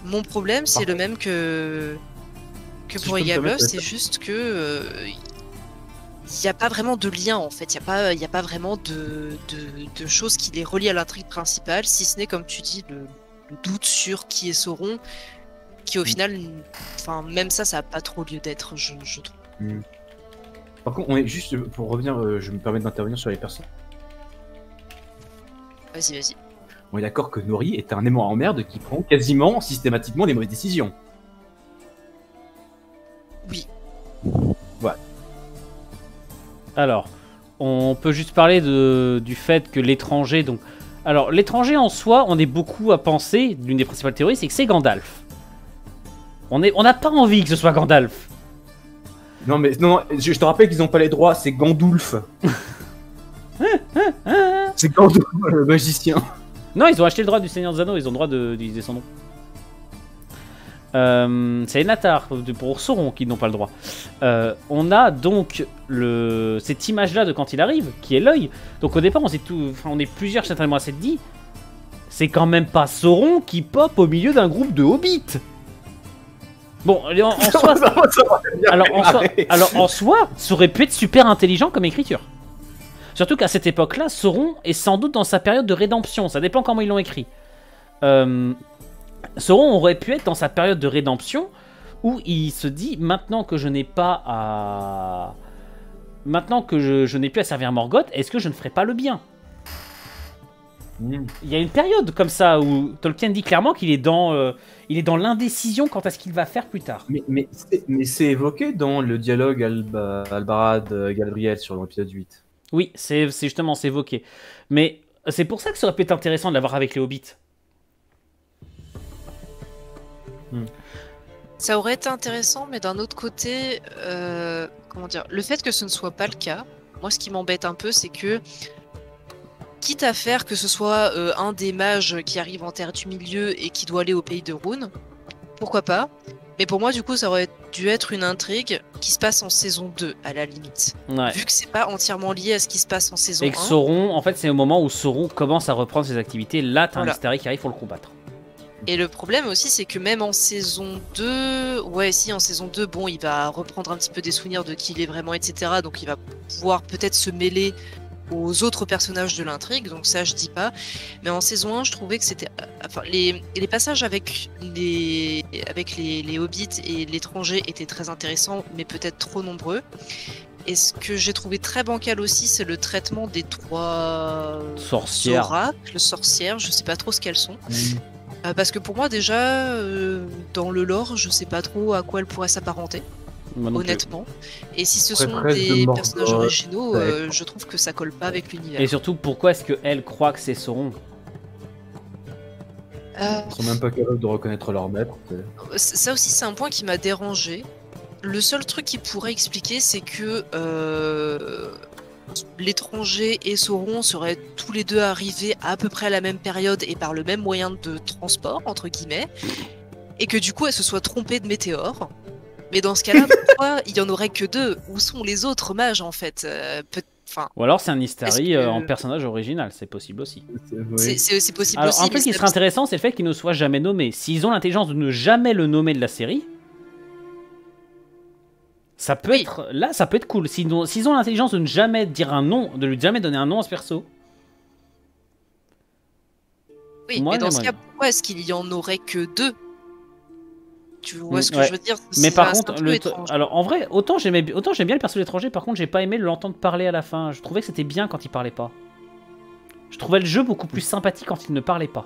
Mon problème, c'est le même que Si pour je peux me Eaglebuff, permettre, c'est juste que il n'y a pas vraiment de lien en fait, il y a pas vraiment de choses qui les relient à l'intrigue principale, si ce n'est, comme tu dis, le doute sur qui est Sauron, qui au final, enfin même ça n'a pas trop lieu d'être, je trouve. Par contre, on est juste pour revenir, je me permets d'intervenir sur les personnes. Vas-y. On est d'accord que Nori est un aimant en merde qui prend quasiment systématiquement des mauvaises décisions. Oui. Alors, on peut juste parler du fait que l'étranger... donc, alors, l'étranger en soi, on est beaucoup à penser, l'une des principales théories, c'est que c'est Gandalf. On n'a pas envie que ce soit Gandalf. Non, mais non, je te rappelle qu'ils n'ont pas les droits, c'est Gandulf. C'est Gandulf, le magicien. Non, ils ont acheté le droit du Seigneur des Anneaux, ils ont le droit d'utiliser son nom. C'est Enatar pour Sauron qui n'ont pas le droit. On a donc cette image-là de quand il arrive, qui est l'œil. Donc au départ, on est plusieurs certainement à s'être dit, c'est quand même pas Sauron qui pop au milieu d'un groupe de hobbits. Bon, en soi, alors en soi, ça aurait pu être super intelligent comme écriture. Surtout qu'à cette époque-là, Sauron est sans doute dans sa période de rédemption. Ça dépend comment ils l'ont écrit. Sauron aurait pu être dans sa période de rédemption où il se dit maintenant que je n'ai pas à... Maintenant que je n'ai plus à servir Morgoth, est-ce que je ne ferai pas le bien? Il y a une période comme ça où Tolkien dit clairement qu'il est dans l'indécision quant à ce qu'il va faire plus tard. Mais c'est évoqué dans le dialogue Albarad-Galadriel sur l'épisode 8. Oui, c'est justement, c'est évoqué. Mais c'est pour ça que ça aurait pu être intéressant de l'avoir avec les hobbits. Ça aurait été intéressant, mais d'un autre côté, comment dire, le fait que ce ne soit pas le cas, moi ce qui m'embête un peu, c'est que, quitte à faire que ce soit un des mages qui arrive en Terre du Milieu et qui doit aller au pays de Rhûn, pourquoi pas? Mais pour moi, du coup, ça aurait dû être une intrigue qui se passe en saison 2, à la limite. Ouais. Vu que c'est pas entièrement lié à ce qui se passe en saison 1. Et que Sauron, en fait, c'est au moment où Sauron commence à reprendre ses activités. Là, t'as un Voilà. mystérieux qui arrive pour le combattre. Et le problème aussi, c'est que même en saison 2, ouais, si, en saison 2, bon, il va reprendre un petit peu des souvenirs de qui il est vraiment, etc. Donc il va pouvoir peut-être se mêler aux autres personnages de l'intrigue, donc ça je dis pas. Mais en saison 1, je trouvais que c'était... Enfin, les passages avec les hobbits et l'étranger étaient très intéressants, mais peut-être trop nombreux. Et ce que j'ai trouvé très bancal aussi, c'est le traitement des 3 Sorcières. oracles, sorcières, je sais pas trop ce qu'elles sont. Parce que pour moi déjà, dans le lore, je sais pas trop à quoi elles pourraient s'apparenter, honnêtement. Et si ce sont des personnages originaux, je trouve que ça colle pas avec l'univers. Et surtout, pourquoi est-ce qu'elle croit que c'est Sauron? Ils sont même pas capables de reconnaître leur maître. Ça aussi, c'est un point qui m'a dérangé. Le seul truc qui pourrait expliquer, c'est que l'étranger et Sauron seraient tous les deux arrivés à peu près à la même période et par le même moyen de transport, entre guillemets, et que du coup elles se soient trompées de météore. Mais dans ce cas-là, pourquoi il y en aurait que 2? Où sont les autres mages en fait? Ou alors c'est un Istari en personnage original, c'est possible aussi. C'est possible alors, aussi. un truc qui serait intéressant, c'est le fait qu'il ne soit jamais nommé. S'ils ont l'intelligence de ne jamais le nommer de la série, ça peut être... Là, ça peut être cool. S'ils ont l'intelligence de ne jamais dire un nom, de lui jamais donner un nom à ce perso. Oui, moi, mais dans ce cas, pourquoi est-ce qu'il y en aurait que 2? Tu vois ce que je veux dire? Mais par contre, alors en vrai, autant j'aime bien le perso de l'étranger, par contre j'ai pas aimé l'entendre parler à la fin. Je trouvais que c'était bien quand il parlait pas. Je trouvais le jeu beaucoup plus sympathique quand il ne parlait pas.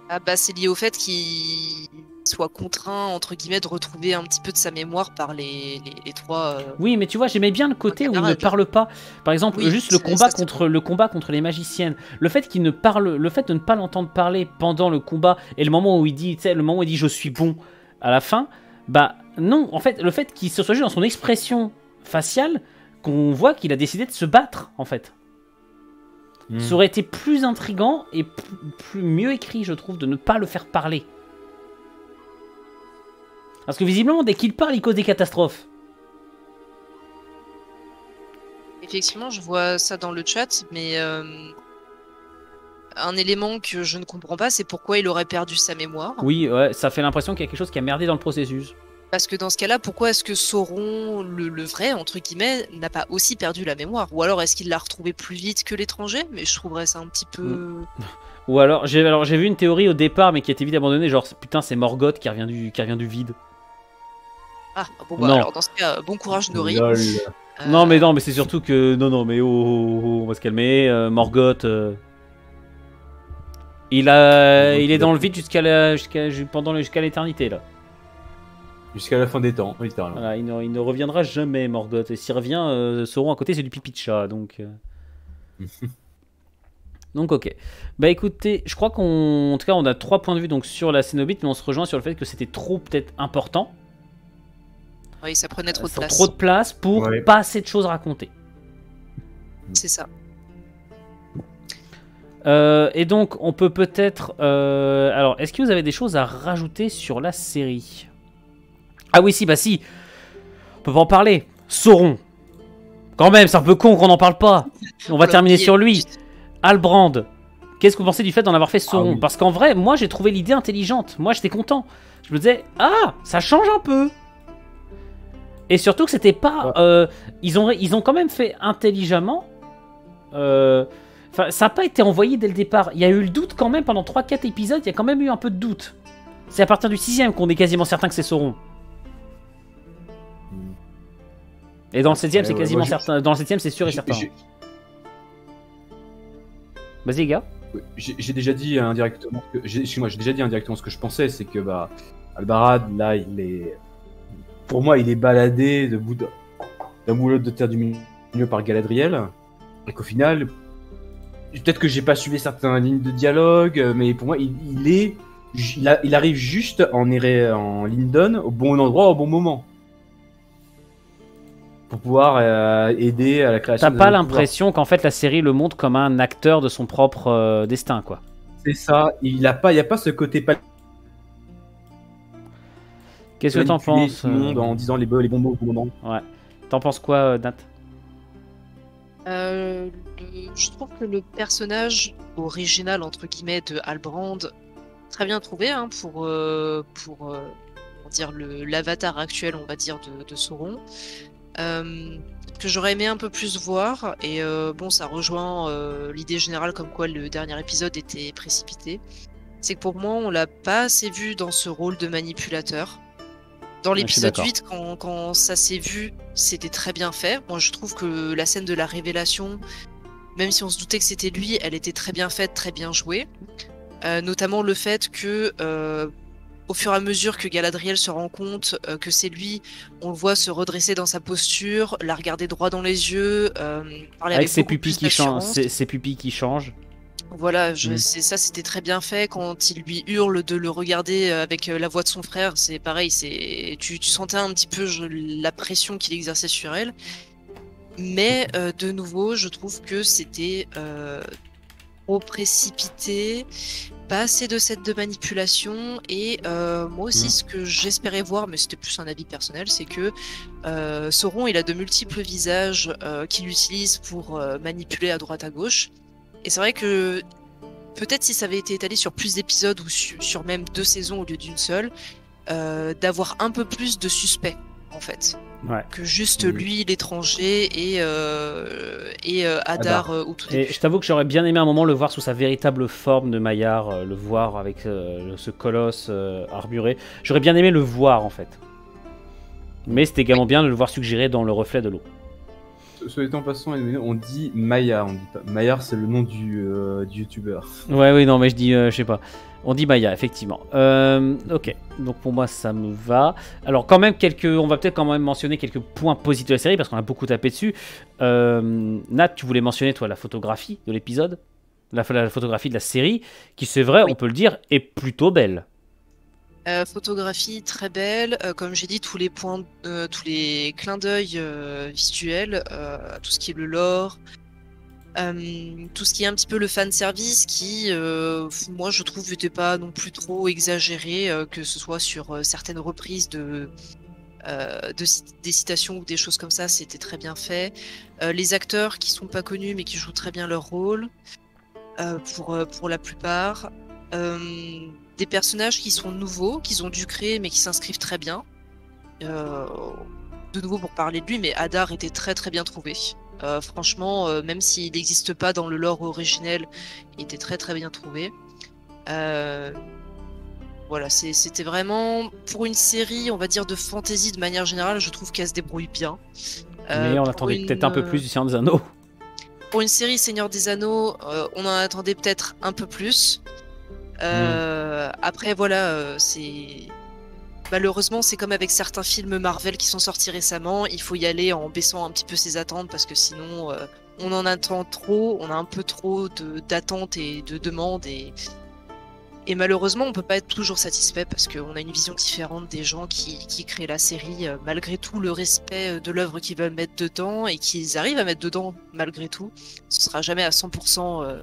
Ah bah c'est lié au fait qu'il soit contraint, entre guillemets, de retrouver un petit peu de sa mémoire par les trois... Oui, mais tu vois, j'aimais bien le côté où il ne parle pas. Par exemple, Oui, juste le combat contre les magiciennes. Le fait qu'il ne parle, le fait de ne pas l'entendre parler pendant le combat et le moment où il dit, tu sais, le moment où il dit je suis bon à la fin, bah non, en fait, le fait qu'il se soit juste dans son expression faciale, qu'on voit qu'il a décidé de se battre, en fait. Ça aurait été plus intriguant et mieux écrit, je trouve, de ne pas le faire parler. Parce que visiblement, dès qu'il parle, il cause des catastrophes. Effectivement, je vois ça dans le chat, mais un élément que je ne comprends pas, c'est pourquoi il aurait perdu sa mémoire. Oui, ouais, ça fait l'impression qu'il y a quelque chose qui a merdé dans le processus. Parce que dans ce cas-là, pourquoi est-ce que Sauron, le vrai, entre guillemets, n'a pas aussi perdu la mémoire? Ou alors est-ce qu'il l'a retrouvé plus vite que l'étranger? Mais je trouverais ça un petit peu... Ou alors j'ai vu une théorie au départ, mais qui a été vite abandonnée, genre putain c'est Morgoth qui revient du vide. Ah, bon bah alors dans ce cas, bon courage Nori. Non mais c'est surtout que... Non mais on va se calmer, Morgoth... Il est dans le vide jusqu'à l'éternité là. Jusqu'à la fin des temps, littéralement. Voilà, il ne reviendra jamais, Morgoth. Et s'il revient, Sauron à côté, c'est du pipi de chat. Donc, donc ok. Bah écoutez, je crois en tout cas, on a 3 points de vue donc, sur la Cénobite, mais on se rejoint sur le fait que c'était trop peut-être important. Oui, ça prenait trop de place. Trop de place pour pas assez de choses racontées. C'est ça. Et donc, on peut peut-être... alors, est-ce que vous avez des choses à rajouter sur la série ? Ah oui, si, bah si. On peut pas en parler. Sauron. Quand même, c'est un peu con qu'on n'en parle pas. On va terminer sur lui. Halbrand. Qu'est-ce que vous pensez du fait d'en avoir fait Sauron ? Parce qu'en vrai, moi, j'ai trouvé l'idée intelligente. Moi, j'étais content. Je me disais, ah, ça change un peu. Et surtout que c'était pas... ils ont quand même fait intelligemment. Ça n'a pas été envoyé dès le départ. Il y a eu le doute quand même pendant 3-4 épisodes. Il y a quand même eu un peu de doute. C'est à partir du 6ème qu'on est quasiment certain que c'est Sauron. Et dans le 7ème, c'est quasiment certain. Dans le 7ème, c'est sûr et certain. Vas-y, gars. J'ai déjà dit indirectement ce que je pensais, c'est que bah Albarad, là, pour moi, il est baladé d'un bout de l'autre de terre du milieu par Galadriel, et qu'au final, peut-être que j'ai pas suivi certaines lignes de dialogue, mais pour moi, il arrive juste en Lindon au bon endroit au bon moment. Pour pouvoir aider à la création. T'as pas l'impression qu'en fait la série le montre comme un acteur de son propre destin, quoi. C'est ça, il y a pas ce côté pas. Qu'est-ce que t'en penses en disant les bons mots au bon moment. Ouais. T'en penses quoi, Nat? Je trouve que le personnage original entre guillemets de Halbrand, très bien trouvé hein, pour dire l'avatar actuel, on va dire de Sauron. Que j'aurais aimé un peu plus voir et bon ça rejoint l'idée générale comme quoi le dernier épisode était précipité, c'est que pour moi on l'a pas assez vu dans ce rôle de manipulateur. Dans l'épisode 8 quand ça s'est vu c'était très bien fait. Moi je trouve que la scène de la révélation, même si on se doutait que c'était lui, elle était très bien faite, très bien jouée, notamment le fait que au fur et à mesure que Galadriel se rend compte que c'est lui, on le voit se redresser dans sa posture, la regarder droit dans les yeux, parler avec ses pupilles qui changent, ses pupilles qui changent. Voilà, ça c'était très bien fait quand il lui hurle de le regarder avec la voix de son frère. C'est pareil, tu sentais un petit peu la pression qu'il exerçait sur elle. Mais de nouveau, je trouve que c'était trop précipité. Pas assez de sets de manipulation et moi aussi ce que j'espérais voir, mais c'était plus un avis personnel, c'est que Sauron il a de multiples visages qu'il utilise pour manipuler à droite à gauche, et c'est vrai que peut-être si ça avait été étalé sur plus d'épisodes ou sur même 2 saisons au lieu d'une seule, d'avoir un peu plus de suspects en fait. Ouais. Que juste lui, l'étranger et Hadar au tout début. Et je t'avoue que j'aurais bien aimé un moment le voir sous sa véritable forme de Maillard, le voir avec ce colosse armuré. J'aurais bien aimé le voir en fait. Mais c'était également bien de le voir suggéré dans le reflet de l'eau. Soit étant passant, on dit Maya, on dit pas. Maya, c'est le nom du youtubeur. Ouais, oui, non, mais je dis, je sais pas. On dit Maya, effectivement. Ok, donc pour moi, ça me va. Alors, quand même, on va peut-être quand même mentionner quelques points positifs de la série, parce qu'on a beaucoup tapé dessus. Nat, tu voulais mentionner, toi, la photographie de l'épisode, la photographie de la série, qui, c'est vrai, Oui. on peut le dire, est plutôt belle. Photographie très belle, comme j'ai dit, tous les clins d'œil visuels, tout ce qui est le lore, tout ce qui est un petit peu le fan service qui, moi je trouve, n'était pas non plus trop exagéré, que ce soit sur certaines reprises des citations ou des choses comme ça, c'était très bien fait. Les acteurs qui sont pas connus mais qui jouent très bien leur rôle, pour la plupart. Des personnages qui sont nouveaux, qu'ils ont dû créer mais qui s'inscrivent très bien. De nouveau pour parler de lui, mais Hadar était très très bien trouvé. Franchement, même s'il n'existe pas dans le lore originel, il était très très bien trouvé. Voilà, c'était vraiment pour une série, on va dire, de fantasy de manière générale, je trouve qu'elle se débrouille bien. Mais on attendait peut-être un peu plus du Seigneur des Anneaux. Pour une série Seigneur des Anneaux, on en attendait peut-être un peu plus. Après voilà, malheureusement c'est comme avec certains films Marvel qui sont sortis récemment, il faut y aller en baissant un petit peu ses attentes parce que sinon on en attend trop, on a un peu trop d'attentes et de demandes et malheureusement on peut pas être toujours satisfait parce qu'on a une vision différente des gens qui créent la série malgré tout le respect de l'œuvre qu'ils veulent mettre dedans et qu'ils arrivent à mettre dedans malgré tout. Ce sera jamais à 100%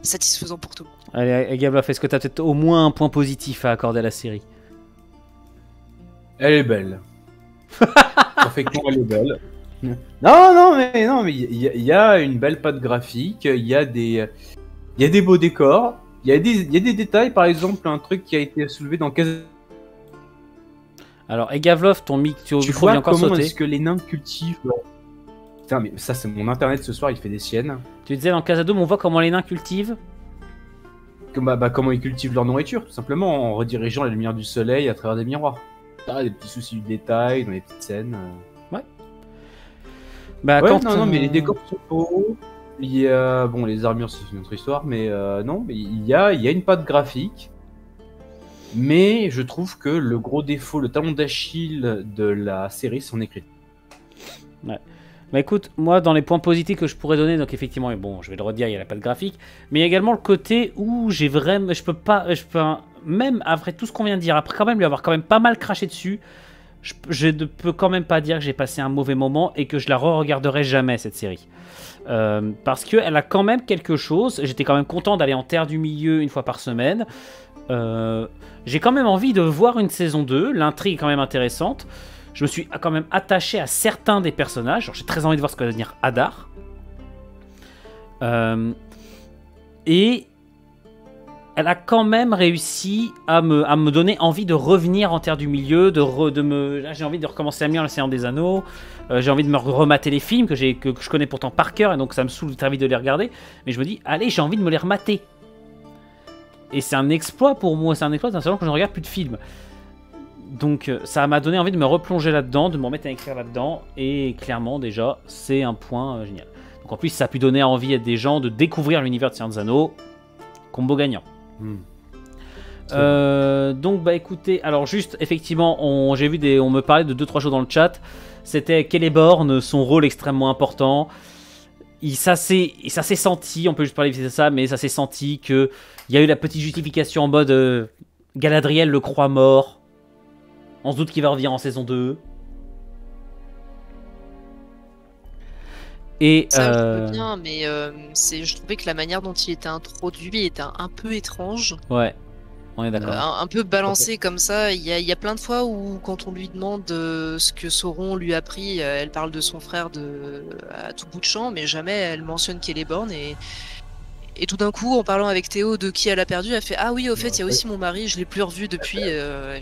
satisfaisant pour tout le monde. Allez, Gabloff, est-ce que tu as peut-être au moins un point positif à accorder à la série? Elle est belle. Parfaitement, elle est belle. Non, mais il y a une belle patte graphique, il y a des beaux décors, il y a des détails, par exemple, un truc qui a été soulevé dans Casado. Alors, Gavlov, ton micro Tu vient vois encore comment sauter. est-ce que les nains cultivent... Putain, mais ça, c'est mon internet ce soir, il fait des siennes. Tu disais dans Casadome, on voit comment les nains cultivent. Comment ils cultivent leur nourriture, tout simplement, en redirigeant la lumière du soleil à travers des miroirs. Ah, des petits soucis du détail dans les petites scènes. Bah, Ouais, quand, non, mais les décors sont beaux. Il y a... Bon, les armures, c'est une autre histoire, mais non, mais il y a une patte graphique. Mais je trouve que le gros défaut, le talon d'Achille de la série, c'est son écriture. Bah écoute, moi dans les points positifs que je pourrais donner, donc effectivement, bon, je vais le redire, il y a la patte graphique, mais il y a également le côté où j'ai vraiment, je peux même après tout ce qu'on vient de dire, après quand même lui avoir quand même pas mal craché dessus, je ne peux quand même pas dire que j'ai passé un mauvais moment et que je la re-regarderai jamais cette série. Parce qu'elle a quand même quelque chose, j'étais quand même content d'aller en Terre du Milieu une fois par semaine, j'ai quand même envie de voir une saison 2, l'intrigue est quand même intéressante. Je me suis quand même attaché à certains des personnages. J'ai très envie de voir ce que va devenir Hadar. Et elle a quand même réussi à me donner envie de revenir en Terre du Milieu. J'ai envie de recommencer à lire Le Seigneur des Anneaux. J'ai envie de me remater les films que je connais pourtant par cœur. Et donc ça me saoule très vite de les regarder. Mais je me dis, allez, j'ai envie de me les remater. Et c'est un exploit pour moi. C'est un exploit d'un salon que je ne regarde plus de films. Donc ça m'a donné envie de me replonger là-dedans, de me remettre à écrire là-dedans, et clairement déjà c'est un point génial. Donc en plus ça a pu donner envie à des gens de découvrir l'univers de Seigneur des Anneaux, combo gagnant. Donc bah écoutez, alors juste effectivement on me parlait de 2-3 choses dans le chat, c'était Celeborn, son rôle extrêmement important. Ça s'est senti, on peut juste parler de ça, mais ça s'est senti qu'il y a eu la petite justification en mode Galadriel le croit mort. On se doute qu'il va revenir en saison 2. Et ça, je veux bien, mais je trouvais que la manière dont il était introduit était un peu étrange. Ouais, on est d'accord. Un peu balancé comme ça. Il y a plein de fois où, quand on lui demande ce que Sauron lui a appris, elle parle de son frère à tout bout de champ, mais jamais elle mentionne Celeborn. Et tout d'un coup, en parlant avec Théo de qui elle a perdu, elle fait « Ah oui, au fait, il y a aussi mon mari, je l'ai plus revu depuis. »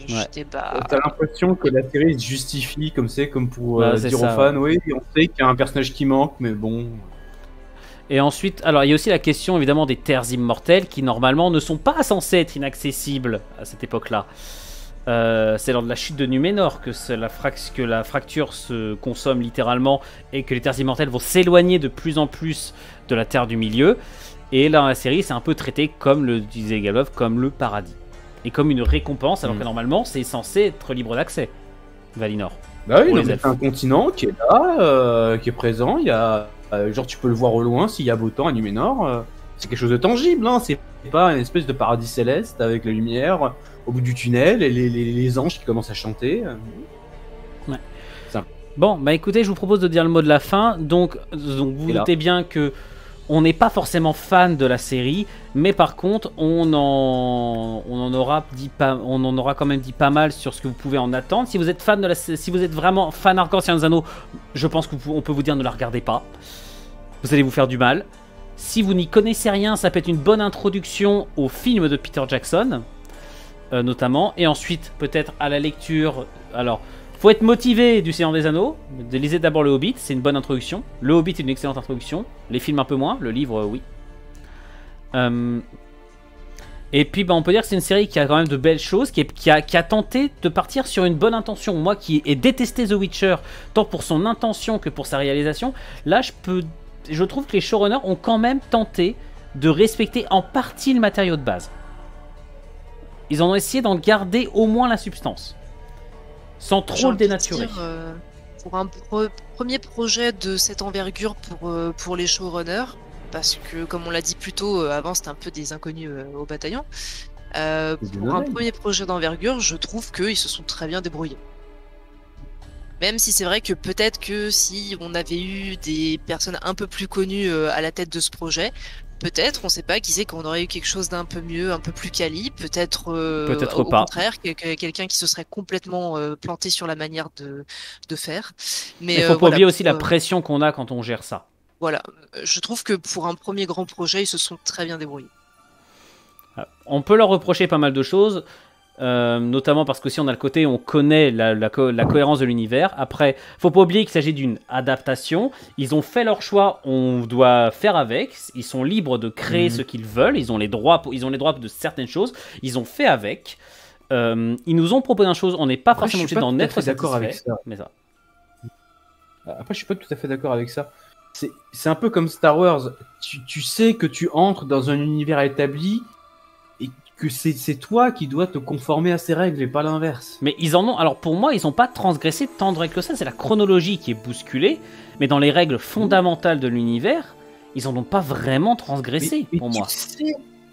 J'étais T'as l'impression que la série se justifie, comme pour dire aux fans, oui, on sait qu'il y a un personnage qui manque, mais bon... Et ensuite, alors il y a aussi la question évidemment des terres immortelles qui normalement ne sont pas censées être inaccessibles à cette époque-là. C'est lors de la chute de Numénor que la fracture se consomme littéralement et que les terres immortelles vont s'éloigner de plus en plus de la Terre du Milieu. Et là, dans la série, c'est un peu traité, comme le disait Galov, comme le paradis. Et comme une récompense, alors que normalement, c'est censé être libre d'accès, Valinor. Bah oui, c'est un continent qui est là, qui est présent. Il y a, genre, tu peux le voir au loin s'il y a beau temps à Numénor. C'est quelque chose de tangible, hein. C'est pas une espèce de paradis céleste avec la lumière au bout du tunnel et les anges qui commencent à chanter. Ouais. Bon, bah écoutez, je vous propose de dire le mot de la fin. Donc vous doutez bien que on n'est pas forcément fan de la série, mais par contre, on en aura quand même dit pas mal sur ce que vous pouvez en attendre. Si vous êtes fan si vous êtes vraiment fan hardcore Seigneur des Anneaux, je pense qu'on peut vous dire ne la regardez pas. Vous allez vous faire du mal. Si vous n'y connaissez rien, ça peut être une bonne introduction au film de Peter Jackson, notamment, et ensuite peut-être à la lecture. Alors, faut être motivé du Seigneur des Anneaux. Lisez d'abord le Hobbit, c'est une bonne introduction. Le Hobbit est une excellente introduction. Les films un peu moins, le livre oui. Et puis on peut dire que c'est une série qui a quand même de belles choses, qui a tenté de partir sur une bonne intention. Moi qui ai détesté The Witcher, tant pour son intention que pour sa réalisation, là je trouve que les showrunners ont quand même tenté de respecter en partie le matériau de base. Ils ont essayé d'en garder au moins la substance, sans trop le dénaturer. Pour un premier projet de cette envergure pour les showrunners, parce que comme on l'a dit plus tôt, avant c'était un peu des inconnus au bataillon, pour un premier projet d'envergure, je trouve qu'ils se sont très bien débrouillés. Même si c'est vrai que peut-être que si on avait eu des personnes un peu plus connues à la tête de ce projet, peut-être, on sait pas, qui sait qu'on aurait eu quelque chose d'un peu mieux, un peu plus quali, peut-être au contraire, quelqu'un qui se serait complètement planté sur la manière de faire. Mais il faut pas oublier aussi la pression qu'on a quand on gère ça. Voilà, je trouve que pour un premier grand projet, ils se sont très bien débrouillés. On peut leur reprocher pas mal de choses. Notamment parce que si on a le côté on connaît la cohérence de l'univers. Après, faut pas oublier qu'il s'agit d'une adaptation. Ils ont fait leur choix, on doit faire avec. Ils sont libres de créer ce qu'ils veulent. Ils ont les droits de certaines choses. Ils ont fait avec. Ils nous ont proposé une chose, on n'est pas forcément obligé d'en être d'accord avec ça. Mais ça. Après, je suis pas tout à fait d'accord avec ça. C'est un peu comme Star Wars. Tu sais que tu entres dans un univers établi et que c'est toi qui dois te conformer à ces règles et pas l'inverse. Mais ils en ont. Alors pour moi, ils n'ont pas transgressé tant de règles que ça. C'est la chronologie qui est bousculée. Mais dans les règles fondamentales de l'univers, ils en ont pas vraiment transgressé pour moi.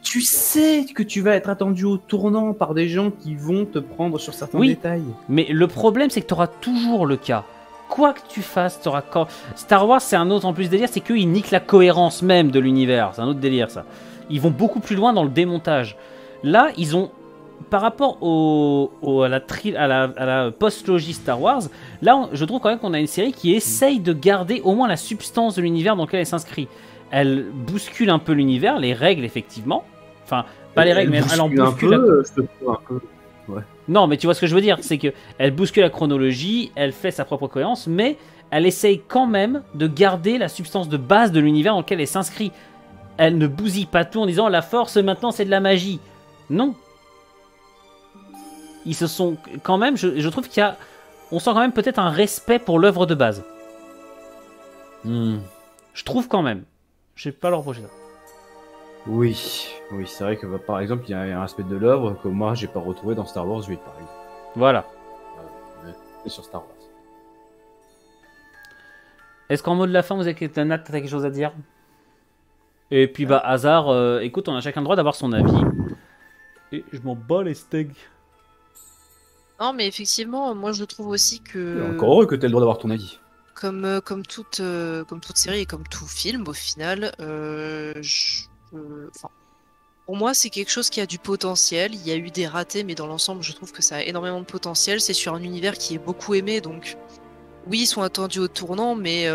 Tu sais que tu vas être attendu au tournant par des gens qui vont te prendre sur certains détails. Mais le problème, c'est que tu auras toujours le cas. Quoi que tu fasses, tu auras... Star Wars, c'est un autre en plus délire, c'est qu'ils niquent la cohérence même de l'univers. C'est un autre délire, ça. Ils vont beaucoup plus loin dans le démontage. Là, ils ont... Par rapport à la post-logie Star Wars, là, je trouve quand même qu'on a une série qui essaye de garder au moins la substance de l'univers dans lequel elle s'inscrit. Elle bouscule un peu l'univers, les règles, effectivement. Enfin, pas les règles, mais elle en bouscule un peu. Ouais. Non, mais tu vois ce que je veux dire, c'est que elle bouscule la chronologie, elle fait sa propre cohérence, mais elle essaye quand même de garder la substance de base de l'univers dans lequel elle s'inscrit. Elle ne bousille pas tout en disant la force maintenant c'est de la magie. Non. Ils se sont quand même, je trouve qu'il y a, on sent quand même peut-être un respect pour l'œuvre de base. Je trouve quand même. Je vais pas leur reprocher ça. Oui, c'est vrai que par exemple, il y a un aspect de l'œuvre que moi j'ai pas retrouvé dans Star Wars 8 par exemple. Voilà. Sur Star Wars. Est-ce qu'en mot de la fin, vous avez quelque chose à dire? Et puis hasard, écoute, on a chacun le droit d'avoir son avis. Et je m'en bats les steaks. Non, mais effectivement, moi je trouve aussi que... Encore heureux que tu aies le droit d'avoir ton avis. Comme toute série et comme tout film, au final, pour moi, c'est quelque chose qui a du potentiel. Il y a eu des ratés, mais dans l'ensemble, je trouve que ça a énormément de potentiel. C'est sur un univers qui est beaucoup aimé, donc oui, ils sont attendus au tournant, mais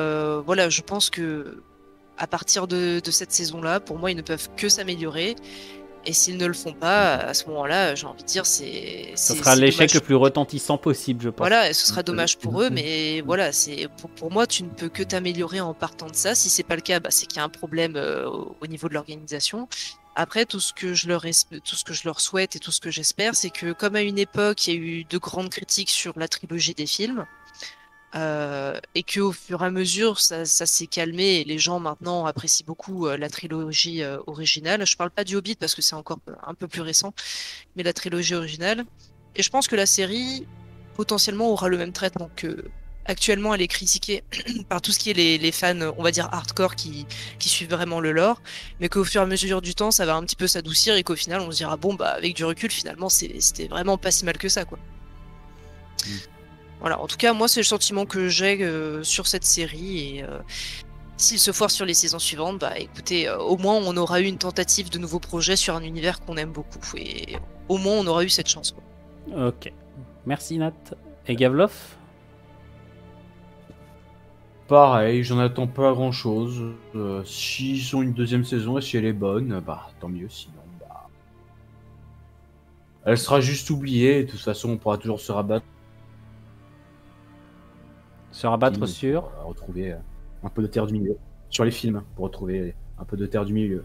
voilà, je pense que à partir de cette saison-là, pour moi, ils ne peuvent que s'améliorer. Et s'ils ne le font pas, à ce moment-là, j'ai envie de dire, ça sera l'échec le plus retentissant possible, je pense. Voilà, et ce sera dommage pour eux, mais voilà, pour moi, tu ne peux que t'améliorer en partant de ça. Si c'est pas le cas, c'est qu'il y a un problème au niveau de l'organisation. Après, tout ce que je leur souhaite et tout ce que j'espère, c'est que comme à une époque, il y a eu de grandes critiques sur la trilogie des films, et qu'au fur et à mesure, ça s'est calmé et les gens maintenant apprécient beaucoup la trilogie originale. Je parle pas du Hobbit parce que c'est encore un peu plus récent, mais la trilogie originale. Et je pense que la série potentiellement aura le même traitement que actuellement elle est critiquée par tout ce qui est les fans, on va dire hardcore qui suivent vraiment le lore, mais qu'au fur et à mesure du temps, ça va un petit peu s'adoucir et qu'au final, on se dira bon bah avec du recul, finalement, c'était vraiment pas si mal que ça, quoi. Voilà, en tout cas, moi, c'est le sentiment que j'ai sur cette série. Et s'il se foire sur les saisons suivantes, bah écoutez, au moins on aura eu une tentative de nouveau projet sur un univers qu'on aime beaucoup. Et au moins on aura eu cette chance, quoi. Ok. Merci Nat. Et Gavlov? Pareil, j'en attends pas grand chose. S'ils ont une deuxième saison et si elle est bonne, bah tant mieux, sinon bah. Elle sera juste oubliée, et de toute façon on pourra toujours se rabattre. Se rabattre sur. Pour retrouver un peu de terre du milieu. Sur les films, pour retrouver un peu de terre du milieu.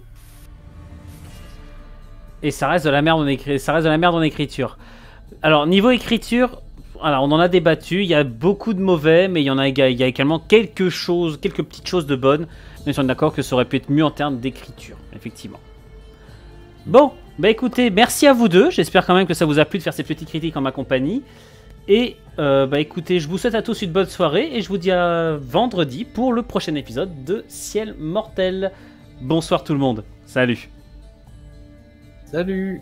Et ça reste de la merde en écriture. Alors, niveau écriture, alors, on en a débattu. Il y a beaucoup de mauvais, mais il y a également quelques petites choses de bonnes. Mais on est d'accord que ça aurait pu être mieux en termes d'écriture, effectivement. Bon, bah écoutez, merci à vous deux. J'espère quand même que ça vous a plu de faire ces petites critiques en ma compagnie. Et bah écoutez, je vous souhaite à tous une bonne soirée et je vous dis à vendredi pour le prochain épisode de Ciel Mortel. Bonsoir tout le monde. Salut. Salut.